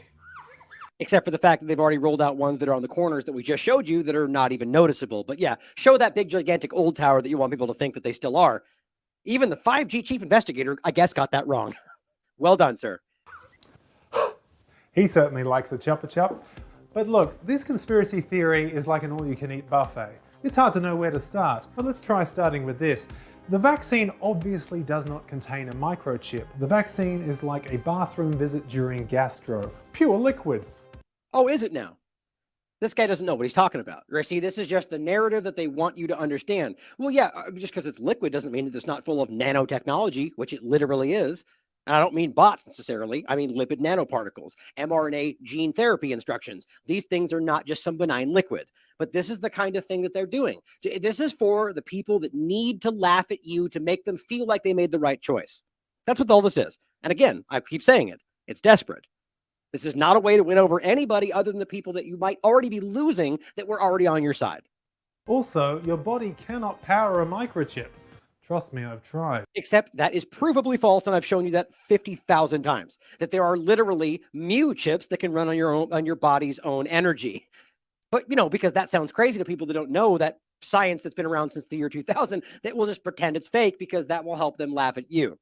[SPEAKER 3] Except for the fact that they've already rolled out ones that are on the corners that we just showed you that are not even noticeable. But yeah, show that big, gigantic old tower that you want people to think that they still are. Even the 5G chief investigator, I guess, got that wrong. Well done, sir.
[SPEAKER 20] He certainly likes a chuppa-chup. But look, this conspiracy theory is like an all-you-can-eat buffet. It's hard to know where to start, but let's try starting with this. The vaccine obviously does not contain a microchip. The vaccine is like a bathroom visit during gastro. Pure liquid.
[SPEAKER 3] Oh, is it now? This guy doesn't know what he's talking about. See, this is just the narrative that they want you to understand. Well, yeah, just because it's liquid doesn't mean that it's not full of nanotechnology, which it literally is. And I don't mean bots necessarily. I mean lipid nanoparticles, mRNA gene therapy instructions. These things are not just some benign liquid. But this is the kind of thing that they're doing. This is for the people that need to laugh at you to make them feel like they made the right choice. That's what all this is. And again, I keep saying it. It's desperate. This is not a way to win over anybody other than the people that you might already be losing that were already on your side.
[SPEAKER 20] Also, your body cannot power a microchip. Trust me, I've tried.
[SPEAKER 3] Except that is provably false, and I've shown you that 50,000 times. That there are literally mu chips that can run on your body's own energy. But, because that sounds crazy to people that don't know that science that's been around since the year 2000, that will just pretend it's fake because that will help them laugh at you.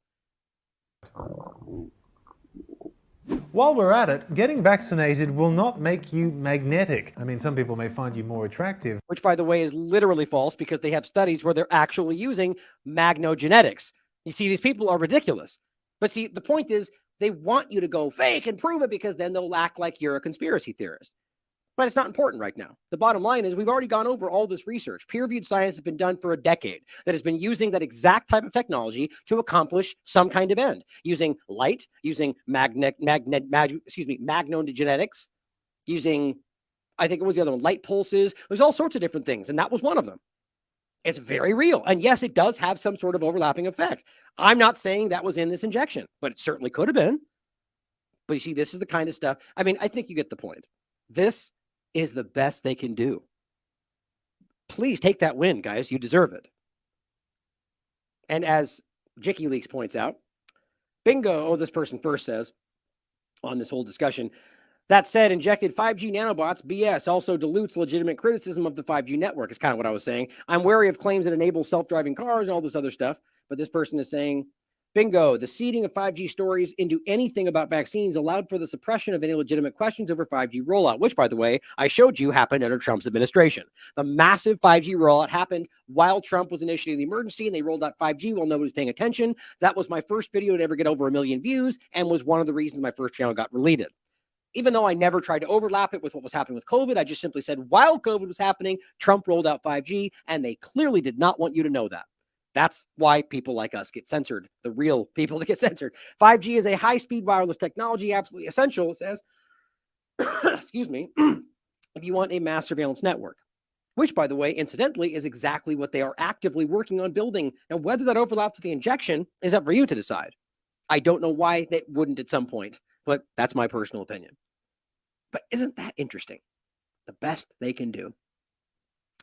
[SPEAKER 20] While we're at it, getting vaccinated will not make you magnetic. I mean, some people may find you more attractive.
[SPEAKER 3] Which, by the way, is literally false because they have studies where they're actually using magnogenetics. You see, these people are ridiculous. But see, the point is they want you to go fake and prove it because then they'll act like you're a conspiracy theorist. But it's not important right now. The bottom line is we've already gone over all this research. Peer-reviewed science has been done for a decade that has been using that exact type of technology to accomplish some kind of end, using light, using magnogenetics, using, I think it was the other one, light pulses. There's all sorts of different things, and that was one of them. It's very real. And yes, it does have some sort of overlapping effect. I'm not saying that was in this injection, but it certainly could have been. But you see, this is the kind of stuff. I mean, I think you get the point. This is the best they can do. Please take that win, guys. You deserve it. And as Jicky Leaks points out, bingo, this person first says on this whole discussion, that said, injected 5G nanobots, BS, also dilutes legitimate criticism of the 5G network, is kind of what I was saying. I'm wary of claims that enable self-driving cars and all this other stuff. But this person is saying, bingo, the seeding of 5G stories into anything about vaccines allowed for the suppression of any legitimate questions over 5G rollout, which, by the way, I showed you happened under Trump's administration. The massive 5G rollout happened while Trump was initiating the emergency, and they rolled out 5G while nobody was paying attention. That was my first video to ever get over 1 million views and was one of the reasons my first channel got deleted. Even though I never tried to overlap it with what was happening with COVID, I just simply said while COVID was happening, Trump rolled out 5G, and they clearly did not want you to know that. That's why people like us get censored, the real people that get censored. 5G is a high-speed wireless technology, absolutely essential, it says, excuse me, if you want a mass surveillance network, which, by the way, incidentally, is exactly what they are actively working on building. And whether that overlaps with the injection is up for you to decide. I don't know why they wouldn't at some point, but that's my personal opinion. But isn't that interesting? The best they can do.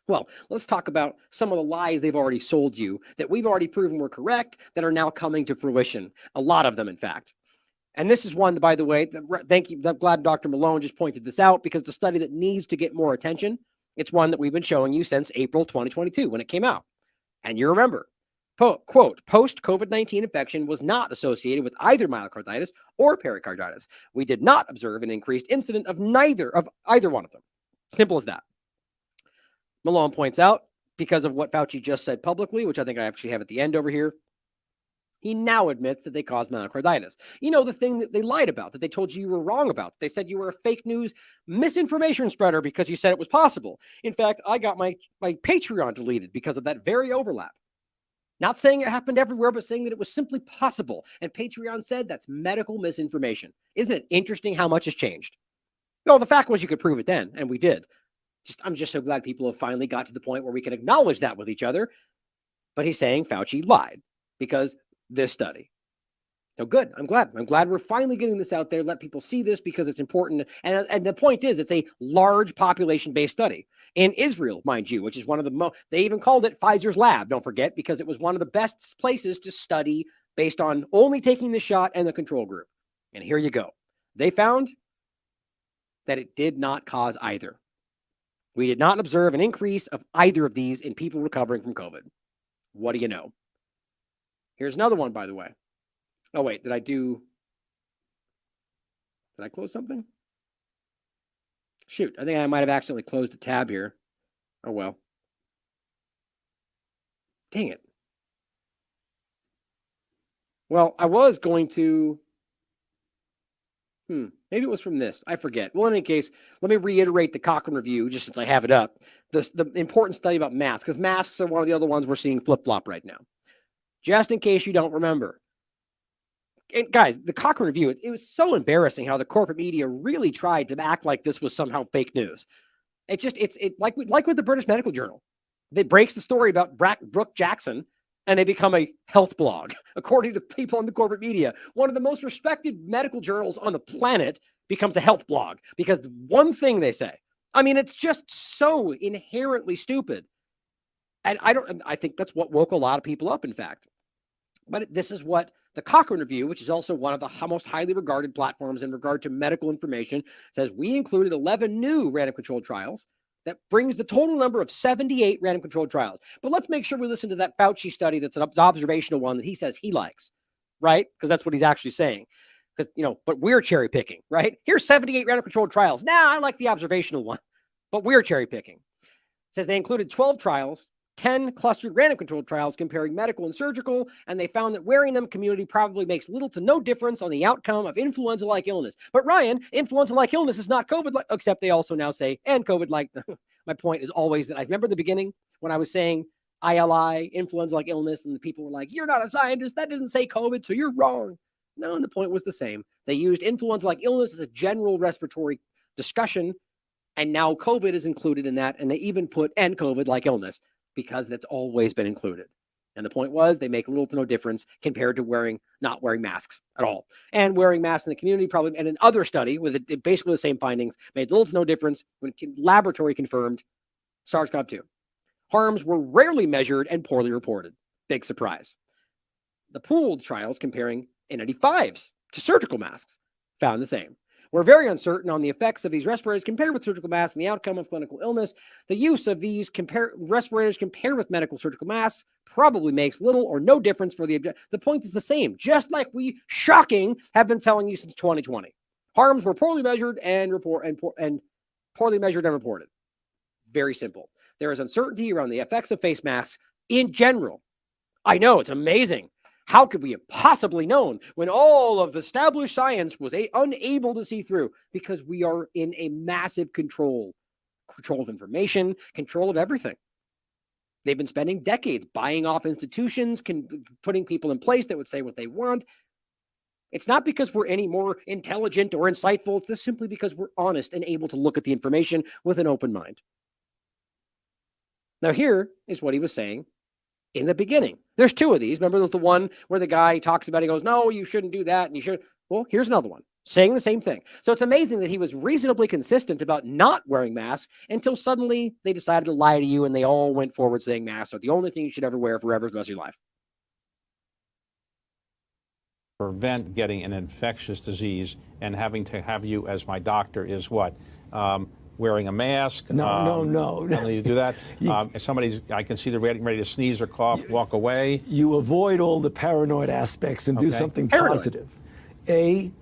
[SPEAKER 3] Well, let's talk about some of the lies they've already sold you that we've already proven were correct that are now coming to fruition. A lot of them, in fact. And this is one, by the way, thank you. I'm glad Dr. Malone just pointed this out because the study that needs to get more attention, it's one that we've been showing you since April 2022 when it came out. And you remember, quote, post-COVID-19 infection was not associated with either myocarditis or pericarditis. We did not observe an increased incident of either one of them. Simple as that. Malone points out, because of what Fauci just said publicly, which I think I actually have at the end over here, he now admits that they caused myocarditis. You know, the thing that they lied about, that they told you were wrong about. They said you were a fake news misinformation spreader because you said it was possible. In fact, I got my Patreon deleted because of that very overlap. Not saying it happened everywhere, but saying that it was simply possible. And Patreon said that's medical misinformation. Isn't it interesting how much has changed? No, the fact was you could prove it then, and we did. I'm just so glad people have finally got to the point where we can acknowledge that with each other. But he's saying Fauci lied because this study. So good. I'm glad. I'm glad we're finally getting this out there. Let people see this because it's important. And the point is, it's a large population-based study in Israel, mind you, which is one of the they even called it Pfizer's lab, don't forget, because it was one of the best places to study based on only taking the shot and the control group. And here you go. They found that it did not cause either. We did not observe an increase of either of these in people recovering from COVID. What do you know? Here's another one, by the way. Oh, wait, did I close something? Shoot, I think I might have accidentally closed a tab here. Oh, well. Dang it. Well, I was going to... Maybe it was from this. I forget. Well, in any case, let me reiterate the Cochrane review, just since I have it up. The important study about masks, because masks are one of the other ones we're seeing flip-flop right now. Just in case you don't remember. And guys, the Cochrane review, it was so embarrassing how the corporate media really tried to act like this was somehow fake news. It's like with the British Medical Journal. It breaks the story about Brooke Jackson, and they become a health blog, according to people in the corporate media. One of the most respected medical journals on the planet becomes a health blog because one thing they say. I mean, it's just so inherently stupid. And I think that's what woke a lot of people up, in fact. But this is what the Cochrane Review, which is also one of the most highly regarded platforms in regard to medical information, says we included 11 new random controlled trials. That brings the total number of 78 random controlled trials. But let's make sure we listen to that Fauci study that's an observational one that he says he likes, right? Because that's what he's actually saying. Because, but we're cherry picking, right? Here's 78 random controlled trials. Now I like the observational one, but we're cherry picking. It says they included 12 trials, 10 clustered random controlled trials comparing medical and surgical, and they found that wearing them community probably makes little to no difference on the outcome of influenza-like illness. But Ryan, influenza-like illness is not COVID-like, except they also now say, and COVID-like. My point is always that I remember the beginning when I was saying ILI, influenza-like illness, and the people were like, you're not a scientist. That didn't say COVID, so you're wrong. No, and the point was the same. They used influenza-like illness as a general respiratory discussion, and now COVID is included in that, and they even put and COVID-like illness, because that's always been included. And the point was they make little to no difference compared to not wearing masks at all. And wearing masks in the community probably, and another study with basically the same findings, made little to no difference when laboratory confirmed SARS-CoV-2. Harms were rarely measured and poorly reported. Big surprise. The pooled trials comparing N95s to surgical masks found the same. We're very uncertain on the effects of these respirators compared with surgical masks and the outcome of clinical illness. The use of these respirators compared with medical surgical masks probably makes little or no difference for the object. The point is the same, just like we have been telling you since 2020. Harms were poorly measured and poorly measured and reported. Very simple. There is uncertainty around the effects of face masks in general. I know, it's amazing. How could we have possibly known when all of established science was unable to see through? Because we are in a massive control of information, control of everything. They've been spending decades buying off institutions, putting people in place that would say what they want. It's not because we're any more intelligent or insightful. It's just simply because we're honest and able to look at the information with an open mind. Now, here is what he was saying in the beginning. There's two of these. Remember, there's the one where the guy talks about, he goes, no, you shouldn't do that. And you should. Well, here's another one saying the same thing. So it's amazing that he was reasonably consistent about not wearing masks until suddenly they decided to lie to you and they all went forward saying masks are the only thing you should ever wear forever for the rest of your life.
[SPEAKER 2] Prevent getting an infectious disease and having to have you as my doctor is what? Wearing a mask.
[SPEAKER 22] No.
[SPEAKER 2] You do that. If I can see they're ready to sneeze or cough, walk away.
[SPEAKER 22] You avoid all the paranoid aspects and do something positive. A,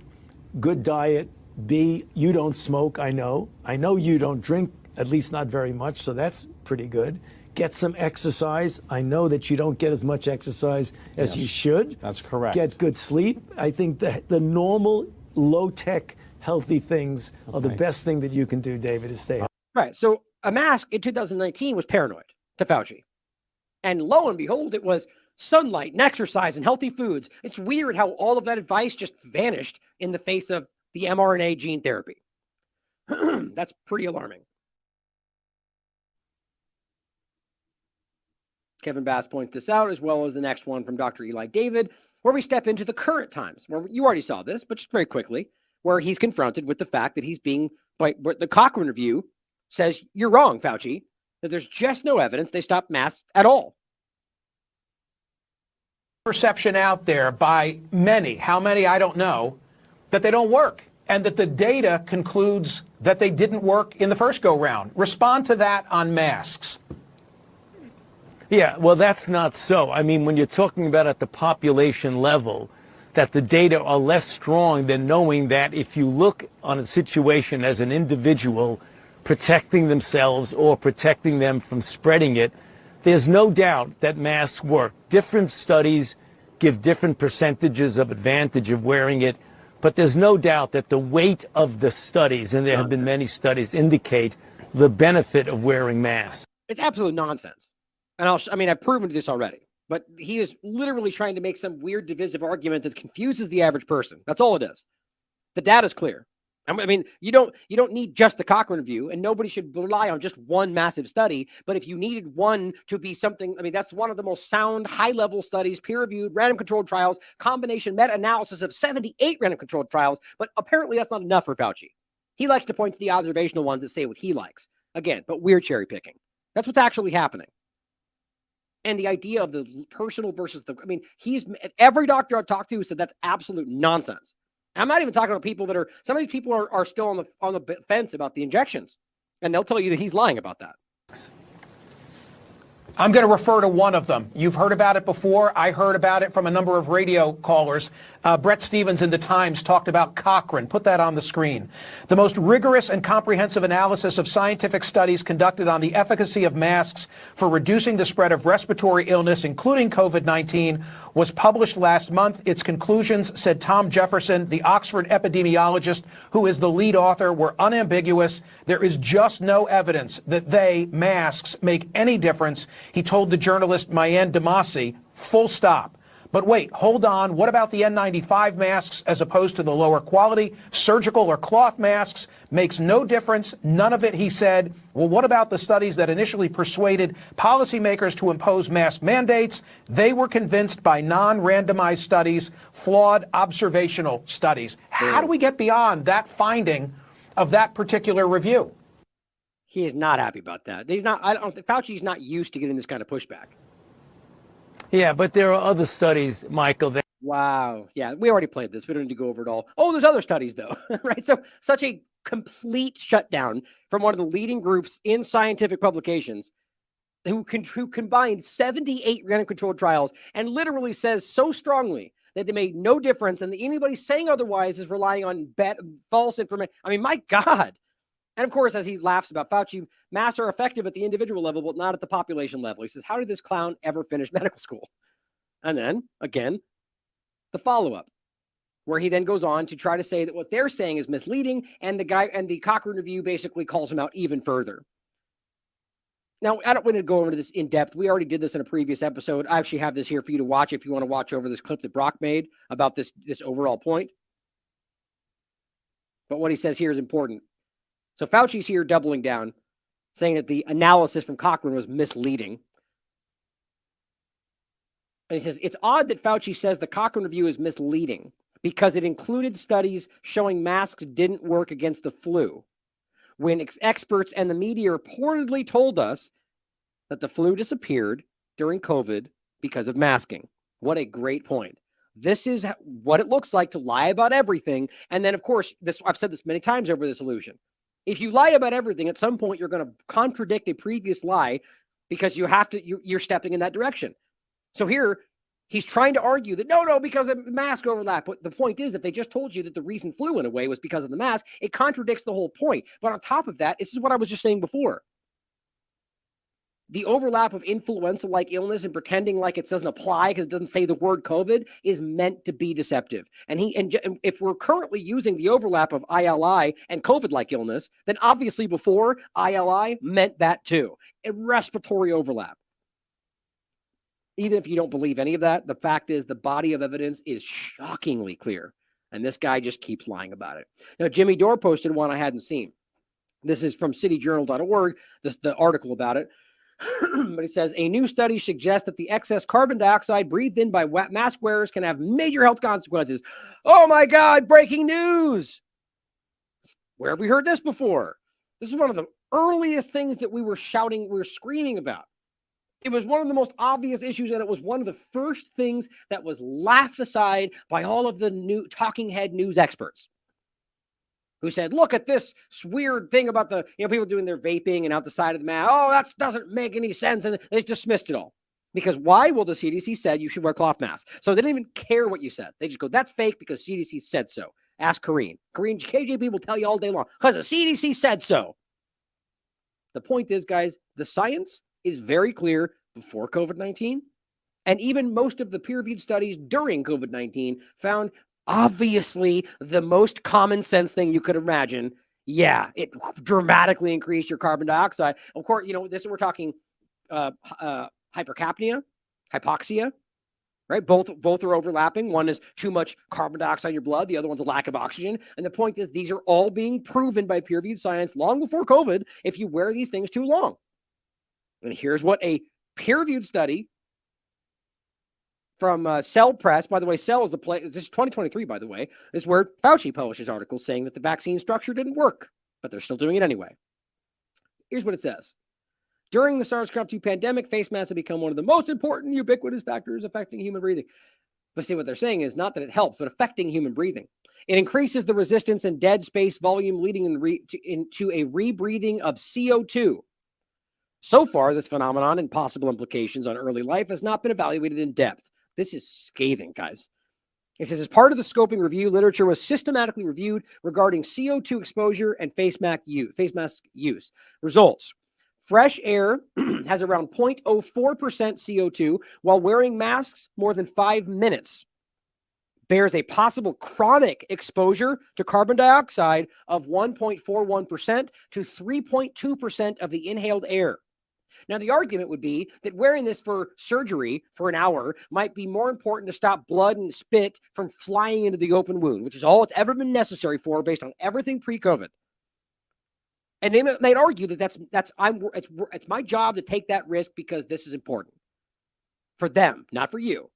[SPEAKER 22] good diet. B, you don't smoke, I know. I know you don't drink, at least not very much, so that's pretty good. Get some exercise. I know that you don't get as much exercise as you should.
[SPEAKER 2] That's correct.
[SPEAKER 22] Get good sleep. I think the normal, low-tech, healthy things are the best thing that you can do, David, is stay healthy.
[SPEAKER 3] Right. So a mask in 2019 was paranoid to Fauci. And lo and behold, it was sunlight and exercise and healthy foods. It's weird how all of that advice just vanished in the face of the mRNA gene therapy. That's pretty alarming. Kevin Bass points this out, as well as the next one from Dr. Eli David, where we step into the current times, where you already saw this, but just very quickly, where he's confronted with the fact that he's being, the Cochrane Review says, you're wrong, Fauci, that there's just no evidence they stopped masks at all.
[SPEAKER 23] Perception out there by many, how many I don't know, that they don't work and that the data concludes that they didn't work in the first go round. Respond to that on masks.
[SPEAKER 22] Yeah, well, that's not so. I mean, when you're talking about at the population level, that the data are less strong than knowing that if you look on a situation as an individual protecting themselves or protecting them from spreading it, there's no doubt that masks work. Different studies give different percentages of advantage of wearing it, but there's no doubt that the weight of the studies, and there have been many studies, indicate the benefit of wearing masks.
[SPEAKER 3] It's absolute nonsense. And I've proven this already, but he is literally trying to make some weird divisive argument that confuses the average person. That's all it is. The data's clear. I mean, you don't need just the Cochrane review, and nobody should rely on just one massive study. But if you needed one to be something, I mean, that's one of the most sound, high-level studies, peer-reviewed, random-controlled trials, combination meta-analysis of 78 random-controlled trials. But apparently that's not enough for Fauci. He likes to point to the observational ones that say what he likes. Again, but we're cherry-picking. That's what's actually happening. And the idea of the personal versus the, I mean, every doctor I've talked to said that's absolute nonsense. I'm not even talking about people that are, some of these people are still on the fence about the injections, and they'll tell you that he's lying about that.
[SPEAKER 23] I'm going to refer to one of them. You've heard about it before. I heard about it from a number of radio callers. Brett Stevens in The Times talked about Cochrane. Put that on the screen. The most rigorous and comprehensive analysis of scientific studies conducted on the efficacy of masks for reducing the spread of respiratory illness, including COVID-19, was published last month. Its conclusions, said Tom Jefferson, the Oxford epidemiologist who is the lead author, were unambiguous. There is just no evidence that masks, make any difference. He told the journalist Mayan Damasi, full stop. But wait, hold on. What about the N95 masks as opposed to the lower quality surgical or cloth masks? Makes no difference. None of it, he said. Well, what about the studies that initially persuaded policymakers to impose mask mandates? They were convinced by non-randomized studies, flawed observational studies. How do we get beyond that finding of that particular review?
[SPEAKER 3] He is not happy about that. He's not. I don't. Fauci's not used to getting this kind of pushback.
[SPEAKER 22] Yeah, but there are other studies, Michael. That
[SPEAKER 3] wow. Yeah, we already played this. We don't need to go over it all. Oh, there's other studies though, right? So such a complete shutdown from one of the leading groups in scientific publications, who combined 78 random controlled trials and literally says so strongly that they made no difference, and anybody saying otherwise is relying on false information. I mean, my God. And of course, as he laughs about Fauci, masks are effective at the individual level, but not at the population level. He says, how did this clown ever finish medical school? And then, again, the follow-up, where he then goes on to try to say that what they're saying is misleading, and the Cochrane review basically calls him out even further. Now, I don't want to go over this in depth. We already did this in a previous episode. I actually have this here for you to watch if you want to watch over this clip that Brock made about this overall point. But what he says here is important. So Fauci's here doubling down, saying that the analysis from Cochrane was misleading. And he says, it's odd that Fauci says the Cochrane review is misleading because it included studies showing masks didn't work against the flu, when experts and the media reportedly told us that the flu disappeared during COVID because of masking. What a great point. This is what it looks like to lie about everything. And then, of course, I've said this many times over this illusion. If you lie about everything, at some point, you're going to contradict a previous lie because you're stepping in that direction. So here, he's trying to argue that, no, because of the mask overlap. But the point is that they just told you that the reason flu went away was because of the mask. It contradicts the whole point. But on top of that, this is what I was just saying before. The overlap of influenza-like illness and pretending like it doesn't apply because it doesn't say the word COVID is meant to be deceptive. And if we're currently using the overlap of ILI and COVID-like illness, then obviously before ILI meant that too. A respiratory overlap. Even if you don't believe any of that, the fact is the body of evidence is shockingly clear. And this guy just keeps lying about it. Now, Jimmy Dore posted one I hadn't seen. This is from cityjournal.org, the article about it. But it says, a new study suggests that the excess carbon dioxide breathed in by mask wearers can have major health consequences. Oh my God, breaking news. Where have we heard this before? This is one of the earliest things that we were screaming about. It was one of the most obvious issues, and it was one of the first things that was laughed aside by all of the new talking head news experts who said, look at this weird thing about the, people doing their vaping and out the side of the mask. Oh, that doesn't make any sense. And they dismissed it all. Because why? Well, the CDC said you should wear cloth masks. So they didn't even care what you said. They just go, that's fake because CDC said so. Ask Karine. KJP will tell you all day long because the CDC said so. The point is, guys, the science is very clear before COVID-19. And even most of the peer-reviewed studies during COVID-19 found obviously the most common sense thing you could imagine. Yeah, it dramatically increased your carbon dioxide. Of course, we're talking hypercapnia, hypoxia, right? Both are overlapping. One is too much carbon dioxide in your blood. The other one's a lack of oxygen. And the point is, these are all being proven by peer-reviewed science long before COVID if you wear these things too long. And here's what a peer-reviewed study from Cell Press, by the way, Cell is the place, this is 2023, by the way, is where Fauci publishes articles saying that the vaccine structure didn't work, but they're still doing it anyway. Here's what it says. During the SARS-CoV-2 pandemic, face masks have become one of the most important ubiquitous factors affecting human breathing. But see, what they're saying is not that it helps, but affecting human breathing. It increases the resistance and dead space volume, leading into a rebreathing of CO2. So far, this phenomenon and possible implications on early life has not been evaluated in depth. This is scathing, guys. It says, as part of the scoping review, literature was systematically reviewed regarding CO2 exposure and face mask use. Results. Fresh air has around 0.04% CO2, while wearing masks more than 5 minutes bears a possible chronic exposure to carbon dioxide of 1.41% to 3.2% of the inhaled air. Now, the argument would be that wearing this for surgery for an hour might be more important to stop blood and spit from flying into the open wound, which is all it's ever been necessary for based on everything pre-COVID. And they might argue that it's my job to take that risk because this is important for them, not for you.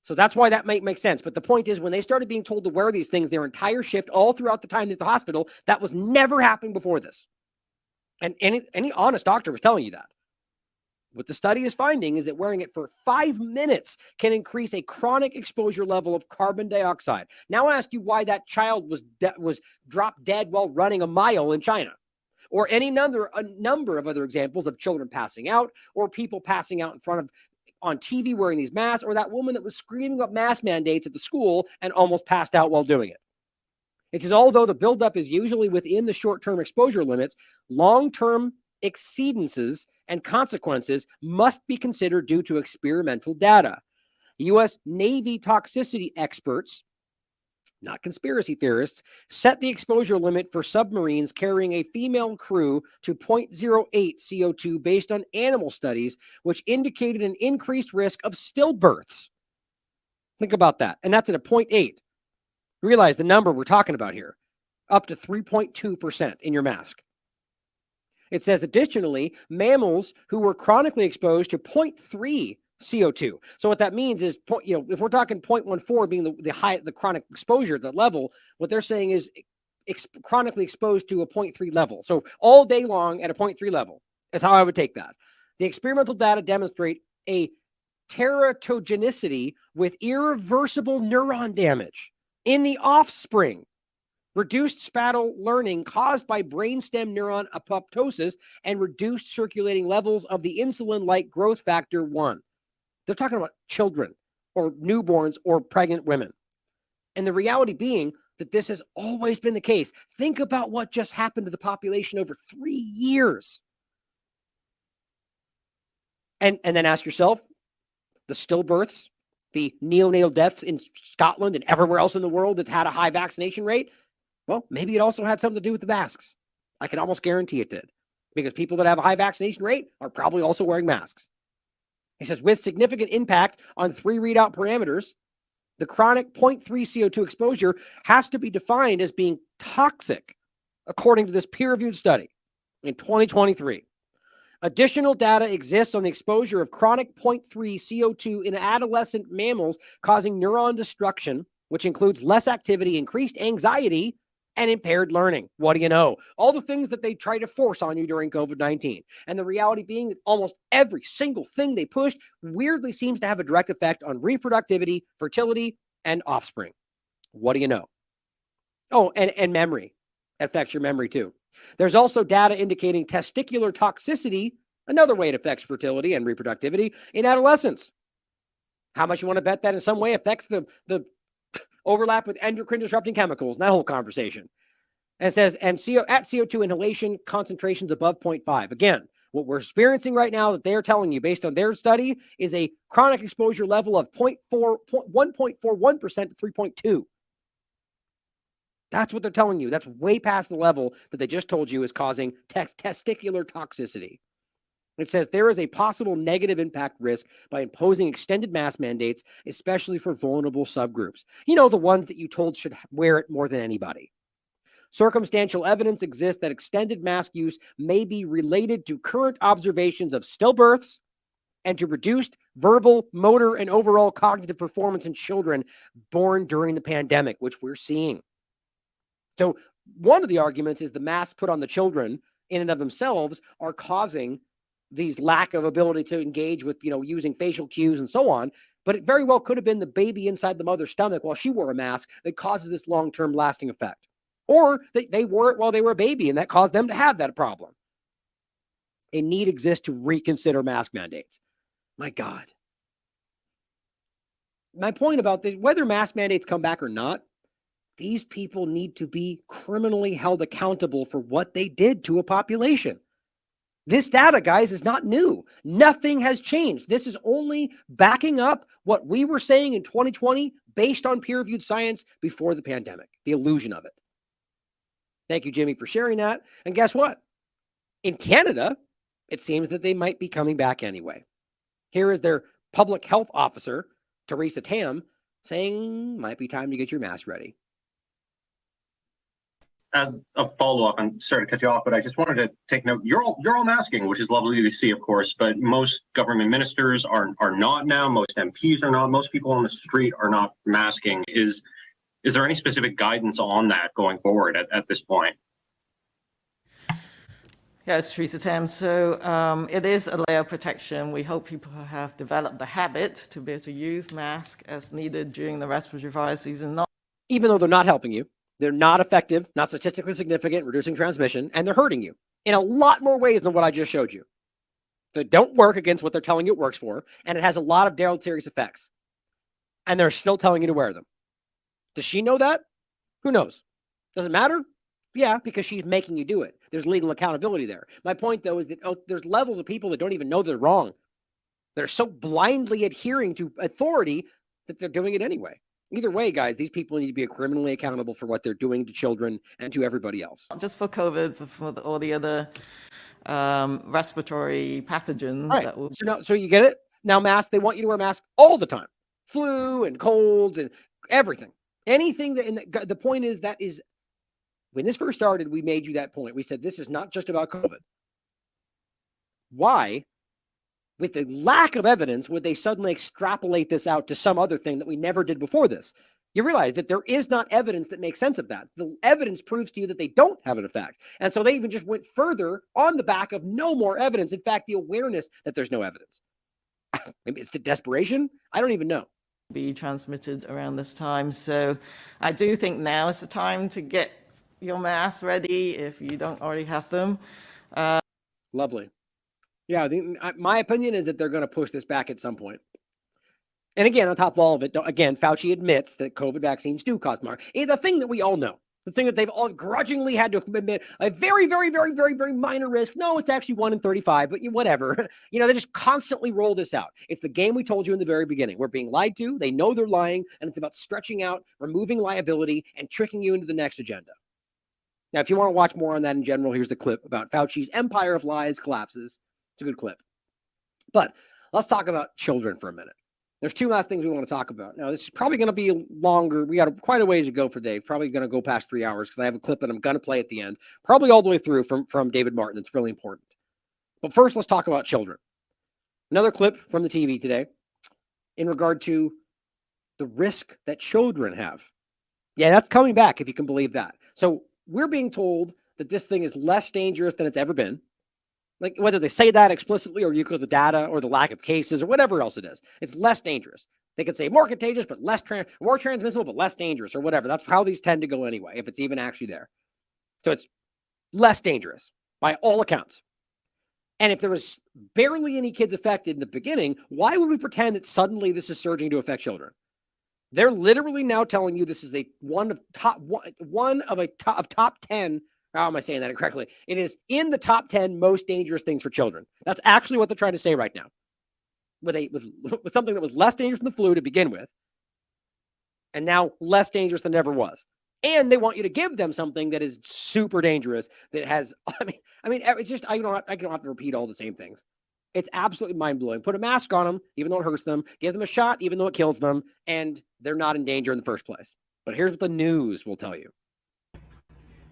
[SPEAKER 3] So that's why that might make sense. But the point is, when they started being told to wear these things their entire shift all throughout the time at the hospital, that was never happening before this. And any honest doctor was telling you that. What the study is finding is that wearing it for 5 minutes can increase a chronic exposure level of carbon dioxide. Now I ask you why that child was dropped dead while running a mile in China. Or a number of other examples of children passing out, or people passing out on TV wearing these masks, or that woman that was screaming up mask mandates at the school and almost passed out while doing it. It says, although the buildup is usually within the short-term exposure limits, long-term exceedances and consequences must be considered due to experimental data. U.S. Navy toxicity experts, not conspiracy theorists, set the exposure limit for submarines carrying a female crew to 0.08 CO2 based on animal studies, which indicated an increased risk of stillbirths. Think about that. And that's at a 0.8. Realize the number we're talking about here, up to 3.2% in your mask. It says, additionally, mammals who were chronically exposed to 0.3 CO2. So what that means is, if we're talking 0.14 being the chronic exposure, the level, what they're saying is chronically exposed to a 0.3 level. So all day long at a 0.3 level is how I would take that. The experimental data demonstrate a teratogenicity with irreversible neuron damage in the offspring, reduced spatial learning caused by brainstem neuron apoptosis, and reduced circulating levels of the insulin-like growth factor 1. They're talking about children or newborns or pregnant women. And the reality being that this has always been the case. Think about what just happened to the population over 3 years. And then ask yourself, the stillbirths, the neonatal deaths in Scotland and everywhere else in the world that had a high vaccination rate, well, maybe it also had something to do with the masks. I can almost guarantee it did, because people that have a high vaccination rate are probably also wearing masks. He says, with significant impact on 3 readout parameters, the chronic 0.3 CO2 exposure has to be defined as being toxic, according to this peer-reviewed study in 2023. Additional data exists on the exposure of chronic 0.3 CO2 in adolescent mammals causing neuron destruction, which includes less activity, increased anxiety, and impaired learning. What do you know? All the things that they try to force on you during COVID-19. And the reality being that almost every single thing they pushed weirdly seems to have a direct effect on reproductivity, fertility, and offspring. What do you know? Oh, and memory. It affects your memory too. There's also data indicating testicular toxicity, another way it affects fertility and reproductivity in adolescents. How much you want to bet that in some way affects the overlap with endocrine disrupting chemicals, that whole conversation. And it says, at CO2 inhalation concentrations above 0.5. Again, what we're experiencing right now that they're telling you based on their study is a chronic exposure level of 1.41% to 3.2. That's what they're telling you. That's way past the level that they just told you is causing testicular toxicity. It says there is a possible negative impact risk by imposing extended mask mandates, especially for vulnerable subgroups. You know, the ones that you told should wear it more than anybody. Circumstantial evidence exists that extended mask use may be related to current observations of stillbirths and to reduced verbal, motor, and overall cognitive performance in children born during the pandemic, which we're seeing. So one of the arguments is the masks put on the children in and of themselves are causing these lack of ability to engage with, using facial cues and so on. But it very well could have been the baby inside the mother's stomach while she wore a mask that causes this long-term lasting effect. Or they wore it while they were a baby and that caused them to have that problem. A need exists to reconsider mask mandates. My God. My point about this, whether mask mandates come back or not, these people need to be criminally held accountable for what they did to a population. This data, guys, is not new. Nothing has changed. This is only backing up what we were saying in 2020 based on peer-reviewed science before the pandemic, the illusion of it. Thank you, Jimmy, for sharing that. And guess what? In Canada, it seems that they might be coming back anyway. Here is their public health officer, Theresa Tam, saying, might be time to get your mask ready.
[SPEAKER 1] As a follow-up, I'm sorry to cut you off, but I just wanted to take note. You're all masking, which is lovely to see, of course, but most government ministers are not now. Most MPs are not. Most people on the street are not masking. Is there any specific guidance on that going forward at this point?
[SPEAKER 4] Yes, Teresa Tam. So it is a layer of protection. We hope people have developed the habit to be able to use masks as needed during the respiratory virus season.
[SPEAKER 3] Even though they're not helping you, they're not effective, not statistically significant, reducing transmission, and they're hurting you in a lot more ways than what I just showed you. They don't work against what they're telling you it works for, and it has a lot of deleterious effects. And they're still telling you to wear them. Does she know that? Who knows? Does it matter? Yeah, because she's making you do it. There's legal accountability there. My point, though, is that there's levels of people that don't even know they're wrong. They're so blindly adhering to authority that they're doing it anyway. Either way, guys, these people need to be criminally accountable for what they're doing to children and to everybody else.
[SPEAKER 4] Not just for COVID, but for all the other respiratory pathogens.
[SPEAKER 3] Right.
[SPEAKER 4] That will...
[SPEAKER 3] So you get it? Now masks, they want you to wear masks all the time. Flu and colds and everything. Anything that, the point is that is, when this first started, we made you that point. We said, this is not just about COVID. Why, with the lack of evidence, would they suddenly extrapolate this out to some other thing that we never did before this? You realize that there is not evidence that makes sense of that. The evidence proves to you that they don't have an effect. And so they even just went further on the back of no more evidence. In fact, the awareness that there's no evidence. Maybe it's the desperation. I don't even know.
[SPEAKER 4] Be transmitted around this time. So I do think now is the time to get your masks ready if you don't already have them.
[SPEAKER 3] Lovely. Yeah, my opinion is that they're going to push this back at some point. And again, on top of all of it, again, Fauci admits that COVID vaccines do cause more. It's the thing that we all know. The thing that they've all grudgingly had to admit, a very, very, very, very, very minor risk. No, it's actually 1 in 35, but whatever. They just constantly roll this out. It's the game we told you in the very beginning. We're being lied to. They know they're lying, and it's about stretching out, removing liability, and tricking you into the next agenda. Now, if you want to watch more on that in general, here's the clip about Fauci's empire of lies collapses. It's a good clip. But let's talk about children for a minute. There's two last things we want to talk about. Now, this is probably going to be longer. We got quite a ways to go for Dave. Probably going to go past 3 hours because I have a clip that I'm going to play at the end. Probably all the way through from David Martin. It's really important. But first, let's talk about children. Another clip from the TV today in regard to the risk that children have. Yeah, that's coming back, if you can believe that. So we're being told that this thing is less dangerous than it's ever been. Like whether they say that explicitly or you look at the data or the lack of cases or whatever else it is, it's less dangerous. They could say more contagious, but more transmissible, but less dangerous or whatever. That's how these tend to go anyway, if it's even actually there. So it's less dangerous by all accounts. And if there was barely any kids affected in the beginning, why would we pretend that suddenly this is surging to affect children? They're literally now telling you this is one of top 10. How am I saying that incorrectly? It is in the top 10 most dangerous things for children. That's actually what they're trying to say right now. With something that was less dangerous than the flu to begin with, and now less dangerous than it ever was. And they want you to give them something that is super dangerous. That has, I mean, it's just I don't have to repeat all the same things. It's absolutely mind-blowing. Put a mask on them, even though it hurts them. Give them a shot, even though it kills them. And they're not in danger in the first place. But here's what the news will tell you.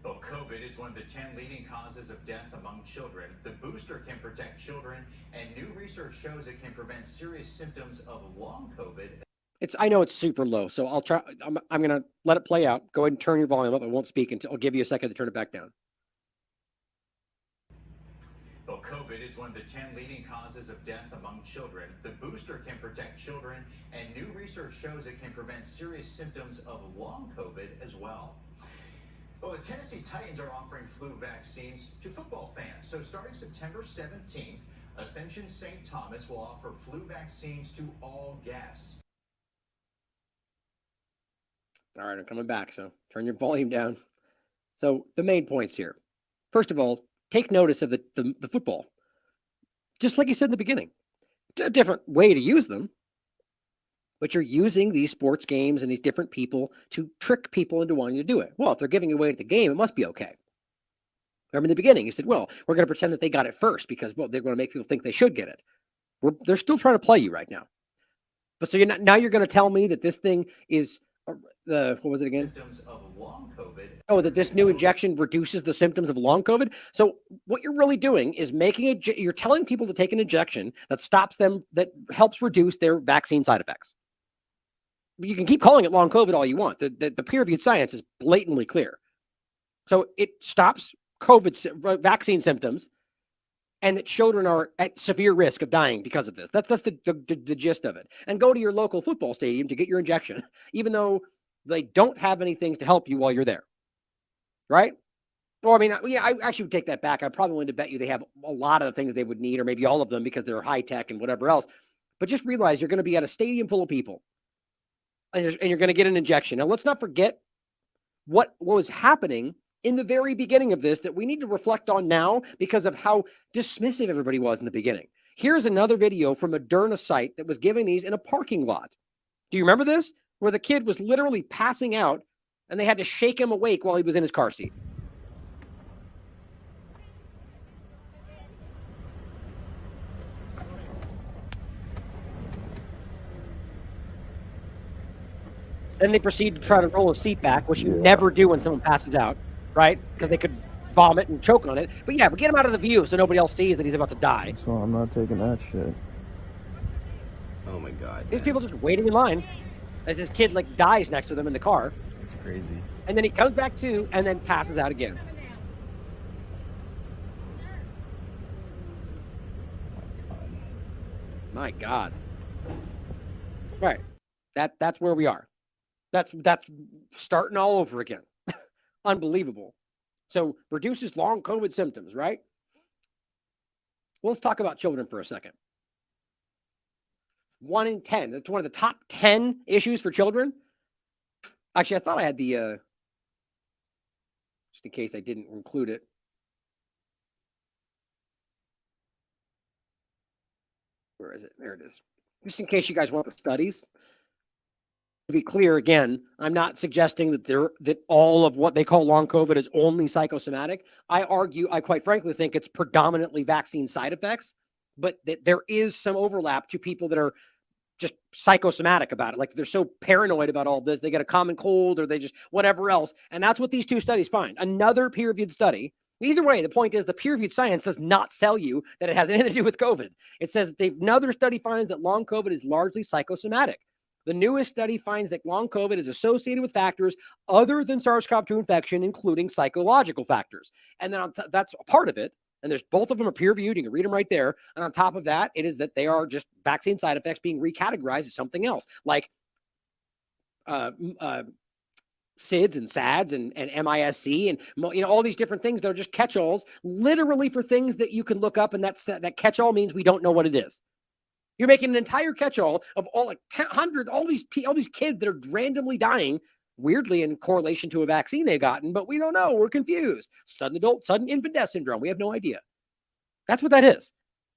[SPEAKER 9] Well, COVID is one of the 10 leading causes of death among children. The booster can protect children, and new research shows it can prevent serious symptoms of long COVID.
[SPEAKER 3] I know it's super low, so I'll try. I'm going to let it play out. Go ahead and turn your volume up. I won't speak until I'll give you a second to turn it back down.
[SPEAKER 9] Well, COVID is one of the 10 leading causes of death among children. The booster can protect children, and new research shows it can prevent serious symptoms of long COVID as well. Well, the Tennessee Titans are offering flu vaccines to football fans. So starting September 17th, Ascension St. Thomas will offer flu vaccines to all guests.
[SPEAKER 3] All right, I'm coming back, so turn your volume down. So the main points here. First of all, take notice of the football. Just like you said in the beginning. It's a different way to use them, but you're using these sports games and these different people to trick people into wanting to do it. Well, if they're giving away at the game, it must be okay. Remember in the beginning, you said, well, we're going to pretend that they got it first because, well, they're going to make people think they should get it. They're still trying to play you right now. But so now you're going to tell me that this thing is what was it again?
[SPEAKER 9] Symptoms of long COVID.
[SPEAKER 3] Oh, that this new injection reduces the symptoms of long COVID. So what you're really doing is you're telling people to take an injection that stops them, that helps reduce their vaccine side effects. You can keep calling it long COVID all you want. The peer-reviewed science is blatantly clear. So it stops COVID vaccine symptoms, and that children are at severe risk of dying because of this. That's the gist of it. And go to your local football stadium to get your injection, even though they don't have any things to help you while you're there. Right? Well, I mean, yeah, I actually would take that back. I'm probably willing to bet you they have a lot of the things they would need, or maybe all of them because they're high tech and whatever else. But just realize you're going to be at a stadium full of people, and you're going to get an injection. Now, let's not forget what was happening in the very beginning of this that we need to reflect on now because of how dismissive everybody was in the beginning. Here's another video from Moderna site that was giving these in a parking lot. Do you remember this? Where the kid was literally passing out and they had to shake him awake while he was in his car seat. Then they proceed to try to roll a seat back, which you never do when someone passes out, right? Because they could vomit and choke on it. But yeah, but get him out of the view so nobody else sees that he's about to die.
[SPEAKER 5] So I'm not taking that shit. Oh my God.
[SPEAKER 3] These people just waiting in line as this kid like dies next to them in the car.
[SPEAKER 5] It's crazy.
[SPEAKER 3] And then he comes back to and then passes out again. My God. Right. That's where we are. That's starting all over again. Unbelievable. So reduces long COVID symptoms, right? Well, let's talk about children for a second. 1 in 10. That's one of the top 10 issues for children. Actually, I thought I had the, just in case I didn't include it. Where is it? There it is. Just in case you guys want the studies. To be clear, again, I'm not suggesting that all of what they call long COVID is only psychosomatic. I quite frankly think it's predominantly vaccine side effects, but that there is some overlap to people that are just psychosomatic about it. Like they're so paranoid about all this, they get a common cold or they just whatever else. And that's what these two studies find. Another peer-reviewed study. Either way, the point is the peer-reviewed science does not tell you that it has anything to do with COVID. It says another study finds that long COVID is largely psychosomatic. The newest study finds that long COVID is associated with factors other than SARS-CoV-2 infection, including psychological factors. And then that's a part of it. And there's both of them are peer-reviewed. You can read them right there. And on top of that, it is that they are just vaccine side effects being recategorized as something else, like SIDS and SADS and MISC and all these different things that are just catch-alls, literally for things that you can look up, and that catch-all means we don't know what it is. You're making an entire catch-all of all these kids that are randomly dying, weirdly in correlation to a vaccine they've gotten, but we don't know. We're confused. Sudden infant death syndrome. We have no idea. That's what that is.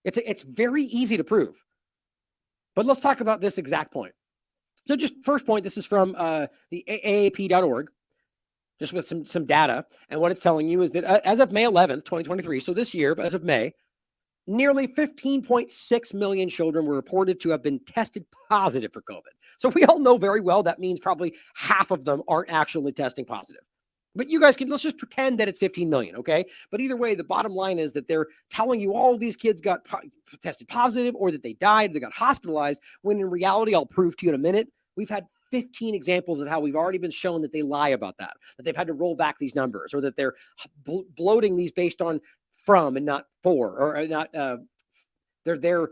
[SPEAKER 3] It's very easy to prove. But let's talk about this exact point. So just first point, this is from the AAP.org, just with some data. And what it's telling you is that as of May 11th, 2023, so this year, but as of May, nearly 15.6 million children were reported to have been tested positive for COVID. So we all know very well that means probably half of them aren't actually testing positive. But you guys let's just pretend that it's 15 million, okay? But either way, the bottom line is that they're telling you all these kids got tested positive or that they died, they got hospitalized, when in reality, I'll prove to you in a minute, we've had 15 examples of how we've already been shown that they lie about that they've had to roll back these numbers, or that they're bloating these based on from and not for, or not, they're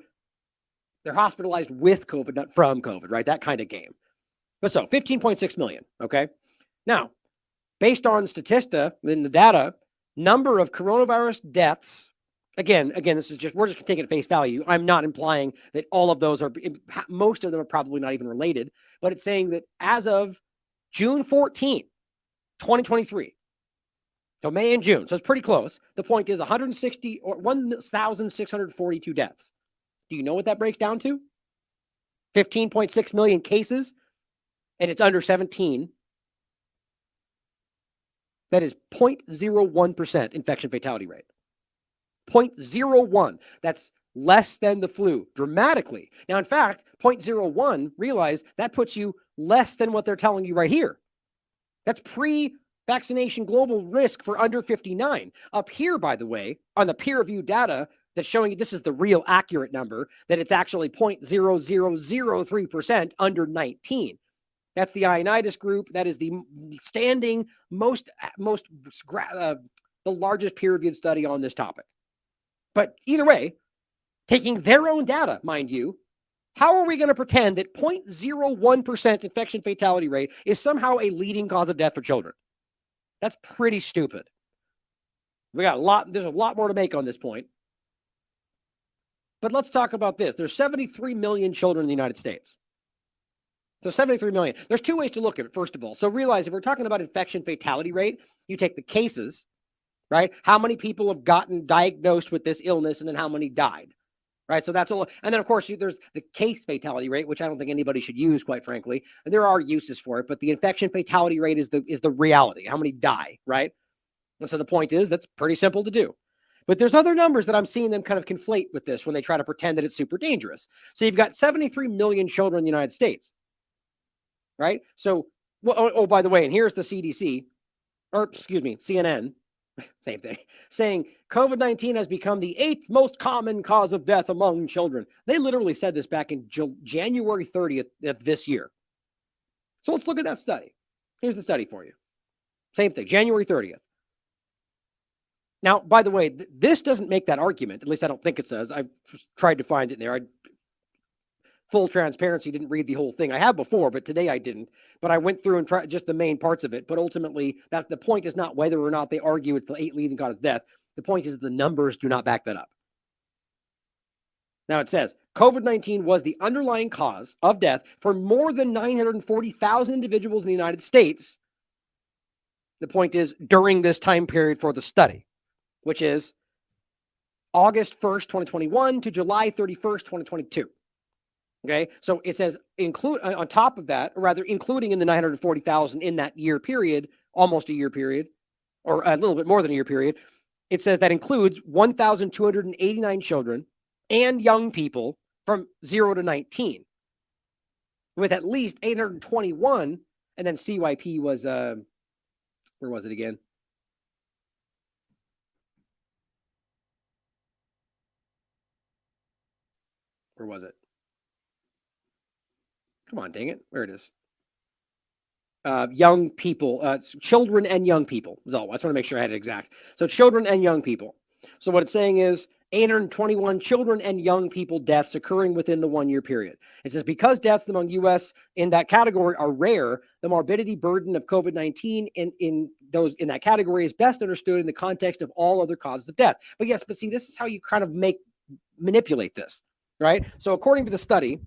[SPEAKER 3] hospitalized with COVID, not from COVID, right? That kind of game. But so 15.6 million, okay? Now, based on Statista in the data, number of coronavirus deaths, again, this is just, we're just taking it at face value. I'm not implying that all of those are, most of them are probably not even related, but it's saying that as of June 14, 2023, so May and June, so it's pretty close. The point is 1,642 deaths. Do you know what that breaks down to? 15.6 million cases, and it's under 17. That is 0.01% infection fatality rate. 0.01. That's less than the flu dramatically. Now, in fact, 0.01, realize that puts you less than what they're telling you right here. That's pre-vaccination global risk for under 59. Up here, by the way, on the peer-reviewed data that's showing you this is the real accurate number, that it's actually 0.0003% under 19. That's the Ionitis group. That is the standing the largest peer-reviewed study on this topic. But either way, taking their own data, mind you, how are we going to pretend that 0.01% infection fatality rate is somehow a leading cause of death for children? That's pretty stupid. There's a lot more to make on this point. But let's talk about this. There's 73 million children in the United States. So 73 million. There's two ways to look at it, first of all. So realize if we're talking about infection fatality rate, you take the cases, right? How many people have gotten diagnosed with this illness and then how many died, right? So that's all. And then, of course, there's the case fatality rate, which I don't think anybody should use, quite frankly. And there are uses for it, but the infection fatality rate is the reality. How many die, right? And so the point is that's pretty simple to do. But there's other numbers that I'm seeing them kind of conflate with this when they try to pretend that it's super dangerous. So you've got 73 million children in the United States. Right? So, well, by the way, and here's the CDC, or excuse me, CNN, same thing, saying COVID-19 has become the 8th most common cause of death among children. They literally said this back in January 30th of this year. So let's look at that study. Here's the study for you. Same thing, January 30th. Now, by the way, this doesn't make that argument. At least I don't think it says. I've tried to find it in there. Full transparency, didn't read the whole thing. I have before, but today I didn't. But I went through and tried just the main parts of it. But ultimately, that's the point, is not whether or not they argue it's the 8th leading cause of death. The point is the numbers do not back that up. Now it says, COVID-19 was the underlying cause of death for more than 940,000 individuals in the United States. The point is during this time period for the study, which is August 1st, 2021 to July 31st, 2022. Okay, so it says include on top of that, or rather including in the 940,000 in that year period, almost a year period, or a little bit more than a year period. It says that includes 1,289 children and young people from 0 to 19, with at least 821. And then CYP was, where was it again? Where was it? Come on, dang it. Where it is. Young people, children and young people. I just want to make sure I had it exact. So children and young people. So what it's saying is 821 children and young people deaths occurring within the 1 year period. It says because deaths among U.S. in that category are rare, the morbidity burden of COVID-19 in that category is best understood in the context of all other causes of death. But yes, but see, this is how you kind of manipulate this, right? So according to the study,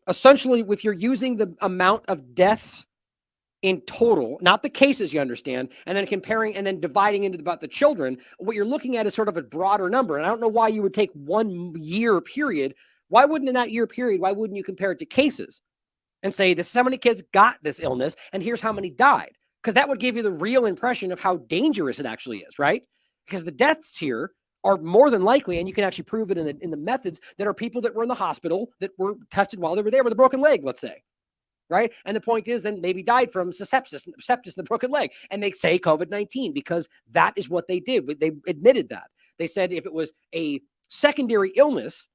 [SPEAKER 3] essentially, if you're using the amount of deaths in total, not the cases, you understand, and then comparing and then dividing into about the children, what you're looking at is sort of a broader number. And I don't know why you would take 1 year period. Why wouldn't in that year period, why wouldn't you compare it to cases and say this is how many kids got this illness and here's how many died? Because that would give you the real impression of how dangerous it actually is, right? Because the deaths here are more than likely, and you can actually prove it in the methods, that are people that were in the hospital that were tested while they were there with a broken leg, let's say, right? And the point is then maybe died from sepsis in the broken leg. And they say COVID-19 because that is what they did. They admitted that. They said if it was a secondary illness,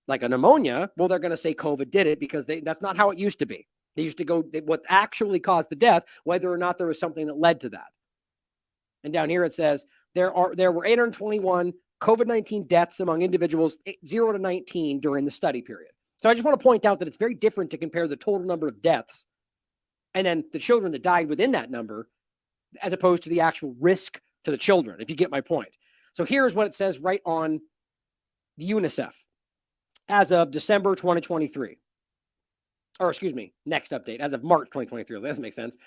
[SPEAKER 3] like a pneumonia, well, they're going to say COVID did it because that's not how it used to be. They used to go, what actually caused the death, whether or not there was something that led to that. And down here it says, there were 821 COVID-19 deaths among individuals 0 to 19 during the study period. So I just want to point out that it's very different to compare the total number of deaths and then the children that died within that number, as opposed to the actual risk to the children, if you get my point. So here's what it says right on the UNICEF as of December 2023. Or excuse me, next update, as of March 2023. That doesn't make sense.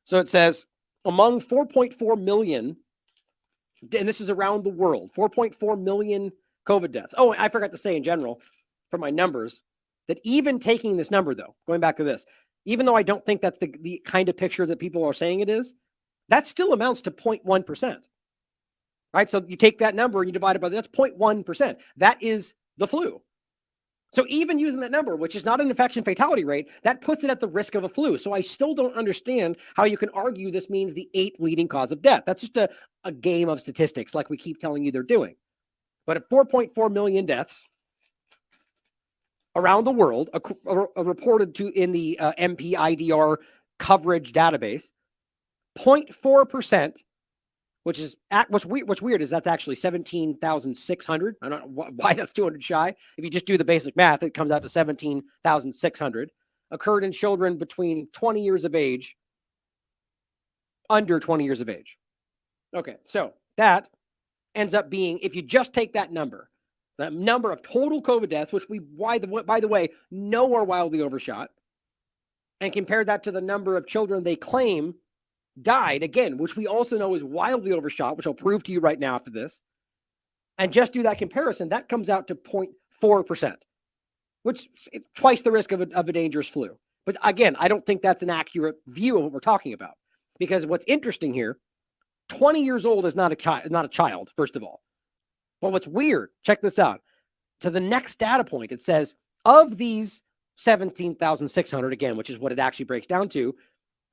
[SPEAKER 3] So it says, among 4.4 million, and this is around the world, 4.4 million COVID deaths. Oh, I forgot to say in general, for my numbers, that even taking this number, though, going back to this, even though I don't think that's the kind of picture that people are saying it is, that still amounts to 0.1%. Right? So you take that number and you divide it by that's 0.1%. That is the flu. So even using that number, which is not an infection fatality rate, that puts it at the risk of a flu. So I still don't understand how you can argue this means the 8th leading cause of death. That's just a game of statistics like we keep telling you they're doing. But at 4.4 million deaths around the world, reported to in the MPIDR coverage database, 0.4%, which is what's weird is that's actually 17,600. I don't know why that's 200 shy. If you just do the basic math, it comes out to 17,600. Occurred in children between 20 years of age, under 20 years of age. Okay, so that ends up being, if you just take that number of total COVID deaths, which we, by the way, know are wildly overshot, and compare that to the number of children they claim died, again, which we also know is wildly overshot, which I'll prove to you right now after this, and just do that comparison, that comes out to 0.4%, which is twice the risk of a dangerous flu. But again, I don't think that's an accurate view of what we're talking about, because what's interesting here, 20 years old is not a child, first of all. But what's weird, check this out. To the next data point, it says, of these 17,600, again, which is what it actually breaks down to,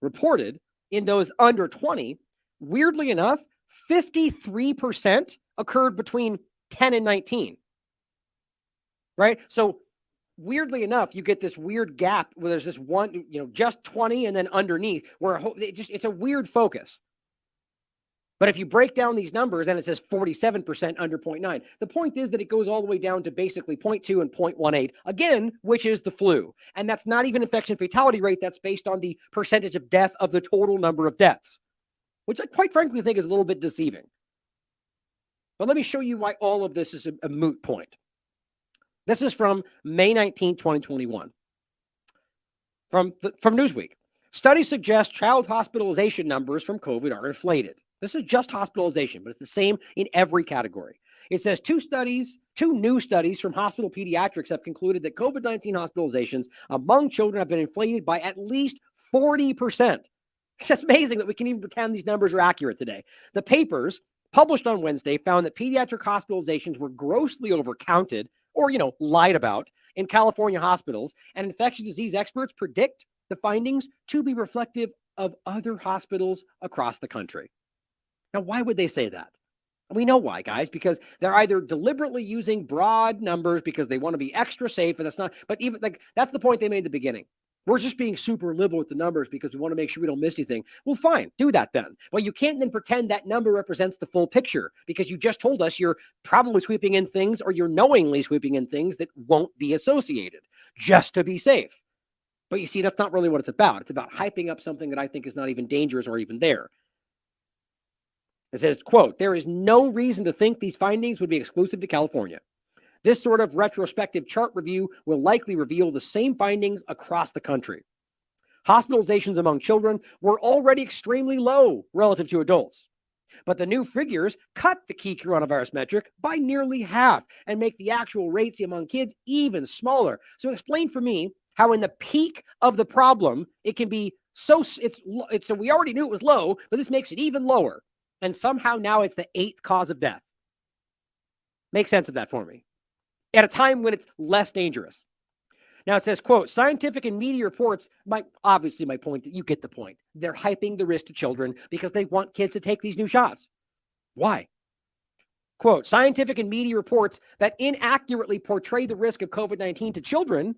[SPEAKER 3] reported in those under 20, weirdly enough, 53% occurred between 10 and 19. Right? So weirdly enough, you get this weird gap where there's this one, just 20 and then underneath where it's a weird focus. But if you break down these numbers, then it says 47% under 0.9. The point is that it goes all the way down to basically 0.2 and 0.18, again, which is the flu. And that's not even infection fatality rate. That's based on the percentage of death of the total number of deaths, which I quite frankly think is a little bit deceiving. But let me show you why all of this is a moot point. This is from May 19, 2021, from Newsweek. Studies suggest child hospitalization numbers from COVID are inflated. This is just hospitalization, but it's the same in every category. It says two new studies from hospital pediatrics have concluded that COVID-19 hospitalizations among children have been inflated by at least 40%. It's just amazing that we can even pretend these numbers are accurate today. The papers published on Wednesday found that pediatric hospitalizations were grossly overcounted or, lied about in California hospitals, and infectious disease experts predict the findings to be reflective of other hospitals across the country. Now, why would they say that? We know why, guys, because they're either deliberately using broad numbers because they want to be extra safe, and that's not, but even that's the point they made at the beginning. We're just being super liberal with the numbers because we want to make sure we don't miss anything. Well, fine, do that then. Well, you can't then pretend that number represents the full picture because you just told us you're probably sweeping in things or you're knowingly sweeping in things that won't be associated just to be safe. But you see, that's not really what it's about. It's about hyping up something that I think is not even dangerous or even there. It says, quote, there is no reason to think these findings would be exclusive to California. This sort of retrospective chart review will likely reveal the same findings across the country. Hospitalizations among children were already extremely low relative to adults. But the new figures cut the key coronavirus metric by nearly half and make the actual rates among kids even smaller. So explain for me how in the peak of the problem, it can be so we already knew it was low, but this makes it even lower. And somehow now it's the 8th cause of death. Make sense of that for me. At a time when it's less dangerous. Now it says, quote, scientific and media reports, obviously my point, you get the point. They're hyping the risk to children because they want kids to take these new shots. Why? Quote, scientific and media reports that inaccurately portray the risk of COVID-19 to children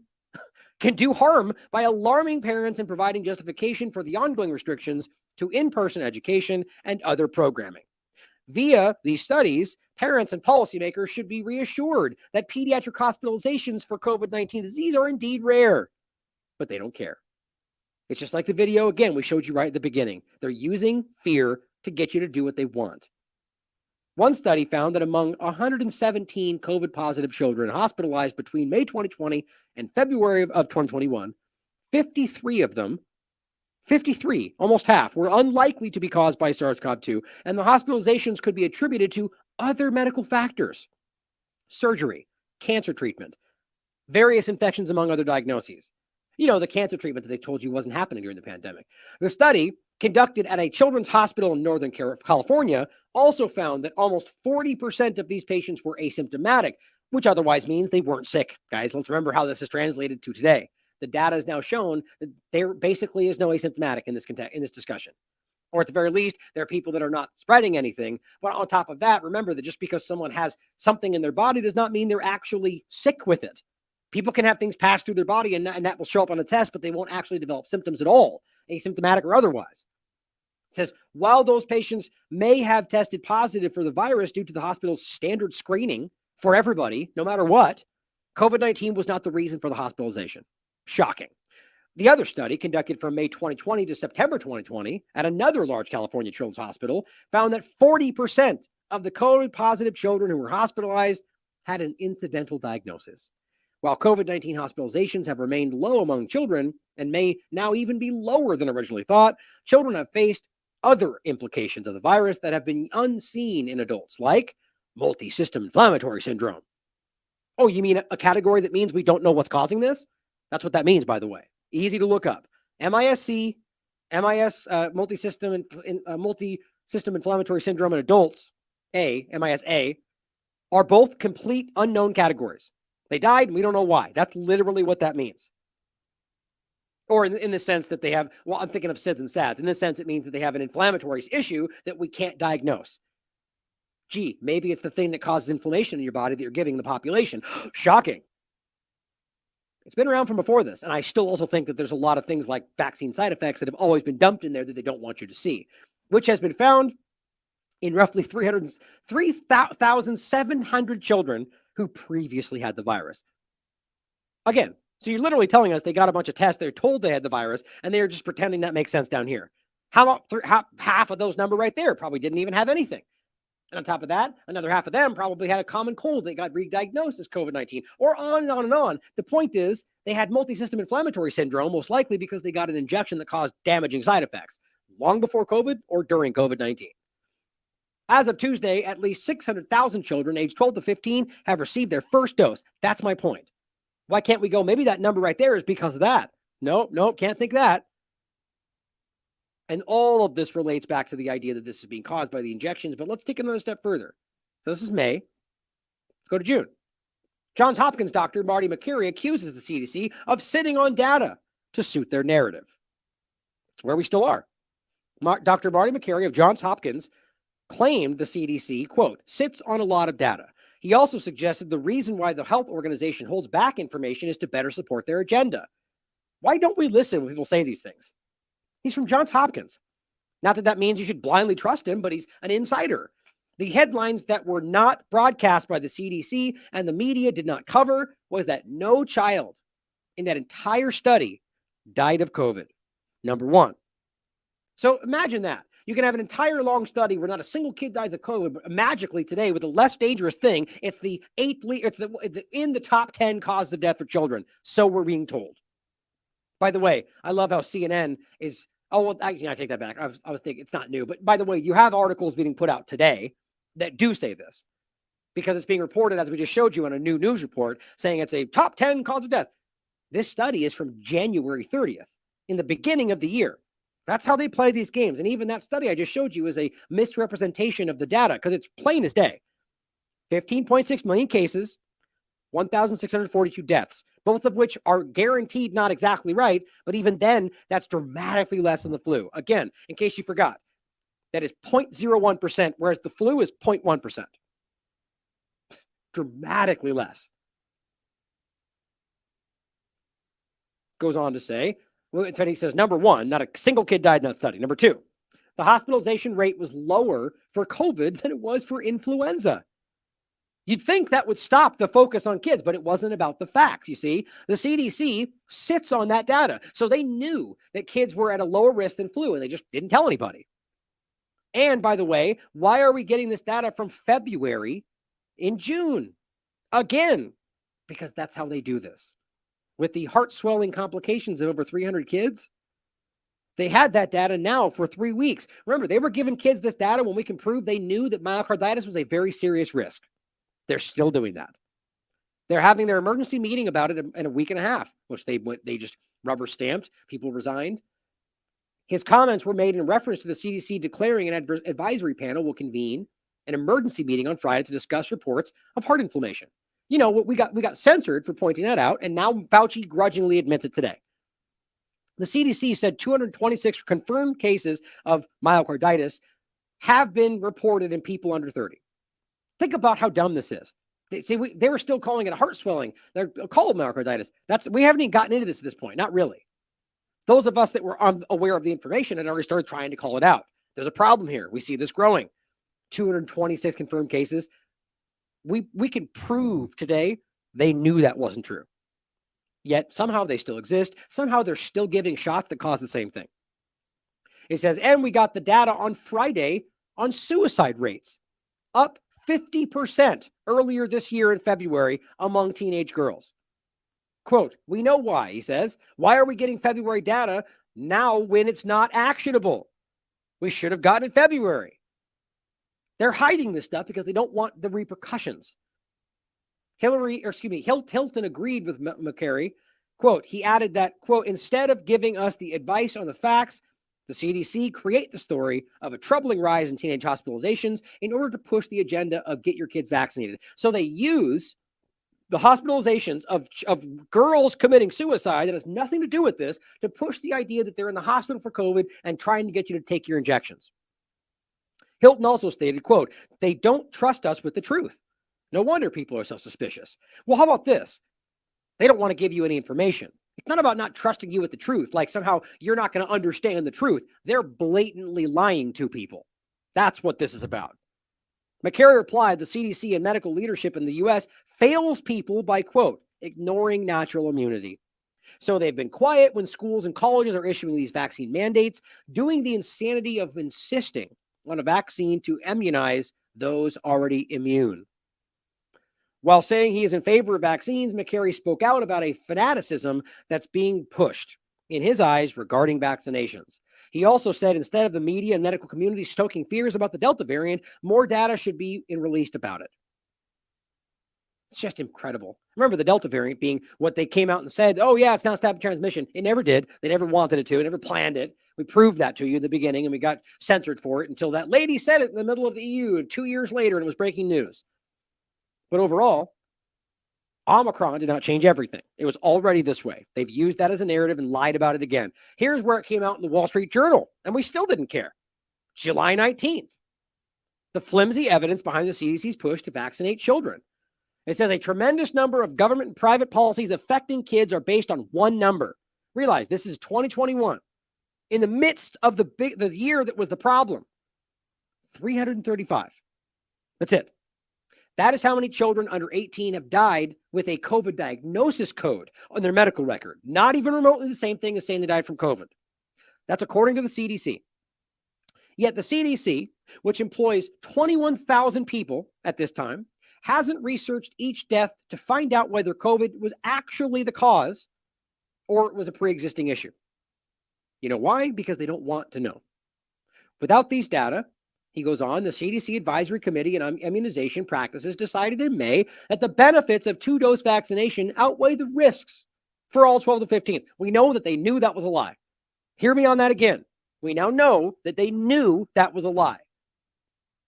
[SPEAKER 3] can do harm by alarming parents and providing justification for the ongoing restrictions to in-person education and other programming. Via these studies, parents and policymakers should be reassured that pediatric hospitalizations for COVID-19 disease are indeed rare, but they don't care. It's just like the video, again, we showed you right at the beginning. They're using fear to get you to do what they want. One study found that among 117 COVID-positive children hospitalized between May 2020 and February of 2021, 53 of them, 53, almost half, were unlikely to be caused by SARS-CoV-2, and the hospitalizations could be attributed to other medical factors: surgery, cancer treatment, various infections, among other diagnoses. You know, the cancer treatment that they told you wasn't happening during the pandemic. The study, conducted at a children's hospital in Northern California, also found that almost 40% of these patients were asymptomatic, which otherwise means they weren't sick. Guys, let's remember how this is translated to today. The data has now shown that there basically is no asymptomatic in this discussion. Or at the very least, there are people that are not spreading anything. But on top of that, remember that just because someone has something in their body does not mean they're actually sick with it. People can have things pass through their body and that will show up on a test, but they won't actually develop symptoms at all, asymptomatic or otherwise. It says, while those patients may have tested positive for the virus due to the hospital's standard screening for everybody, no matter what, COVID-19 was not the reason for the hospitalization. Shocking. The other study, conducted from May 2020 to September 2020 at another large California children's hospital, found that 40% of the COVID-positive children who were hospitalized had an incidental diagnosis. While COVID-19 hospitalizations have remained low among children and may now even be lower than originally thought, children have faced other implications of the virus that have been unseen in adults, like multi-system inflammatory syndrome. Oh, you mean a category that means we don't know what's causing this? That's what that means, by the way. Easy to look up. MIS-C, multi-system inflammatory syndrome in adults, MIS-A, are both complete unknown categories. They died, and we don't know why. That's literally what that means. Or in the sense that they have, well, I'm thinking of SIDS and SADS. In this sense, it means that they have an inflammatory issue that we can't diagnose. Gee, maybe it's the thing that causes inflammation in your body that you're giving the population. Shocking. It's been around from before this, and I still also think that there's a lot of things like vaccine side effects that have always been dumped in there that they don't want you to see, which has been found in roughly 3,700 children who previously had the virus. Again, so you're literally telling us they got a bunch of tests, they're told they had the virus, and they're just pretending that makes sense down here. How about half of those number right there probably didn't even have anything? And on top of that, another half of them probably had a common cold. They got re-diagnosed as COVID-19, or on and on and on. The point is, they had multi-system inflammatory syndrome, most likely because they got an injection that caused damaging side effects, long before COVID or during COVID-19. As of Tuesday, at least 600,000 children aged 12 to 15 have received their first dose. That's my point. Why can't we go, maybe that number right there is because of that? Nope, can't think that. And all of this relates back to the idea that this is being caused by the injections, but let's take another step further. So this is May. Let's go to June. Johns Hopkins doctor Marty Makary accuses the CDC of sitting on data to suit their narrative. It's where we still are. Dr. Marty Makary of Johns Hopkins claimed the CDC, quote, sits on a lot of data. He also suggested the reason why the health organization holds back information is to better support their agenda. Why don't we listen when people say these things? He's from Johns Hopkins. Not that that means you should blindly trust him, but he's an insider. The headlines that were not broadcast by the CDC and the media did not cover was that no child in that entire study died of COVID. Number one. So imagine that. You can have an entire long study where not a single kid dies of COVID, but magically today with a less dangerous thing, it's in the top 10 causes of death for children. So we're being told. By the way, I love how CNN is, oh, well, actually, I take that back. I was thinking it's not new, but by the way, you have articles being put out today that do say this because it's being reported, as we just showed you on a new news report, saying it's a top 10 cause of death. This study is from January 30th, in the beginning of the year. That's how they play these games. And even that study I just showed you is a misrepresentation of the data because it's plain as day. 15.6 million cases, 1,642 deaths, both of which are guaranteed not exactly right, but even then, that's dramatically less than the flu. Again, in case you forgot, that is 0.01%, whereas the flu is 0.1%. Dramatically less. Goes on to say, he says, number one, not a single kid died in that study. Number two, the hospitalization rate was lower for COVID than it was for influenza. You'd think that would stop the focus on kids, but it wasn't about the facts. You see, the CDC sits on that data. So they knew that kids were at a lower risk than flu, and they just didn't tell anybody. And by the way, why are we getting this data from February in June? Again, because that's how they do this. With the heart swelling complications of over 300 kids, they had that data now for 3 weeks. Remember, they were giving kids this data when we can prove they knew that myocarditis was a very serious risk. They're still doing that. They're having their emergency meeting about it in a week and a half, which they just rubber stamped. People resigned. His comments were made in reference to the CDC declaring an advisory panel will convene an emergency meeting on Friday to discuss reports of heart inflammation. You know, we got censored for pointing that out, and now Fauci grudgingly admits it today. The CDC said 226 confirmed cases of myocarditis have been reported in people under 30. Think about how dumb this is. They were still calling it a heart swelling. They're called myocarditis. We haven't even gotten into this at this point. Not really. Those of us that were unaware of the information had already started trying to call it out. There's a problem here. We see this growing. 226 confirmed cases. We can prove today they knew that wasn't true. Yet somehow they still exist. Somehow they're still giving shots that cause the same thing. It says, and we got the data on Friday on suicide rates, up 50% earlier this year in February among teenage girls. Quote, we know why, he says. Why are we getting February data now when it's not actionable? We should have gotten it in February. They're hiding this stuff because they don't want the repercussions. Hilton agreed with McCary. Quote, he added that, quote, instead of giving us the advice on the facts, the CDC create the story of a troubling rise in teenage hospitalizations in order to push the agenda of get your kids vaccinated. So they use the hospitalizations of girls committing suicide that has nothing to do with this to push the idea that they're in the hospital for COVID and trying to get you to take your injections. Hilton also stated, quote, they don't trust us with the truth. No wonder people are so suspicious. Well, how about this? They don't want to give you any information. It's not about not trusting you with the truth, like somehow you're not going to understand the truth. They're blatantly lying to people. That's what this is about. McCary replied, the CDC and medical leadership in the U.S. fails people by, quote, ignoring natural immunity. So they've been quiet when schools and colleges are issuing these vaccine mandates, doing the insanity of insisting on a vaccine to immunize those already immune. While saying he is in favor of vaccines, McCary spoke out about a fanaticism that's being pushed, in his eyes, regarding vaccinations. He also said instead of the media and medical community stoking fears about the Delta variant, more data should be released about it. It's just incredible. Remember the Delta variant being what they came out and said, oh yeah, it's not stopping transmission. It never did. They never wanted it to. It never planned it. We proved that to you in the beginning, and we got censored for it until that lady said it in the middle of the EU, and 2 years later, and it was breaking news. But overall, Omicron did not change everything. It was already this way. They've used that as a narrative and lied about it again. Here's where it came out in the Wall Street Journal, and we still didn't care. July 19th. The flimsy evidence behind the CDC's push to vaccinate children. It says a tremendous number of government and private policies affecting kids are based on one number. Realize this is 2021. In the midst of the year that was the problem. 335. That's it. That is how many children under 18 have died with a COVID diagnosis code on their medical record. Not even remotely the same thing as saying they died from COVID. That's according to the CDC. Yet the CDC, which employs 21,000 people at this time, hasn't researched each death to find out whether COVID was actually the cause or it was a pre-existing issue. You know why? Because they don't want to know. Without these data, he goes on, the CDC Advisory Committee on Immunization Practices decided in May that the benefits of 2-dose vaccination outweigh the risks for all 12 to 15. We know that they knew that was a lie. Hear me on that again. We now know that they knew that was a lie.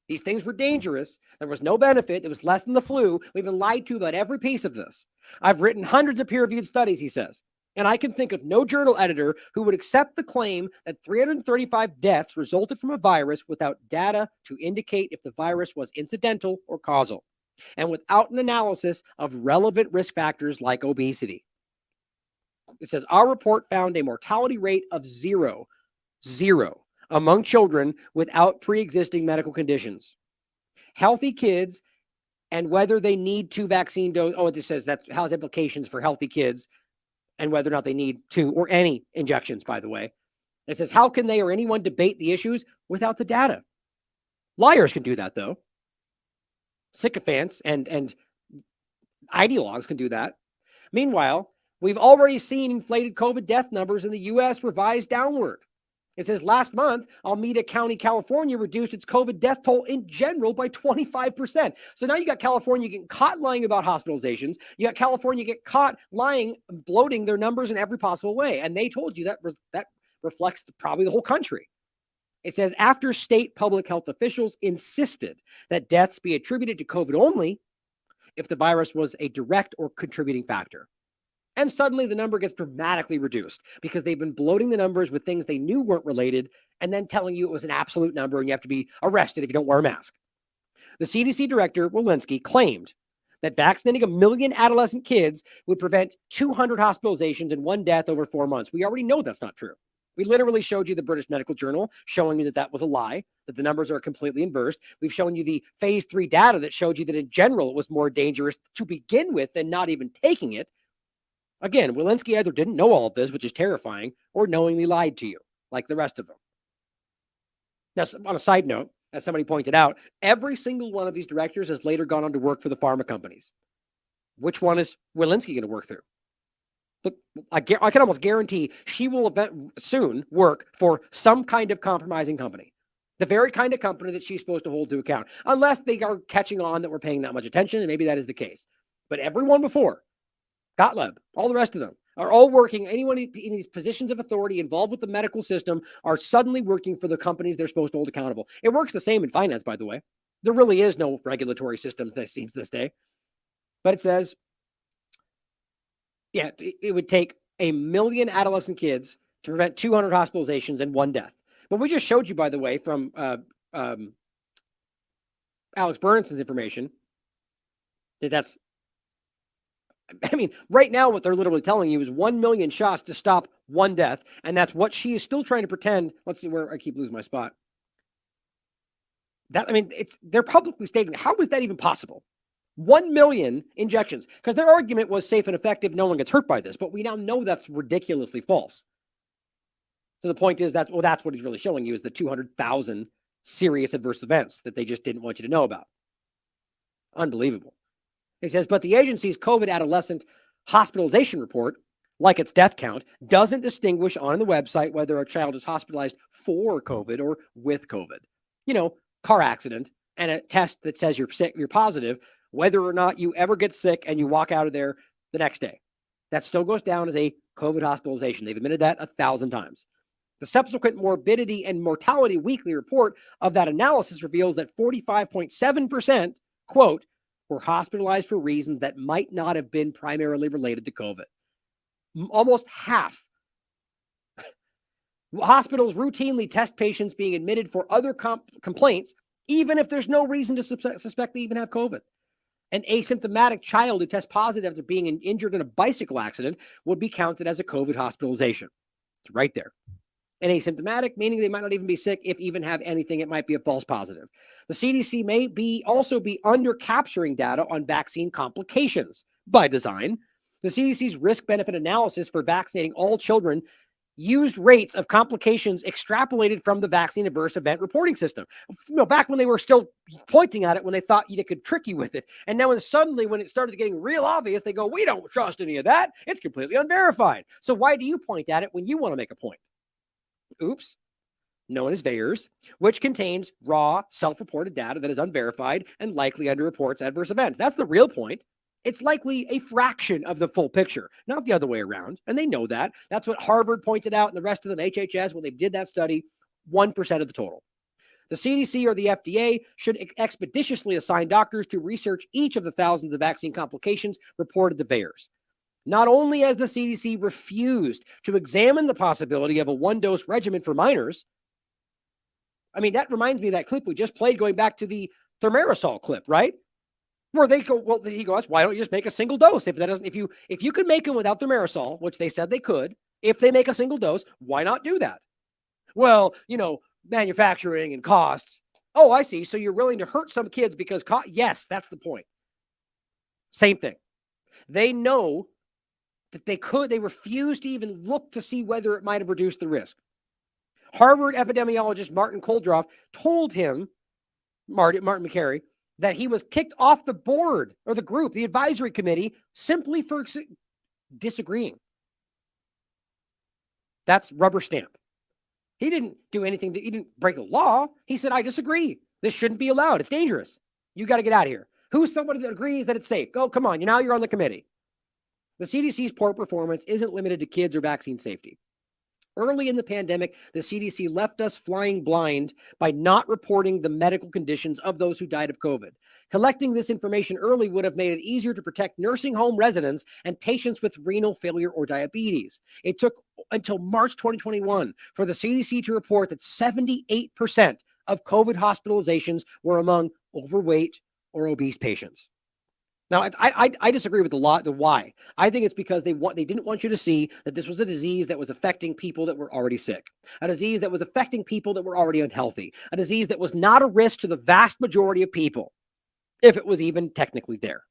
[SPEAKER 3] These things were dangerous. There was no benefit. It was less than the flu. We've been lied to about every piece of this. I've written hundreds of peer-reviewed studies, he says. And I can think of no journal editor who would accept the claim that 335 deaths resulted from a virus without data to indicate if the virus was incidental or causal, and without an analysis of relevant risk factors like obesity. It says, our report found a mortality rate of zero among children without pre-existing medical conditions. Healthy kids, and whether they need 2 vaccine doses. Oh, it just says that has implications for healthy kids and whether or not they need 2 or any injections, by the way. It says, how can they or anyone debate the issues without the data? Liars can do that, though. Sycophants and ideologues can do that. Meanwhile, we've already seen inflated COVID death numbers in the U.S. revised downward. It says last month, Alameda County, California reduced its COVID death toll in general by 25%. So now you got California getting caught lying about hospitalizations. You got California get caught lying, bloating their numbers in every possible way. And they told you that reflects probably the whole country. It says after state public health officials insisted that deaths be attributed to COVID only if the virus was a direct or contributing factor. And suddenly the number gets dramatically reduced because they've been bloating the numbers with things they knew weren't related and then telling you it was an absolute number and you have to be arrested if you don't wear a mask. The CDC director, Walensky, claimed that vaccinating 1 million adolescent kids would prevent 200 hospitalizations and 1 death over 4 months. We already know that's not true. We literally showed you the British Medical Journal showing you that that was a lie, that the numbers are completely inversed. We've shown you the phase 3 data that showed you that in general it was more dangerous to begin with than not even taking it. Again, Walensky either didn't know all of this, which is terrifying, or knowingly lied to you, like the rest of them. Now, on a side note, as somebody pointed out, every single one of these directors has later gone on to work for the pharma companies. Which one is Walensky going to work through? Look, I can almost guarantee she will soon work for some kind of compromising company. The very kind of company that she's supposed to hold to account, unless they are catching on that we're paying that much attention, and maybe that is the case. But everyone before, Gottlieb, all the rest of them, are all working. Anyone in these positions of authority involved with the medical system are suddenly working for the companies they're supposed to hold accountable. It works the same in finance, by the way. There really is no regulatory system that seems this day. But it says, yeah, it would take 1 million adolescent kids to prevent 200 hospitalizations and 1 death. But we just showed you, by the way, from Alex Bernson's information, that's, I mean, right now, what they're literally telling you is 1 million shots to stop 1 death. And that's what she is still trying to pretend. Let's see where I keep losing my spot. That, I mean, they're publicly stating, how is that even possible? 1 million injections, because their argument was safe and effective. No one gets hurt by this, but we now know that's ridiculously false. So the point is that's what he's really showing you is the 200,000 serious adverse events that they just didn't want you to know about. Unbelievable. He says, but the agency's COVID adolescent hospitalization report, like its death count, doesn't distinguish on the website whether a child is hospitalized for COVID or with COVID. You know, car accident and a test that says you're sick, you're positive, whether or not you ever get sick and you walk out of there the next day. That still goes down as a COVID hospitalization. They've admitted that 1,000 times. The subsequent morbidity and mortality weekly report of that analysis reveals that 45.7%, quote, were hospitalized for reasons that might not have been primarily related to COVID. Almost half. Hospitals routinely test patients being admitted for other complaints, even if there's no reason to suspect they even have COVID. An asymptomatic child who tests positive after being injured in a bicycle accident would be counted as a COVID hospitalization. It's right there. And asymptomatic, meaning they might not even be sick, if even have anything, it might be a false positive. The CDC may also be under capturing data on vaccine complications by design. The CDC's risk-benefit analysis for vaccinating all children used rates of complications extrapolated from the vaccine adverse event reporting system. You know, back when they were still pointing at it when they thought they could trick you with it. And now suddenly when it started getting real obvious, they go, we don't trust any of that. It's completely unverified. So why do you point at it when you want to make a point? Oops, known as VAERS, which contains raw, self-reported data that is unverified and likely underreports adverse events. That's the real point. It's likely a fraction of the full picture, not the other way around. And they know that. That's what Harvard pointed out and the rest of them, HHS, when they did that study, 1% of the total. The CDC or the FDA should expeditiously assign doctors to research each of the thousands of vaccine complications reported to VAERS. Not only has the CDC refused to examine the possibility of a one-dose regimen for minors, I mean, that reminds me of that clip we just played going back to the thimerosal clip, right? Where they go, well, he goes, why don't you just make a single dose? If you could make them without thimerosal, which they said they could, if they make a single dose, why not do that? Well, manufacturing and costs. Oh, I see. So you're willing to hurt some kids because yes, that's the point. Same thing. They know that they refuse to even look to see whether it might have reduced the risk. Harvard epidemiologist Martin Koldroff told him, Martin McCary, that he was kicked off the board or the group, the advisory committee, simply for disagreeing. That's rubber stamp. He didn't do anything. He didn't break the law. He said, I disagree. This shouldn't be allowed. It's dangerous. You got to get out of here. Who's somebody that agrees that it's safe? Oh, come on. Now you're on the committee. The CDC's poor performance isn't limited to kids or vaccine safety. Early in the pandemic, the CDC left us flying blind by not reporting the medical conditions of those who died of COVID. Collecting this information early would have made it easier to protect nursing home residents and patients with renal failure or diabetes. It took until March 2021 for the CDC to report that 78% of COVID hospitalizations were among overweight or obese patients. Now, I disagree with the why. I think it's because they didn't want you to see that this was a disease that was affecting people that were already sick, a disease that was affecting people that were already unhealthy, a disease that was not a risk to the vast majority of people, if it was even technically there.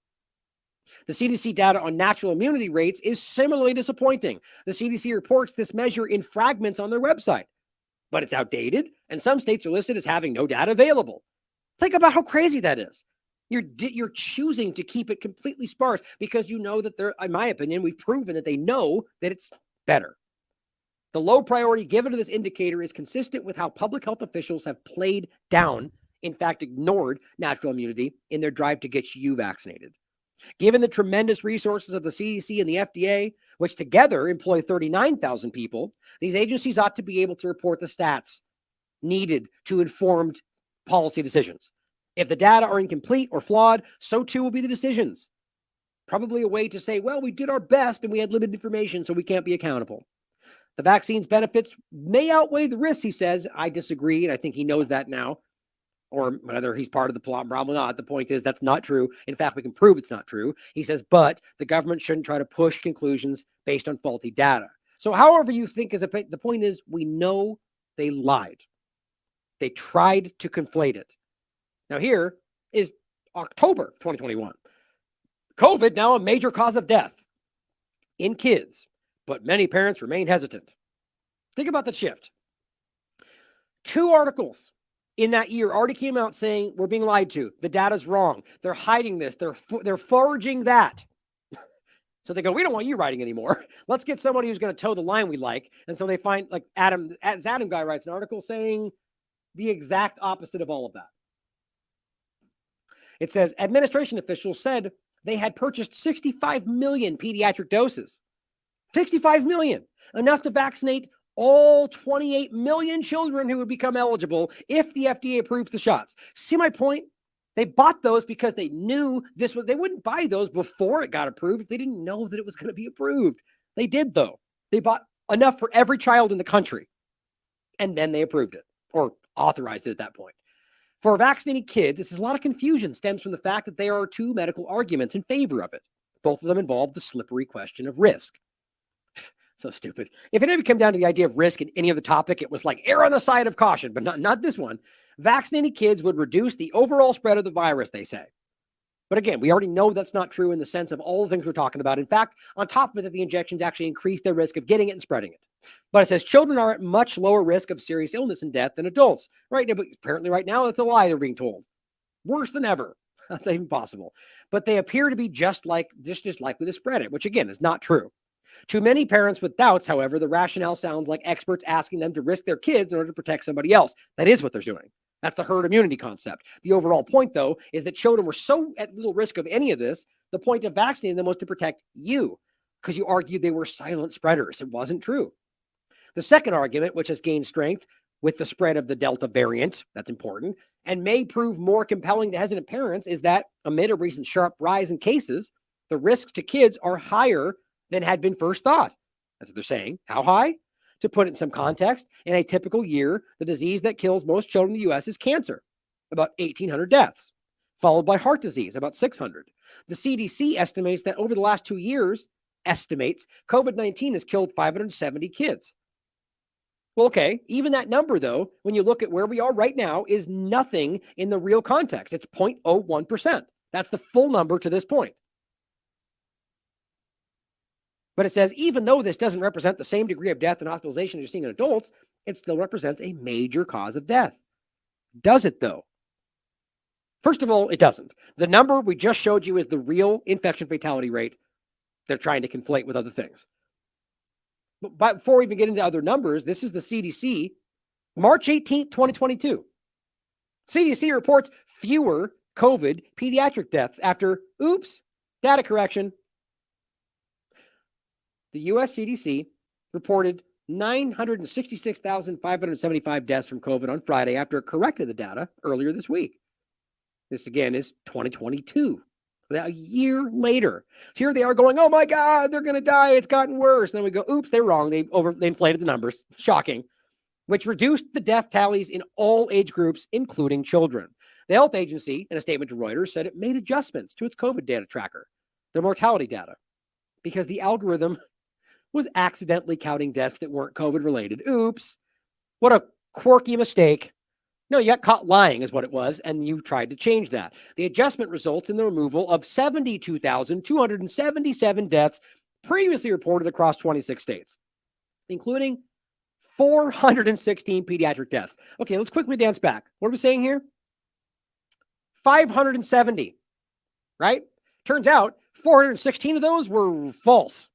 [SPEAKER 3] The CDC data on natural immunity rates is similarly disappointing. The CDC reports this measure in fragments on their website, but it's outdated, and some states are listed as having no data available. Think about how crazy that is. You're choosing to keep it completely sparse because you know that in my opinion, we've proven that they know that it's better. The low priority given to this indicator is consistent with how public health officials have played down, in fact, ignored natural immunity in their drive to get you vaccinated. Given the tremendous resources of the CDC and the FDA, which together employ 39,000 people, these agencies ought to be able to report the stats needed to informed policy decisions. If the data are incomplete or flawed, so too will be the decisions. Probably a way to say, well, we did our best and we had limited information, so we can't be accountable. The vaccine's benefits may outweigh the risks, he says. I disagree, and I think he knows that now. Or whether he's part of the problem or not, the point is that's not true. In fact, we can prove it's not true. He says, but the government shouldn't try to push conclusions based on faulty data. So however you think the point is, we know they lied. They tried to conflate it. Now here is October 2021. COVID now a major cause of death in kids, but many parents remain hesitant. Think about the shift. 2 articles in that year already came out saying we're being lied to. The data's wrong. They're hiding this. They're foraging that. So they go, we don't want you writing anymore. Let's get somebody who's going to toe the line we like. And so they find like Adam guy writes an article saying the exact opposite of all of that. It says administration officials said they had purchased 65 million pediatric doses. 65 million, enough to vaccinate all 28 million children who would become eligible if the FDA approves the shots. See my point? They bought those because they knew they wouldn't buy those before it got approved if they didn't know that it was going to be approved. They did though. They bought enough for every child in the country. And then they approved it or authorized it at that point. For vaccinating kids, this is a lot of confusion stems from the fact that there are 2 medical arguments in favor of it. Both of them involve the slippery question of risk. So stupid. If it ever came down to the idea of risk in any other topic, it was like err on the side of caution, but not this one. Vaccinating kids would reduce the overall spread of the virus, they say. But again, we already know that's not true in the sense of all the things we're talking about. In fact, on top of it, the injections actually increase their risk of getting it and spreading it. But it says children are at much lower risk of serious illness and death than adults. Right now, but apparently right now, that's a lie they're being told. Worse than ever. That's not even possible. But they appear to be just likely to spread it, which again is not true. To many parents with doubts, however, the rationale sounds like experts asking them to risk their kids in order to protect somebody else. That is what they're doing. That's the herd immunity concept. The overall point, though, is that children were so at little risk of any of this, the point of vaccinating them was to protect you, because you argued they were silent spreaders. It wasn't true. The second argument, which has gained strength, with the spread of the Delta variant. That's important. And may prove more compelling to hesitant parents is that amid a recent sharp rise in cases, the risks to kids are higher than had been first thought. That's what they're saying. How high? To put it in some context, in a typical year, the disease that kills most children in the U.S. is cancer, about 1,800 deaths, followed by heart disease, about 600. The CDC estimates that over the last 2 years, COVID-19 has killed 570 kids. Well, okay, even that number, though, when you look at where we are right now, is nothing in the real context. It's 0.01%. That's the full number to this point. But it says, even though this doesn't represent the same degree of death and hospitalization you're seeing in adults, it still represents a major cause of death. Does it, though? First of all, it doesn't. The number we just showed you is the real infection fatality rate they're trying to conflate with other things. But before we even get into other numbers, this is the CDC, March 18th, 2022. CDC reports fewer COVID pediatric deaths after, data correction. The U.S. CDC reported 966,575 deaths from COVID on Friday after it corrected the data earlier this week. This, again, is 2022. A year later. So here they are going, oh my God, they're going to die. It's gotten worse. And then we go, oops, they're wrong. They inflated the numbers. Shocking. Which reduced the death tallies in all age groups, including children. The health agency, in a statement to Reuters, said it made adjustments to its COVID data tracker, their mortality data, because the algorithm was accidentally counting deaths that weren't COVID related. Oops. What a quirky mistake. No, you got caught lying is what it was, and you tried to change that. The adjustment results in the removal of 72,277 deaths previously reported across 26 states, including 416 pediatric deaths. Okay, let's quickly dance back. What are we saying here? 570, right? Turns out 416 of those were false.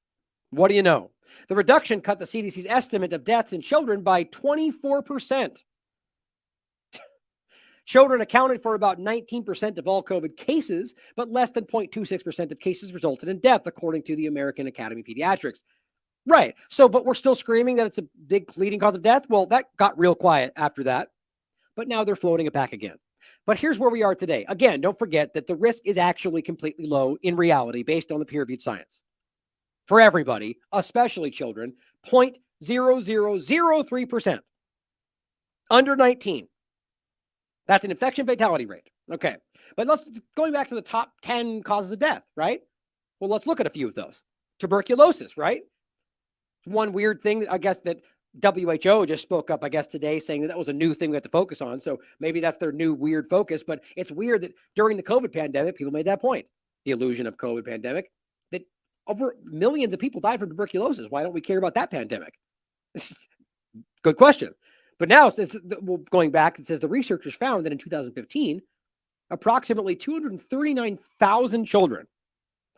[SPEAKER 3] What do you know? The reduction cut the CDC's estimate of deaths in children by 24%. Children accounted for about 19% of all COVID cases, but less than 0.26% of cases resulted in death, according to the American Academy of Pediatrics. Right. So, but we're still screaming that it's a big leading cause of death. Well, that got real quiet after that, but now they're floating it back again. But here's where we are today. Again, don't forget that the risk is actually completely low in reality based on the peer-reviewed science. For everybody, especially children, 0.0003%. Under 19. That's an infection fatality rate. Okay. But going back to the top 10 causes of death, right? Well, let's look at a few of those. Tuberculosis, right? One weird thing that I guess that WHO just spoke up, I guess, today saying that was a new thing we have to focus on. So maybe that's their new weird focus, but it's weird that during the COVID pandemic, people made that point. The illusion of COVID pandemic, that over millions of people died from tuberculosis. Why don't we care about that pandemic? Good question. But now, going back, it says the researchers found that in 2015, approximately 239,000 children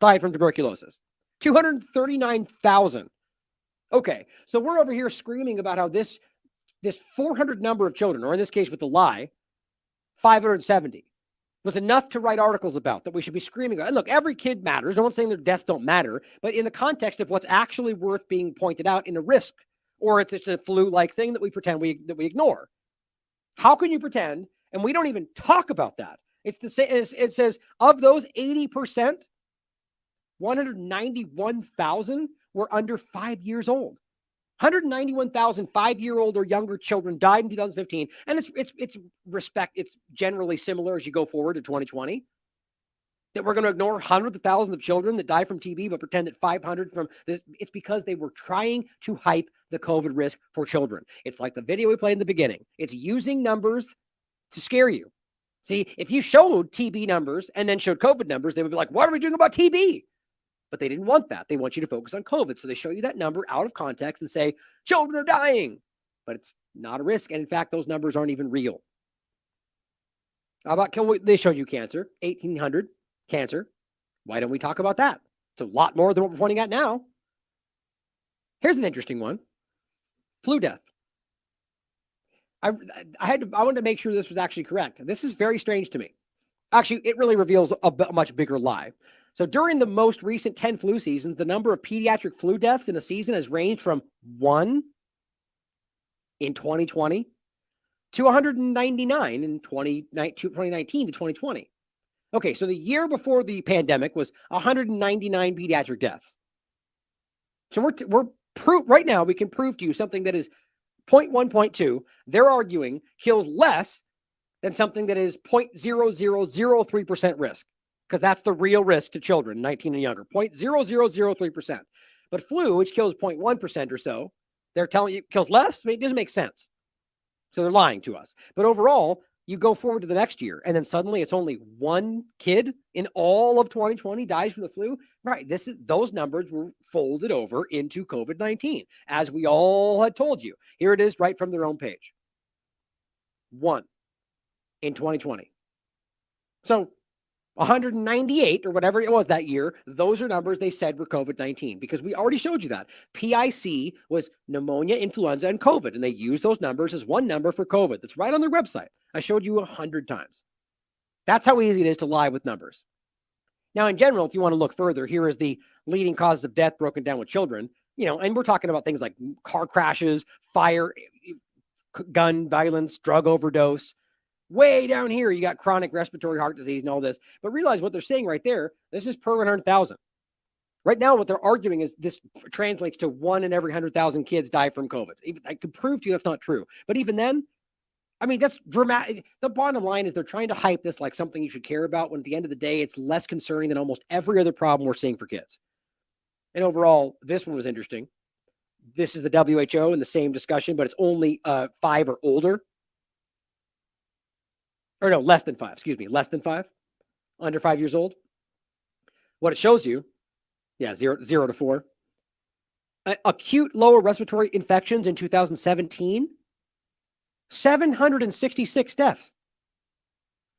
[SPEAKER 3] died from tuberculosis. 239,000. Okay, so we're over here screaming about how this 400 number of children, or in this case with the lie, 570, was enough to write articles about, that we should be screaming about. And look, every kid matters. No one's saying their deaths don't matter, but in the context of what's actually worth being pointed out in a risk, or it's just a flu-like thing that we pretend that we ignore. How can you pretend? And we don't even talk about that. It's the same. It says of those 80%, 191,000 were under 5 years old. 191,000 5-year-old or younger children died in 2015, and it's generally similar as you go forward to 2020. That we're going to ignore hundreds of thousands of children that die from TB, but pretend that 500 from this. It's because they were trying to hype the COVID risk for children. It's like the video we played in the beginning. It's using numbers to scare you. See, if you showed TB numbers and then showed COVID numbers, they would be like, what are we doing about TB? But they didn't want that. They want you to focus on COVID. So they show you that number out of context and say, children are dying. But it's not a risk. And in fact, those numbers aren't even real. How about, they showed you cancer, 1,800. Cancer. Why don't we talk about that? It's a lot more than what we're pointing at now. Here's an interesting one. Flu death. I wanted to make sure this was actually correct. This is very strange to me. Actually, it really reveals a much bigger lie. So during the most recent 10 flu seasons, the number of pediatric flu deaths in a season has ranged from 1 in 2020 to 199 in 2019 to 2020. Okay, so the year before the pandemic was 199 pediatric deaths. So we're right now we can prove to you something that is 0.1, 0.2. They're arguing kills less than something that is 0.0003% risk, because that's the real risk to children 19 and younger, 0.0003%. But flu, which kills 0.1% or so, they're telling you it kills less. I mean, it doesn't make sense. So they're lying to us. But overall, you go forward to the next year, and then suddenly it's only one kid in all of 2020 dies from the flu. Right. Those numbers were folded over into COVID-19, as we all had told you. Here it is right from their own page. 1 in 2020. So 198 or whatever it was that year, those are numbers they said were COVID-19, because we already showed you that. PIC was pneumonia, influenza, and COVID, and they used those numbers as one number for COVID. That's right on their website. I showed you 100 times. That's how easy it is to lie with numbers. Now, in general, if you want to look further, here is the leading causes of death broken down with children, and we're talking about things like car crashes, fire, gun violence, drug overdose. Way down here, you got chronic respiratory heart disease and all this. But realize what they're saying right there. This is per 100,000. Right now, what they're arguing is this translates to 1 in every 100,000 kids die from COVID. I could prove to you that's not true. But even then, I mean, that's dramatic. The bottom line is they're trying to hype this like something you should care about, when at the end of the day, it's less concerning than almost every other problem we're seeing for kids. And overall, this one was interesting. This is the WHO in the same discussion, but it's only 5 or older. Or no, less than 5, less than 5, under 5 years old. What it shows you, 0 to 4. Acute lower respiratory infections in 2017, 766 deaths.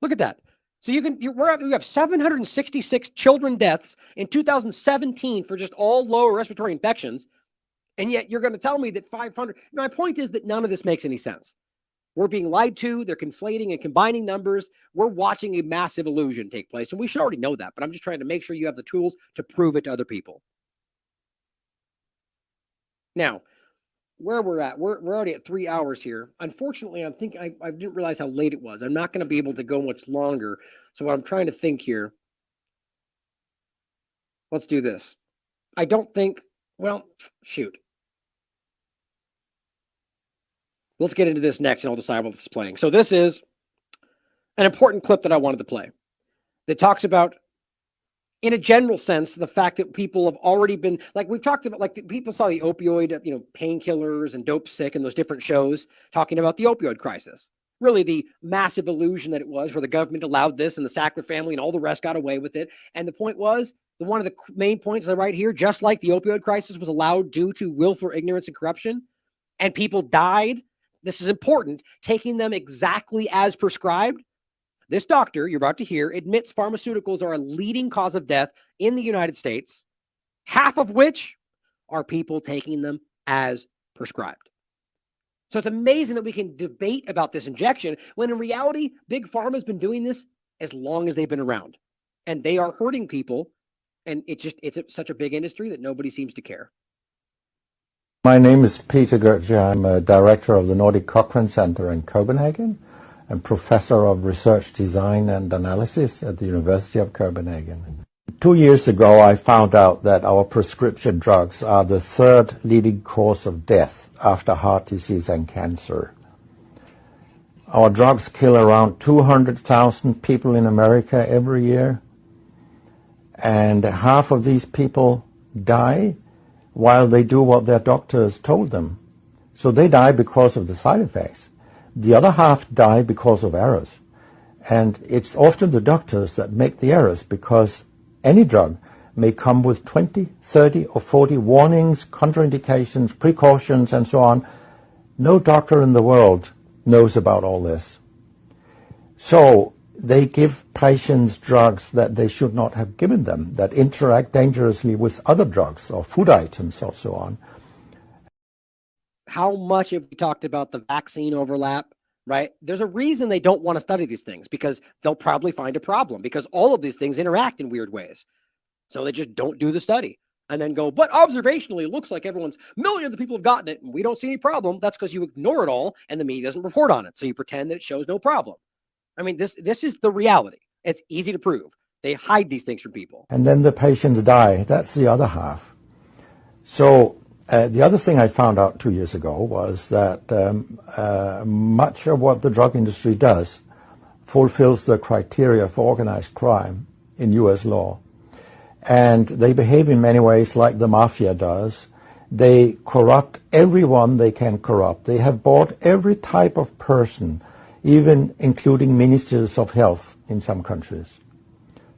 [SPEAKER 3] Look at that. So you have 766 children deaths in 2017 for just all lower respiratory infections, and yet you're going to tell me that 500. My point is that none of this makes any sense. We're being lied to. They're conflating and combining numbers. We're watching a massive illusion take place. And we should already know that, but I'm just trying to make sure you have the tools to prove it to other people. Now, where we're at, we're already at 3 hours here. Unfortunately, I didn't realize how late it was. I'm not going to be able to go much longer. So what I'm trying to think here, let's do this. I don't think, well, shoot. Let's get into this next and I'll decide what this is playing. So this is an important clip that I wanted to play that talks about, in a general sense, the fact that people have already been, like we've talked about, like people saw the opioid, painkillers and Dope Sick and those different shows talking about the opioid crisis. Really the massive illusion that it was, where the government allowed this and the Sackler family and all the rest got away with it. And the point was, one of the main points I write here, just like the opioid crisis was allowed due to willful ignorance and corruption, and people died. This is important, taking them exactly as prescribed. This doctor you're about to hear admits pharmaceuticals are a leading cause of death in the United States, half of which are people taking them as prescribed. So it's amazing that we can debate about this injection when in reality, Big Pharma has been doing this as long as they've been around, and they are hurting people. And it's such a big industry that nobody seems to care.
[SPEAKER 5] My name is Peter Gertje. I'm a director of the Nordic Cochrane Center in Copenhagen and professor of research design and analysis at the University of Copenhagen. 2 years ago, I found out that our prescription drugs are the 3rd leading cause of death after heart disease and cancer. Our drugs kill around 200,000 people in America every year, and half of these people die while they do what their doctors told them. So they die because of the side effects. The other half die because of errors. And it's often the doctors that make the errors, because any drug may come with 20, 30, or 40 warnings, contraindications, precautions, and so on. No doctor in the world knows about all this. So they give patients drugs that they should not have given them, that interact dangerously with other drugs or food items or so on.
[SPEAKER 3] How much have we talked about the vaccine overlap, right? There's a reason they don't want to study these things, because they'll probably find a problem, because all of these things interact in weird ways. So they just don't do the study. and then go, but observationally, it looks like millions of people have gotten it and we don't see any problem. That's because you ignore it all and the media doesn't report on it. So you pretend that it shows no problem. I mean, this is the reality. It's easy to prove. They hide these things from people.
[SPEAKER 5] And then the patients die. That's the other half. So the other thing I found out 2 years ago was that much of what the drug industry does fulfills the criteria for organized crime in U.S. law. And they behave in many ways like the mafia does. They corrupt everyone they can corrupt. They have bought every type of person, even including ministers of health in some countries.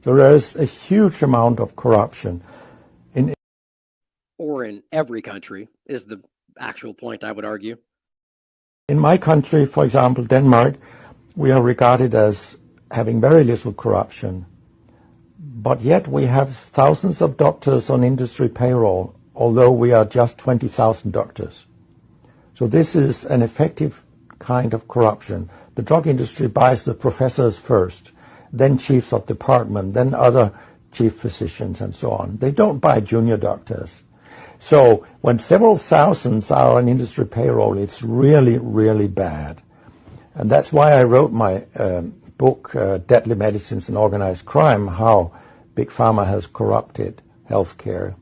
[SPEAKER 5] So there is a huge amount of corruption.
[SPEAKER 3] Or in every country is the actual point, I would argue.
[SPEAKER 5] In my country, for example, Denmark, we are regarded as having very little corruption. But yet we have thousands of doctors on industry payroll, although we are just 20,000 doctors. So this is an effective kind of corruption. The drug industry buys the professors first, then chiefs of department, then other chief physicians and so on. They don't buy junior doctors. So when several thousands are on industry payroll, it's really, really bad. And that's why I wrote my book, Deadly Medicines and Organized Crime, How Big Pharma Has Corrupted Healthcare.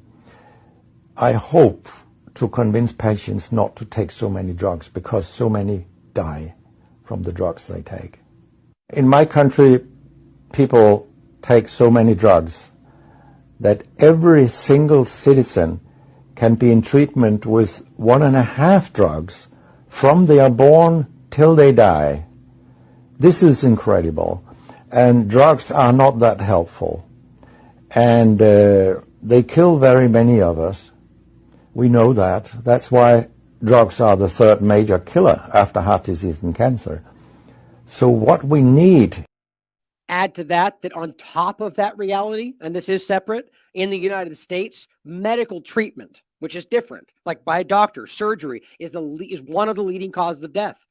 [SPEAKER 5] I hope to convince patients not to take so many drugs because so many die from the drugs they take. In my country, people take so many drugs that every single citizen can be in treatment with 1.5 drugs from they are born till they die. This is incredible. And drugs are not that helpful. And they kill very many of us. We know that. That's why drugs are the third major killer after heart disease and cancer. So what we need.
[SPEAKER 3] Add to that on top of that reality, and this is separate, in the United States, medical treatment, which is different, like by a doctor, surgery is one of the leading causes of death.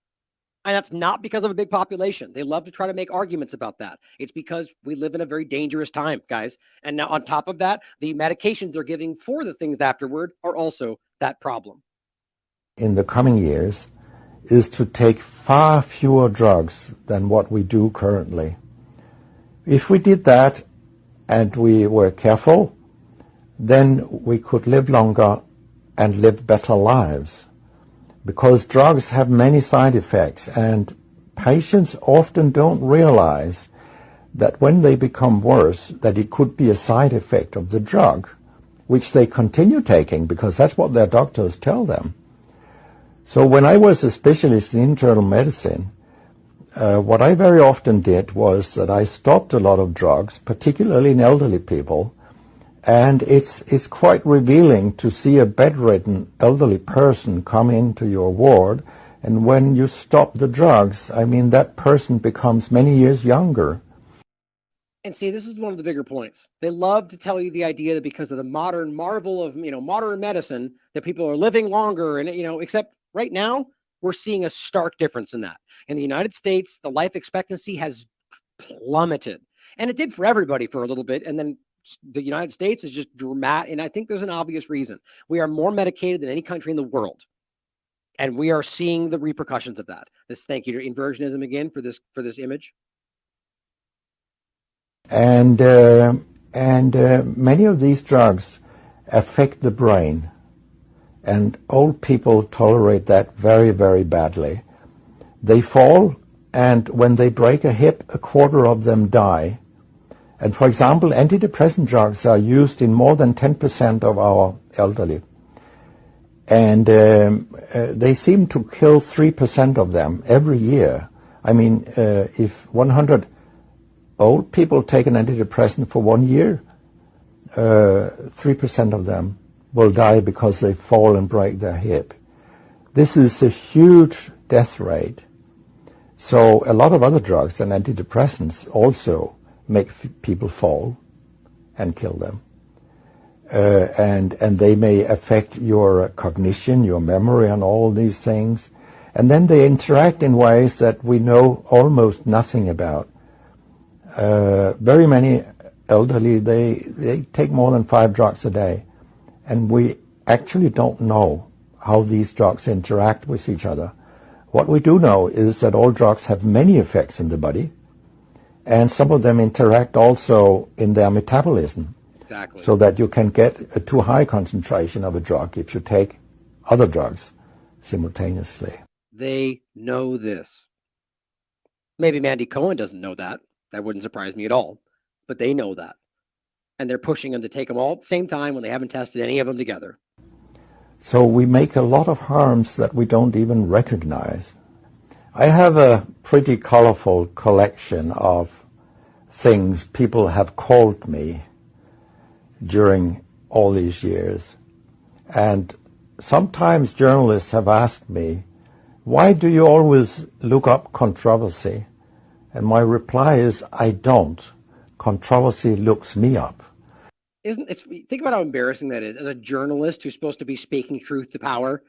[SPEAKER 3] And that's not because of a big population. They love to try to make arguments about that. It's because we live in a very dangerous time, guys. And now on top of that, the medications they're giving for the things afterward are also that problem.
[SPEAKER 5] In the coming years is to take far fewer drugs than what we do currently. If we did that and we were careful, then we could live longer and live better lives. Because drugs have many side effects, and patients often don't realize that when they become worse, that it could be a side effect of the drug, which they continue taking because that's what their doctors tell them. So when I was a specialist in internal medicine, what I very often did was that I stopped a lot of drugs, particularly in elderly people, and it's quite revealing to see a bedridden elderly person come into your ward, and when you stop the drugs, I mean, that person becomes many years younger.
[SPEAKER 3] And see, this is one of the bigger points. They love to tell you the idea that because of the modern marvel of, modern medicine, that people are living longer, and, except right now, we're seeing a stark difference in that. In the United States, the life expectancy has plummeted, and it did for everybody for a little bit, and then the United States is just dramatic, and I think there's an obvious reason. We are more medicated than any country in the world, and we are seeing the repercussions of that. Thank you to inversionism again for this image.
[SPEAKER 5] And many of these drugs affect the brain, and old people tolerate that very, very badly. They fall, and when they break a hip, 1/4 of them die. And for example, antidepressant drugs are used in more than 10% of our elderly. And they seem to kill 3% of them every year. I mean, if 100 old people take an antidepressant for 1 year, 3% of them will die because they fall and break their hip. This is a huge death rate. So a lot of other drugs than antidepressants also make people fall and kill them. And they may affect your cognition, your memory, and all these things. And then they interact in ways that we know almost nothing about. Very many elderly, they take more than 5 drugs a day. And we actually don't know how these drugs interact with each other. What we do know is that all drugs have many effects in the body, and some of them interact also in their metabolism.
[SPEAKER 3] Exactly.
[SPEAKER 5] So that you can get a too high concentration of a drug if you take other drugs simultaneously.
[SPEAKER 3] They know this. Maybe Mandy Cohen doesn't know that. That wouldn't surprise me at all. But they know that. And they're pushing them to take them all at the same time when they haven't tested any of them together.
[SPEAKER 5] So we make a lot of harms that we don't even recognize. I have a pretty colorful collection of things people have called me during all these years. And sometimes journalists have asked me, why do you always look up controversy? And my reply is, I don't. Controversy looks me up.
[SPEAKER 3] Think about how embarrassing that is as a journalist who's supposed to be speaking truth to power.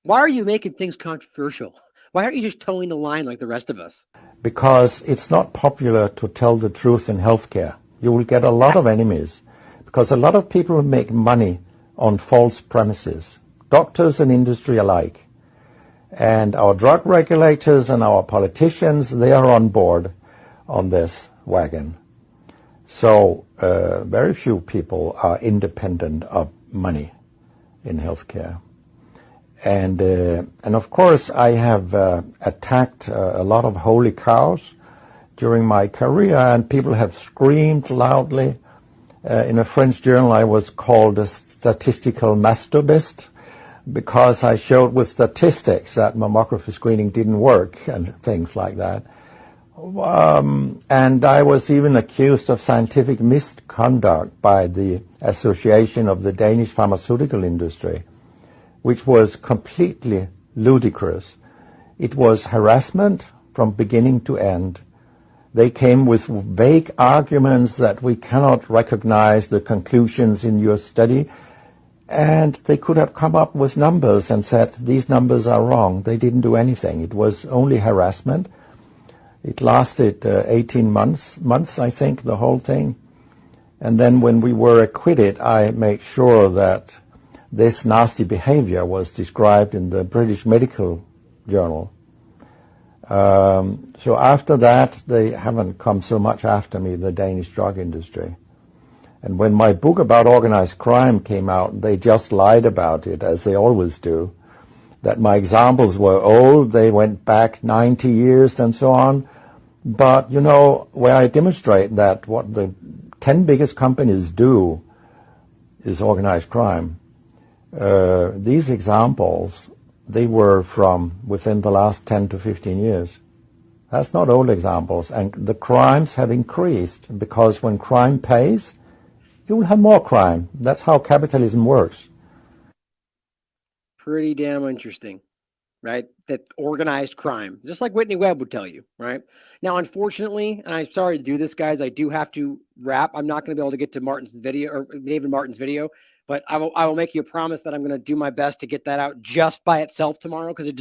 [SPEAKER 3] Why are you making things controversial? Why aren't you just towing the line like the rest of us?
[SPEAKER 5] Because it's not popular to tell the truth in healthcare. You will get a lot of enemies because a lot of people make money on false premises, doctors and industry alike. And our drug regulators and our politicians, they are on board on this wagon. So very few people are independent of money in healthcare. And of course, I have attacked a lot of holy cows during my career, and people have screamed loudly. In a French journal, I was called a statistical masturbist because I showed with statistics that mammography screening didn't work and things like that. And I was even accused of scientific misconduct by the Association of the Danish Pharmaceutical Industry, which was completely ludicrous. It was harassment from beginning to end. They came with vague arguments that we cannot recognize the conclusions in your study, and they could have come up with numbers and said, these numbers are wrong. They didn't do anything. It was only harassment. It lasted 18 months, I think, the whole thing. And then when we were acquitted, I made sure that this nasty behavior was described in the British Medical Journal. So after that, they haven't come so much after me, the Danish drug industry. And when my book about organized crime came out, they just lied about it, as they always do, that my examples were old, they went back 90 years and so on. But, you know, where I demonstrate that what the 10 biggest companies do is organized crime, these examples, they were from within the last 10 to 15 years. That's not old examples. And the crimes have increased because when crime pays, you will have more crime. That's how capitalism works.
[SPEAKER 3] Pretty damn interesting, right? That organized crime, just like Whitney Webb would tell you, right? Now, unfortunately, and I'm sorry to do this, guys, I do have to wrap. I'm not going to be able to get to Martin's video or David Martin's video, but I will make you a promise that I'm going to do my best to get that out just by itself tomorrow because it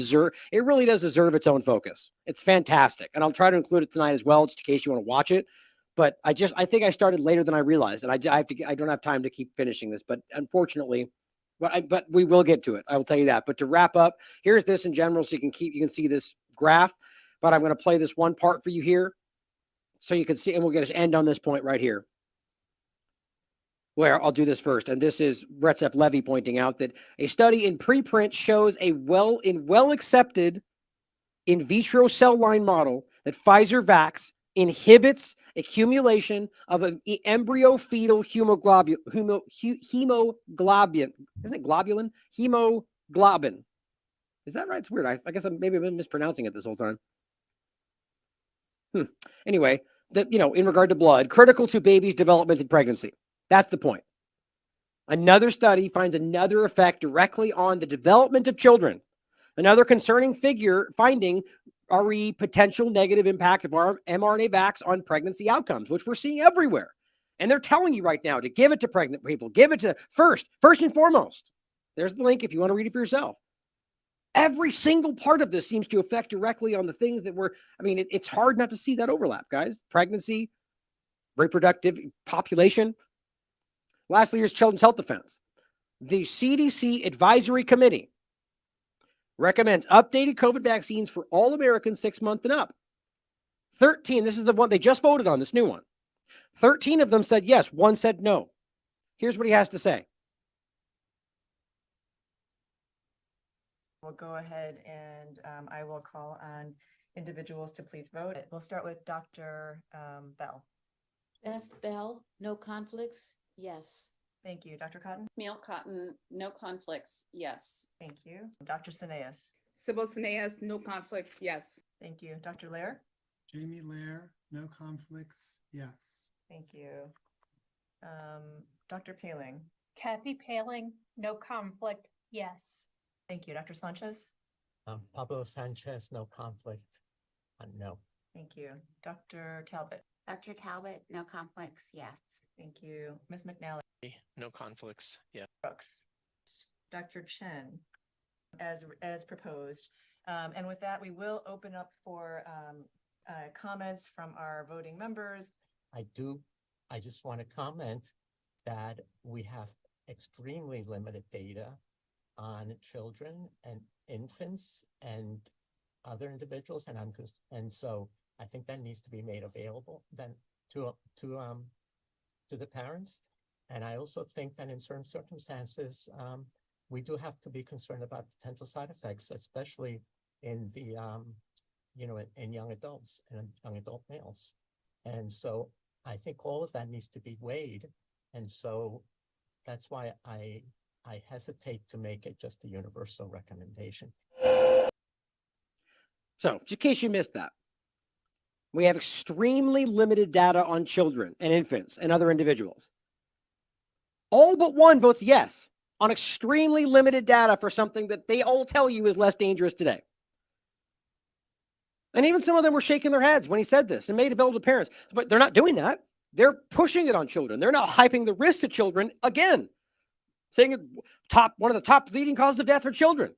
[SPEAKER 3] really does deserve its own focus. It's fantastic, and I'll try to include it tonight as well, just in case you want to watch it. But I think I started later than I realized, and I don't have time to keep finishing this. But unfortunately, but we will get to it. I will tell you that. But to wrap up, here's this in general, so you can see this graph. But I'm going to play this one part for you here, so you can see, and we'll just end on this point right here. Where I'll do this first, and this is Recep Levy pointing out that a study in preprint shows well accepted in vitro cell line model that Pfizer Vax inhibits accumulation of an embryo fetal hemoglobin. Isn't it globulin? Hemoglobin. Is that right? It's weird. I guess maybe I've been mispronouncing it this whole time. Anyway, in regard to blood, critical to baby's development and pregnancy. That's the point. Another study finds another effect directly on the development of children. Another concerning finding RE potential negative impact of our mRNA vax on pregnancy outcomes, which we're seeing everywhere. And they're telling you right now to give it to pregnant people. Give it to first and foremost. There's the link if you want to read it for yourself. Every single part of this seems to affect directly on the things that it's hard not to see that overlap, guys. Pregnancy, reproductive population. Lastly, here's Children's Health Defense. The CDC Advisory Committee recommends updated COVID vaccines for all Americans 6 months and up. 13, this is the one they just voted on, this new one. 13 of them said yes, one said no. Here's what he has to say.
[SPEAKER 6] We'll go ahead and I will call on individuals to please vote. We'll start with Dr. Bell.
[SPEAKER 7] Beth Bell, no conflicts, yes.
[SPEAKER 6] Thank you. Dr. Cotton?
[SPEAKER 8] Neil Cotton, no conflicts, yes.
[SPEAKER 6] Thank you. Dr. Sineas?
[SPEAKER 24] Sybil Sineas, no conflicts, yes.
[SPEAKER 6] Thank you. Dr. Lair?
[SPEAKER 25] Jamie Lair, no conflicts, yes.
[SPEAKER 6] Thank you. Dr. Paling?
[SPEAKER 26] Kathy Paling, no conflict, yes.
[SPEAKER 6] Thank you. Dr. Sanchez?
[SPEAKER 27] Pablo Sanchez, no conflict, no.
[SPEAKER 6] Thank you. Dr. Talbot?
[SPEAKER 28] Dr. Talbot, no conflicts, yes.
[SPEAKER 6] Thank you. Ms. McNally?
[SPEAKER 29] No conflicts, yes.
[SPEAKER 6] Brooks? Dr. Chen, as proposed. And with that, we will open up for comments from our voting members.
[SPEAKER 27] I just want to comment that we have extremely limited data on children and infants and other individuals, and so I think that needs to be made available then to the parents. And I also think that in certain circumstances, we do have to be concerned about potential side effects, especially in the in young adults and young adult males. And so I think all of that needs to be weighed, and so that's why I hesitate to make it just a universal recommendation.
[SPEAKER 3] So, just in case you missed that, we have extremely limited data on children and infants and other individuals. All but one votes yes on extremely limited data for something that they all tell you is less dangerous today. And even some of them were shaking their heads when he said this and made it available to parents. But they're not doing that. They're pushing it on children. They're now hyping the risk to children again, saying one of the top leading causes of death for children.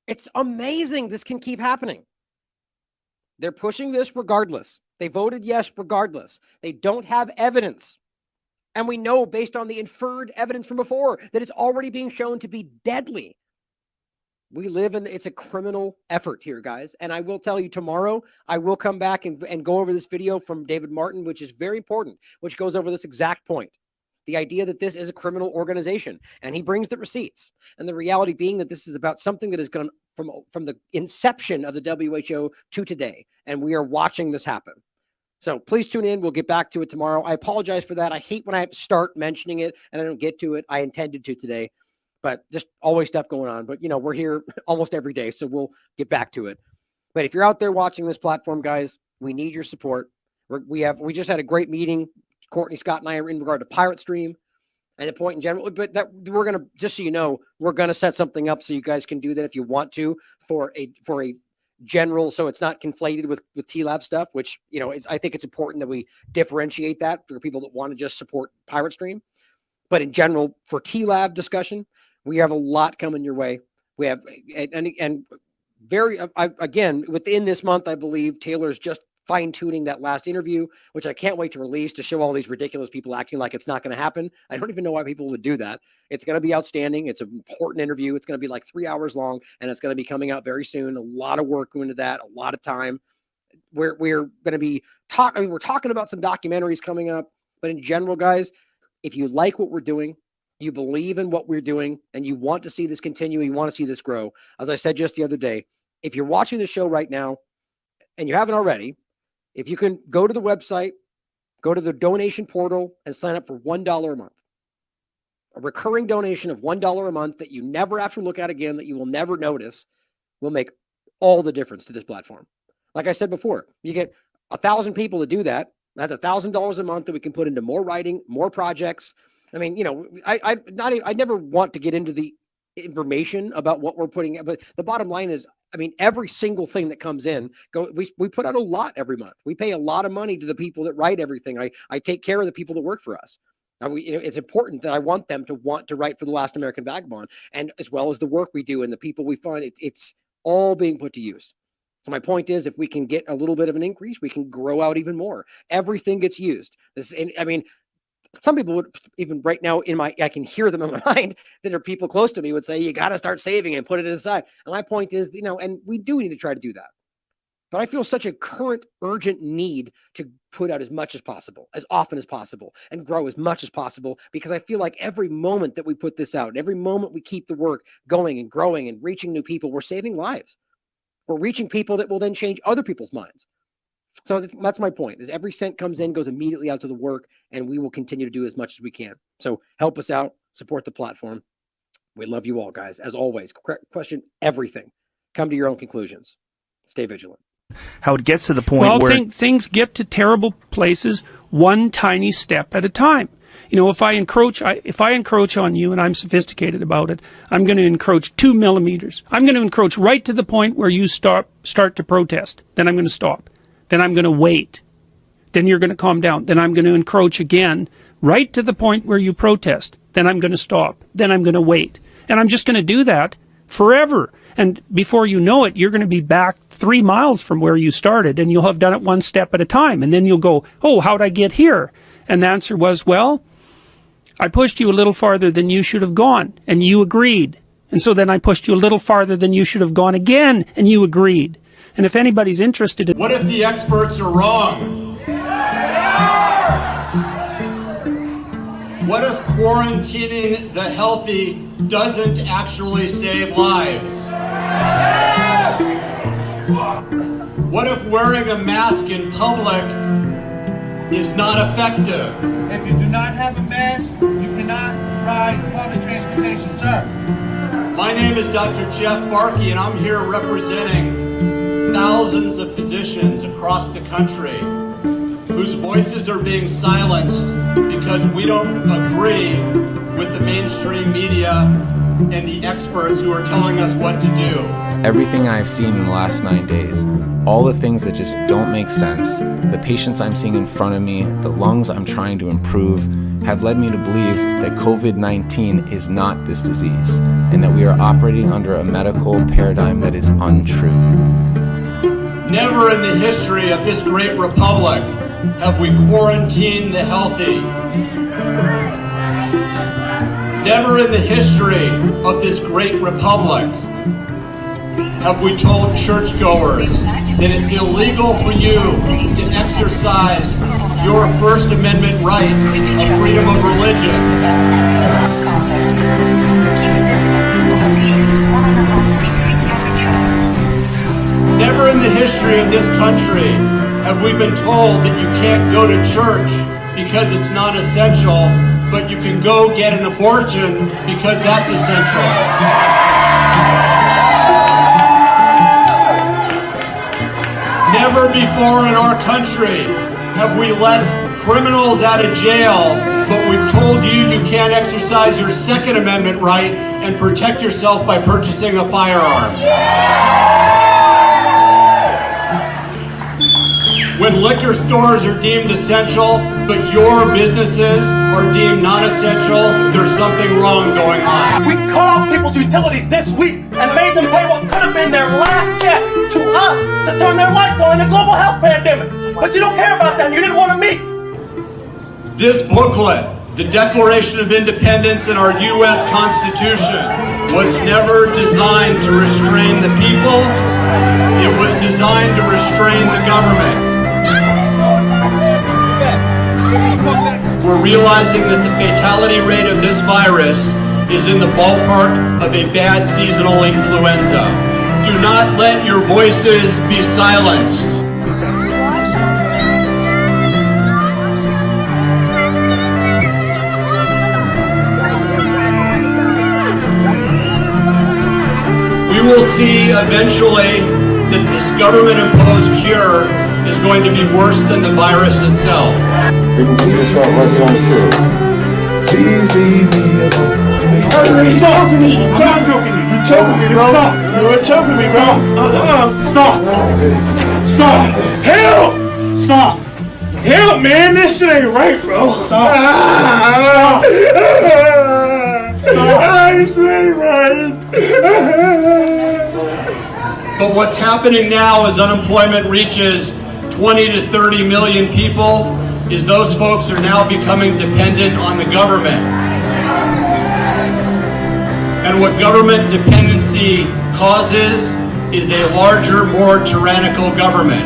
[SPEAKER 3] It's amazing this can keep happening. They're pushing this regardless. They voted yes regardless. They don't have evidence. And we know based on the inferred evidence from before that it's already being shown to be deadly. We live in, it's a criminal effort here, guys. And I will tell you tomorrow, I will come back and go over this video from David Martin, which is very important, which goes over this exact point. The idea that this is a criminal organization, and he brings the receipts. And the reality being that this is about something that has gone from the inception of the WHO to today. And we are watching this happen. So please tune in. We'll get back to it tomorrow. I apologize for that. I hate when I have to start mentioning it and I don't get to it. I intended to today, but just always stuff going on. But, we're here almost every day, so we'll get back to it. But if you're out there watching this platform, guys, we need your support. We just had a great meeting. Courtney, Scott, and I are in regard to Pirate Stream and the point in general. But that we're going to, just so you know, we're going to set something up so you guys can do that if you want to for a general, so it's not conflated with TLAV stuff, which, I think it's important that we differentiate that for people that want to just support Pirate Stream. But in general, for TLAV discussion, we have a lot coming your way. We have, again, within this month, I believe Taylor's just fine-tuning that last interview, which I can't wait to release to show all these ridiculous people acting like it's not going to happen. I don't even know why people would do that. It's going to be outstanding. It's an important interview. It's going to be like 3 hours long, and it's going to be coming out very soon. A lot of work going into that, a lot of time. We're going to be we're talking about some documentaries coming up, but in general, guys, if you like what we're doing, you believe in what we're doing, and you want to see this continue, you want to see this grow, as I said just the other day, if you're watching the show right now and you haven't already, if you can go to the website, go to the donation portal and sign up for $1 a month. A recurring donation of $1 a month that you never have to look at again, that you will never notice, will make all the difference to this platform. Like I said before, you get 1,000 people to do that. That's $1,000 a month that we can put into more writing, more projects. I mean, I never want to get into the information about what we're putting, but the bottom line is, every single thing that comes in, we put out a lot every month. We pay a lot of money to the people that write everything. I take care of the people that work for us. Now, it's important that I want them to want to write for the Last American Vagabond, and as well as the work we do and the people we fund. It's all being put to use. So my point is, if we can get a little bit of an increase, we can grow out even more. Everything gets used. some people would, even right now I can hear them in my mind that are people close to me would say, you got to start saving and put it aside. And my point is, and we do need to try to do that. But I feel such a current urgent need to put out as much as possible, as often as possible, and grow as much as possible, because I feel like every moment that we put this out, every moment we keep the work going and growing and reaching new people, we're saving lives. We're reaching people that will then change other people's minds. So that's my point, is every cent comes in, goes immediately out to the work, and we will continue to do as much as we can. So help us out, support the platform. We love you all, guys. As always, question everything. Come to your own conclusions. Stay vigilant.
[SPEAKER 10] How it gets to the point where
[SPEAKER 11] things get to terrible places one tiny step at a time. If I encroach on you and I'm sophisticated about it, I'm going to encroach 2 millimeters. I'm going to encroach right to the point where you start to protest. Then I'm going to stop. Then I'm going to wait. Then you're going to calm down. Then I'm going to encroach again right to the point where you protest. Then I'm going to stop. Then I'm going to wait. And I'm just going to do that forever. And before you know it, you're going to be back 3 miles from where you started, and you'll have done it one step at a time. And then you'll go, oh, how'd I get here? And the answer was, well, I pushed you a little farther than you should have gone, and you agreed. And so then I pushed you a little farther than you should have gone again, and you agreed. And if anybody's interested in...
[SPEAKER 12] What if the experts are wrong? What if quarantining the healthy doesn't actually save lives? What if wearing a mask in public is not effective?
[SPEAKER 13] If you do not have a mask, you cannot ride public transportation, sir.
[SPEAKER 12] My name is Dr. Jeff Barkey, and I'm here representing thousands of physicians across the country whose voices are being silenced because we don't agree with the mainstream media and the experts who are telling us what to do.
[SPEAKER 14] Everything I've seen in the last 9 days, all the things that just don't make sense, the patients I'm seeing in front of me, the lungs I'm trying to improve, have led me to believe that COVID-19 is not this disease, and that we are operating under a medical paradigm that is untrue.
[SPEAKER 12] Never in the history of this great republic have we quarantined the healthy. Never in the history of this great republic have we told churchgoers that it's illegal for you to exercise your First Amendment right of freedom of religion. Never in the history of this country have we been told that you can't go to church because it's non-essential, but you can go get an abortion because that's essential. Never before in our country have we let criminals out of jail, but we've told you you can't exercise your Second Amendment right and protect yourself by purchasing a firearm. When liquor stores are deemed essential, but your businesses are deemed non-essential, there's something wrong going on.
[SPEAKER 13] We cut off people's utilities this week and made them pay what could have been their last check to us to turn their lights on in a global health pandemic. But you don't care about that. You didn't want to meet.
[SPEAKER 12] This booklet, the Declaration of Independence in our U.S. Constitution, was never designed to restrain the people. It was designed to restrain the government. We're realizing that the fatality rate of this virus is in the ballpark of a bad seasonal influenza. Do not let your voices be silenced. We will see eventually that this government-imposed cure is going to be worse than the virus itself.
[SPEAKER 15] We can keep this right here on the tube. Easy.
[SPEAKER 13] You're choking me. You're choking me. You're choking me, bro. You're choking me, bro. Stop. Stop. Help. Stop. Help, man. This shit ain't right, bro. Stop. Stop. This ain't right.
[SPEAKER 12] But what's happening now as unemployment reaches 20 to 30 million people, is those folks are now becoming dependent on the government. And what government dependency causes is a larger, more tyrannical government.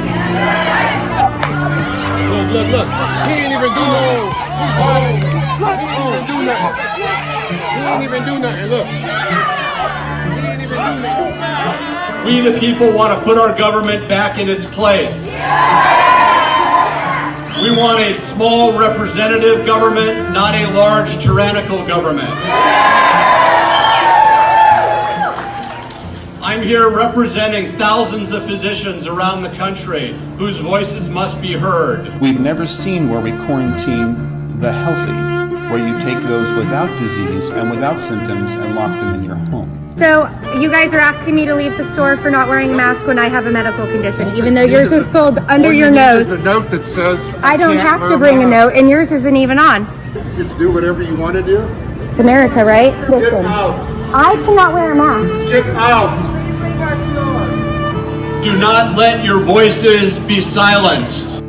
[SPEAKER 13] Look. He ain't even do nothing. He ain't even do nothing. Look. He ain't even do nothing.
[SPEAKER 12] We, the people, want to put our government back in its place. We want a small representative government, not a large tyrannical government. I'm here representing thousands of physicians around the country whose voices must be heard.
[SPEAKER 2] We've never seen where we quarantine the healthy, where you take those without disease and without symptoms and lock them in your home.
[SPEAKER 16] So you guys are asking me to leave the store for not wearing a mask when I have a medical condition, even though yours is pulled under your nose.
[SPEAKER 15] There's a note that says
[SPEAKER 16] I don't have to bring a note, and yours isn't even on.
[SPEAKER 15] Just do whatever you want to do.
[SPEAKER 16] It's America, right? Listen,
[SPEAKER 15] Get out.
[SPEAKER 16] I cannot wear a mask.
[SPEAKER 15] Get out.
[SPEAKER 12] Do not let your voices be silenced.